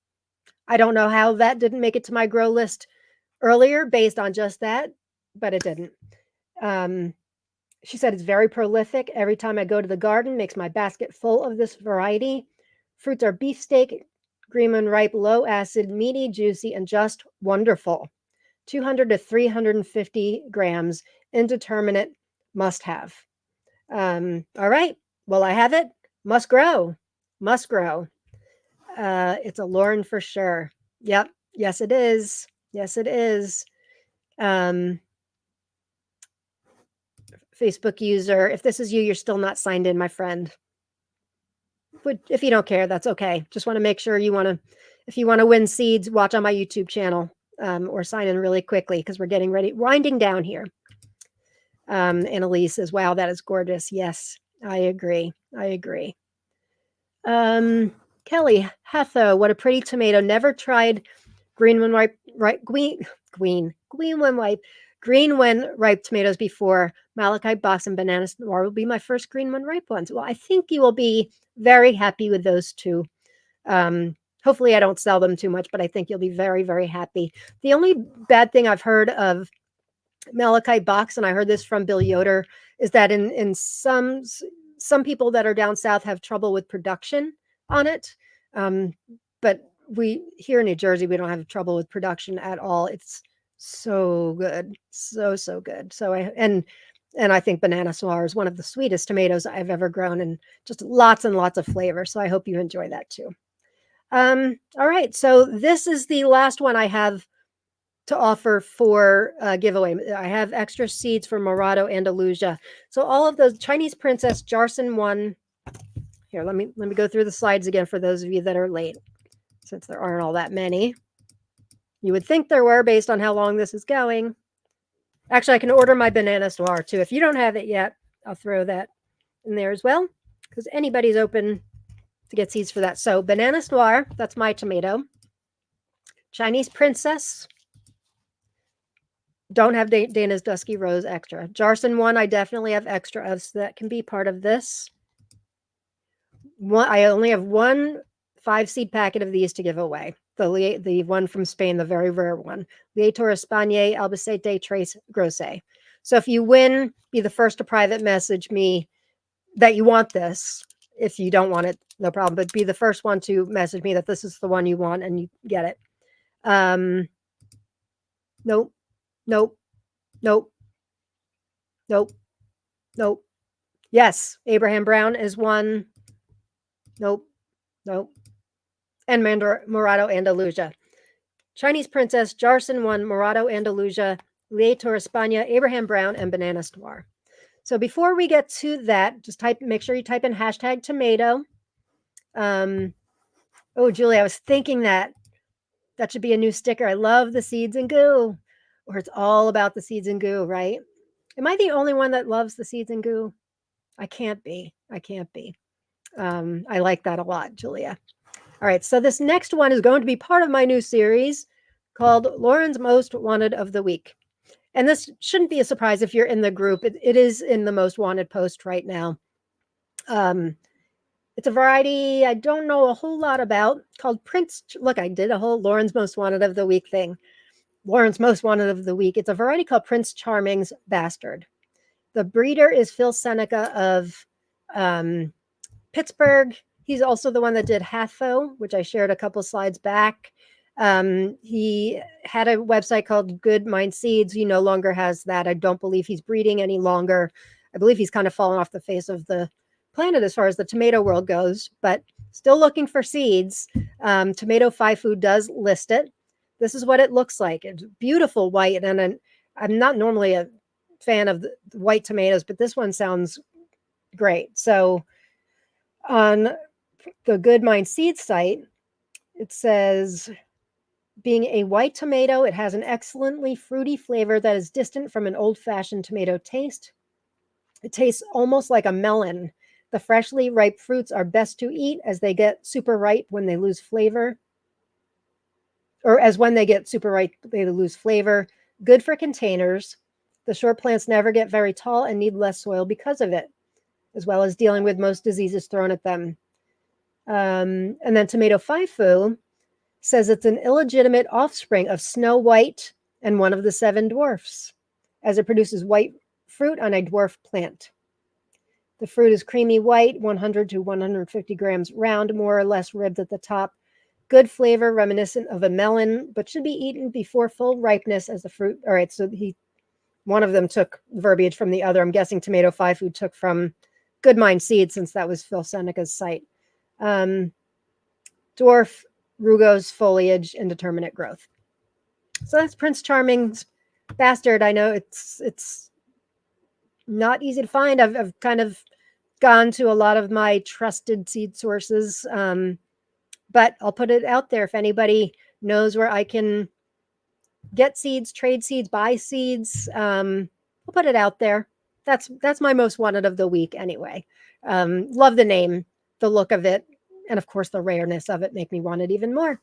Speaker 1: I don't know how that didn't make it to my grow list earlier based on just that, but it didn't. She said it's very prolific. Every time I go to the garden, makes my basket full of this variety. Fruits are beefsteak, green and ripe, low acid, meaty, juicy, and just wonderful. 200 to 350 grams, indeterminate, must have. All right. Well, I have it. Must grow. Must grow. It's a Lauren for sure. Yep. Yes, it is. Yes, it is. Facebook user, if this is you, you're still not signed in, my friend. But if you don't care, that's okay. Just want to make sure if you want to win seeds, watch on my YouTube channel or sign in really quickly because we're getting ready, winding down here. Annalise says, wow, that is gorgeous. Yes, I agree. I agree. Kelly, Hetho, what a pretty tomato. Never tried green when ripe, green when ripe tomatoes before. Malachite box and banana noir will be my first green when ripe ones. Well, I think you will be very happy with those two. Hopefully I don't sell them too much, but I think you'll be very, very happy. The only bad thing I've heard of Malachite box, and I heard this from Bill Yoder, is that in some people that are down south have trouble with production on it. But we here in New Jersey, we don't have trouble with production at all. It's so good. So good. So I think banana noir is one of the sweetest tomatoes I've ever grown and just lots and lots of flavor. So I hope you enjoy that too. All right. So this is the last one I have to offer for giveaway. I have extra seeds for Morado, Andalusia. So all of those Chinese Princess, Jarson 1. Here, let me go through the slides again for those of you that are late, since there aren't all that many. You would think there were based on how long this is going. Actually, I can order my banana noir too. If you don't have it yet, I'll throw that in there as well, because anybody's open to get seeds for that. So banana noir, that's my tomato. Chinese Princess, don't have Dana's Dusky Rose extra. Jarson 1, I definitely have extra of, so that can be part of this. I only have one 5-seed packet of these to give away. The one from Spain, the very rare one. Lietor Espagne, Albacete, Trace, Grosse. So if you win, be the first to private message me that you want this. If you don't want it, no problem. But be the first one to message me that this is the one you want and you get it. Nope. Nope. Nope. Nope. Nope. Yes, Abraham Brown is one. Nope. Nope. And Morado, Andalusia. Chinese Princess, Jarson 1, Morado, Andalusia, Lietor España, Abraham Brown, and banana noir. So before we get to that, just make sure you type in hashtag tomato. Oh, Julie, I was thinking that should be a new sticker. I love the seeds and goo, or it's all about the seeds and goo, right? Am I the only one that loves the seeds and goo? I can't be. I can't be. I like that a lot, Julia. All right, so this next one is going to be part of my new series called Lauren's Most Wanted of the Week. And this shouldn't be a surprise if you're in the group. It is in the most wanted post right now. It's a variety I don't know a whole lot about called Prince. Look, I did a whole Lauren's Most Wanted of the Week thing. Lauren's Most Wanted of the Week. It's a variety called Prince Charming's Bastard. The breeder is Phil Seneca of Pittsburgh. He's also the one that did Hatho, which I shared a couple slides back. He had a website called Good Mind Seeds. He no longer has that. I don't believe he's breeding any longer. I believe he's kind of fallen off the face of the planet as far as the tomato world goes, but still looking for seeds. Tomato Fi Food does list it. This is what it looks like. It's beautiful white, and I'm not normally a fan of the white tomatoes, but this one sounds great. So on the Good Mind Seeds site, it says Being a white tomato, it has an excellently fruity flavor that is distant from an old-fashioned tomato taste. It tastes almost like a melon. The freshly ripe fruits are best to eat as they get super ripe when they lose flavor. Or as when they get super ripe, they lose flavor. Good for containers. The short plants never get very tall and need less soil because of it, as well as dealing with most diseases thrown at them. And then Tomato Faifu says it's an illegitimate offspring of Snow White and one of the 7 dwarfs, as it produces white fruit on a dwarf plant. The fruit is creamy white, 100 to 150 grams round, more or less ribbed at the top. Good flavor, reminiscent of a melon, but should be eaten before full ripeness as the fruit. All right, so one of them took verbiage from the other. I'm guessing Tomato Faifu took from Good Mind Seeds, since that was Phil Seneca's site. Dwarf, rugose, foliage, indeterminate growth. So that's Prince Charming's Bastard. I know it's not easy to find. I've kind of gone to a lot of my trusted seed sources, but I'll put it out there if anybody knows where I can get seeds, trade seeds, buy seeds. I'll put it out there. That's my most wanted of the week anyway. Love the name, the look of it, and of course the rareness of it make me want it even more.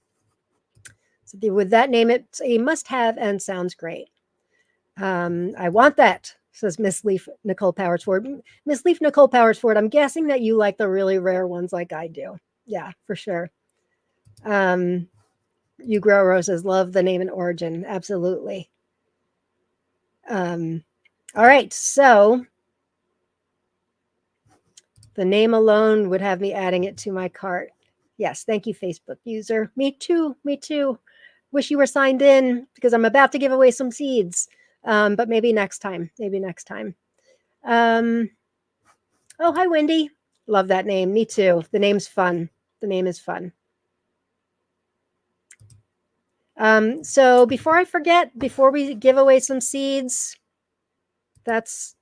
Speaker 1: So with that name, it's a must-have and sounds great. I want that, says Miss Leaf Nicole Powers Ford. Miss Leaf Nicole Powers Ford, I'm guessing that you like the really rare ones like I do. Yeah, for sure. You Grow Roses, love the name and origin. Absolutely. All right, so the name alone would have me adding it to my cart. Yes, thank you, Facebook user. Me too, me too. Wish you were signed in because I'm about to give away some seeds, but maybe next time, maybe next time. Oh, hi, Wendy. Love that name. Me too. The name's fun. The name is fun. So before I forget, before we give away some seeds, that's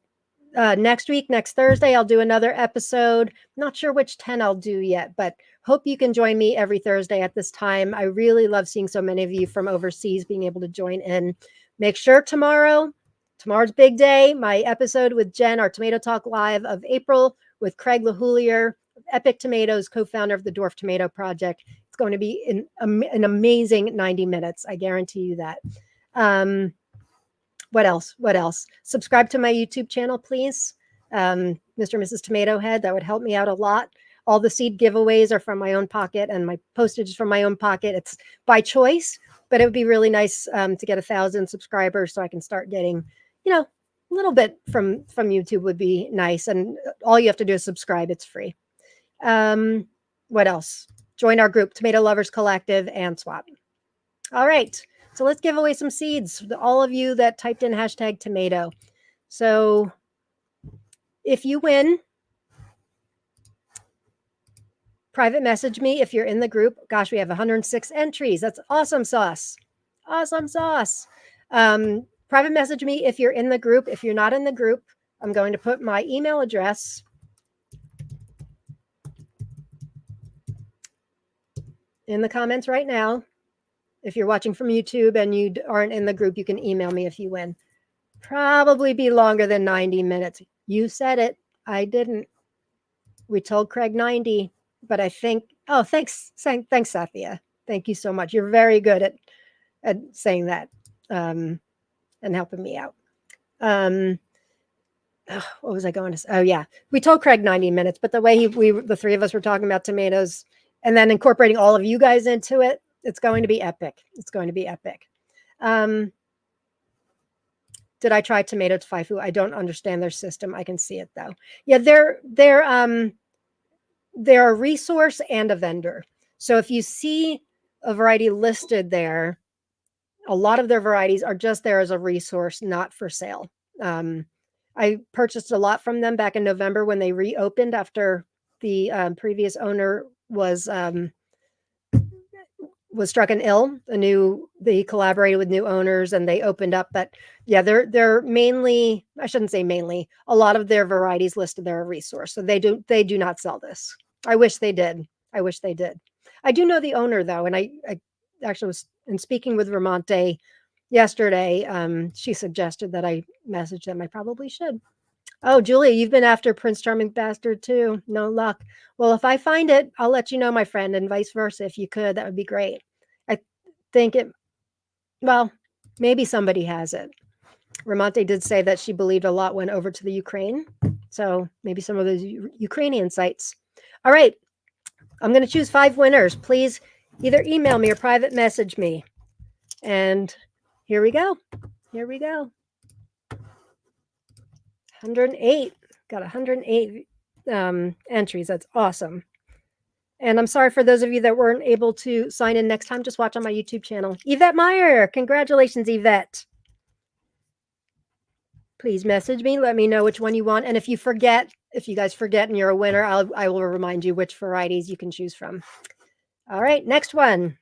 Speaker 1: next week, next Thursday, I'll do another episode. Not sure which 10 I'll do yet, but hope you can join me every Thursday at this time. I really love seeing so many of you from overseas being able to join in. Make sure tomorrow's big day, my episode with Jen, our Tomato Talk Live of April with Craig LaHoulier, Epic Tomatoes, co-founder of the Dwarf Tomato Project. It's going to be an amazing 90 minutes. I guarantee you that. What else? What else? Subscribe to my YouTube channel, please. Mr. and Mrs. Tomato Head. That would help me out a lot. All the seed giveaways are from my own pocket and my postage is from my own pocket. It's by choice, but it would be really nice to get 1,000 subscribers so I can start getting, a little bit from YouTube would be nice. And all you have to do is subscribe. It's free. What else? Join our group, Tomato Lovers Collective and Swap. All right. So let's give away some seeds to all of you that typed in hashtag tomato. So if you win, private message me if you're in the group. Gosh, we have 106 entries. That's awesome sauce. Awesome sauce. Private message me if you're in the group. If you're not in the group, I'm going to put my email address in the comments right now. If you're watching from YouTube and you aren't in the group, you can email me if you win. Probably be longer than 90 minutes. You said it. I didn't. We told Craig 90, but I think, oh, thanks, Sathia. Thank you so much. You're very good at saying that and helping me out. What was I going to say? Oh, yeah. We told Craig 90 minutes, but the way the three of us were talking about tomatoes and then incorporating all of you guys into it, it's going to be epic. It's going to be epic. Did I try tomato faifu? I don't understand their system. I can see it though. Yeah, they're a resource and a vendor. So if you see a variety listed there, a lot of their varieties are just there as a resource, not for sale. I purchased a lot from them back in November when they reopened after the previous owner was struck and ill. They collaborated with new owners and they opened up. But yeah, they're mainly, I shouldn't say mainly, a lot of their varieties listed there are a resource. So they do not sell this. I wish they did. I do know the owner though, and I actually was And speaking with Vermonte yesterday, she suggested that I message them. I probably should. Oh, Julia, you've been after Prince Charming Bastard too. No luck. Well, if I find it, I'll let you know, my friend, and vice versa. If you could, that would be great. I think it, well, maybe somebody has it. Ramonte did say that she believed a lot went over to the Ukraine. So maybe some of those Ukrainian sites. All right. I'm going to choose 5 winners. Please either email me or private message me. And here we go. Here we go. 108. Got 108 entries. That's awesome. And I'm sorry for those of you that weren't able to sign in next time. Just watch on my YouTube channel. Yvette Meyer. Congratulations, Yvette. Please message me. Let me know which one you want. And if you guys forget and you're a winner, I will remind you which varieties you can choose from. All right, next one.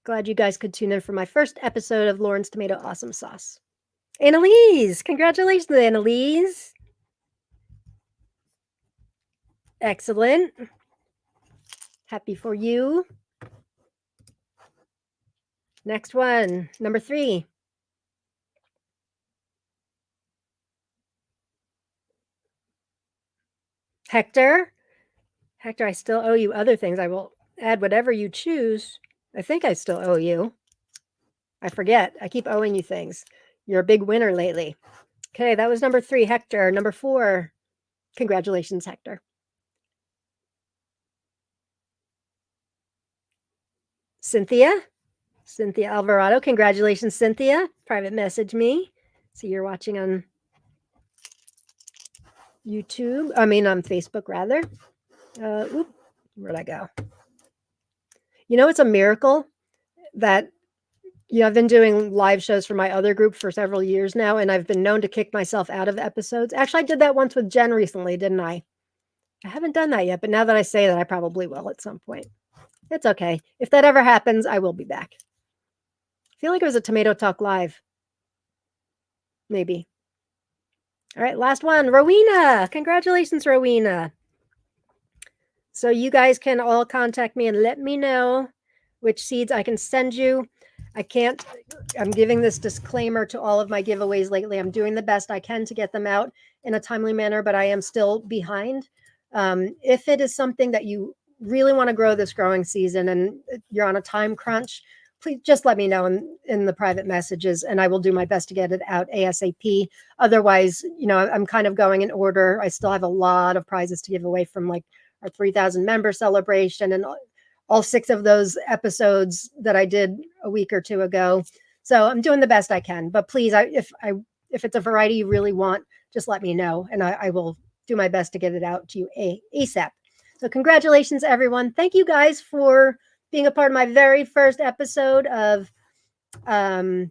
Speaker 1: Glad you guys could tune in for my first episode of Lauren's Tomato Awesome Sauce. Annalise, congratulations, Annalise. Excellent. Happy for you. Next one, number 3. Hector, I still owe you other things. I will add whatever you choose. I think I still owe you. I forget. I keep owing you things. You're a big winner lately. Okay, that was number 3, Hector. Number 4, congratulations, Hector. Cynthia Alvarado. Congratulations, Cynthia. Private message me. See, you're watching on YouTube. I mean, on Facebook, rather. Where'd I go? You know, it's a miracle that, I've been doing live shows for my other group for several years now, and I've been known to kick myself out of episodes. Actually, I did that once with Jen recently, didn't I? I haven't done that yet, but now that I say that, I probably will at some point. It's okay. If that ever happens, I will be back. I feel like it was a Tomato Talk Live. Maybe. All right, last one. Rowena. Congratulations, Rowena. So you guys can all contact me and let me know which seeds I can send you. I'm giving this disclaimer to all of my giveaways lately. I'm doing the best I can to get them out in a timely manner, but I am still behind. If it is something that you really want to grow this growing season and you're on a time crunch, please just let me know in the private messages, and I will do my best to get it out ASAP. Otherwise, I'm kind of going in order. I still have a lot of prizes to give away from like our 3,000 member celebration and all 6 of those episodes that I did a week or 2 ago. So I'm doing the best I can. But please, if it's a variety you really want, just let me know, and I will do my best to get it out to you ASAP. So congratulations, everyone. Thank you guys for being a part of my very first episode of, I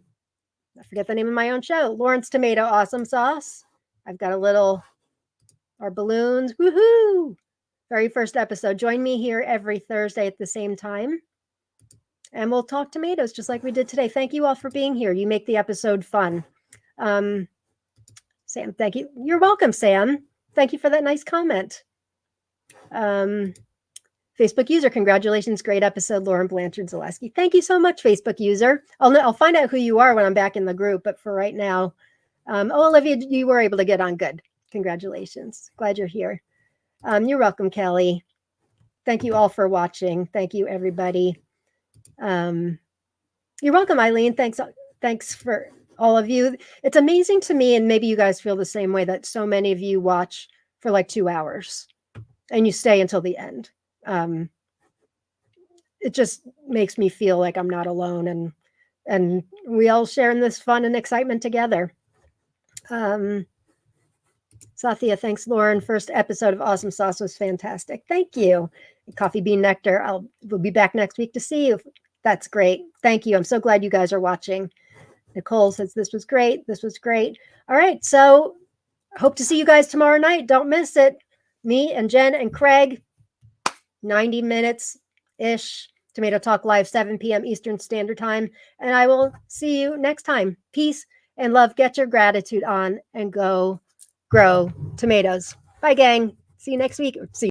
Speaker 1: forget the name of my own show, Lauren's Tomato Awesome Sauce. I've got our balloons. Woohoo! Very first episode. Join me here every Thursday at the same time. And we'll talk tomatoes just like we did today. Thank you all for being here. You make the episode fun. Sam, thank you. You're welcome, Sam. Thank you for that nice comment. Facebook user, congratulations. Great episode, Lauren Blanchard Zaleski. Thank you so much, Facebook user. I'll find out who you are when I'm back in the group. But for right now, Olivia, you were able to get on good. Congratulations. Glad you're here. You're welcome, Kelly. Thank you all for watching. Thank you, everybody. You're welcome, Eileen. Thanks for all of you. It's amazing to me, and maybe you guys feel the same way, that so many of you watch for like 2 hours and you stay until the end. It just makes me feel like I'm not alone, and we all share in this fun and excitement together. Sathya, thanks, Lauren. First episode of Awesome Sauce was fantastic. Thank you. Coffee Bean Nectar, we'll be back next week to see you. That's great. Thank you. I'm so glad you guys are watching. Nicole says this was great. This was great. All right. So hope to see you guys tomorrow night. Don't miss it. Me and Jen and Craig, 90 minutes-ish. Tomato Talk Live, 7 p.m. Eastern Standard Time. And I will see you next time. Peace and love. Get your gratitude on and go grow tomatoes. Bye, gang. See you next week. See you.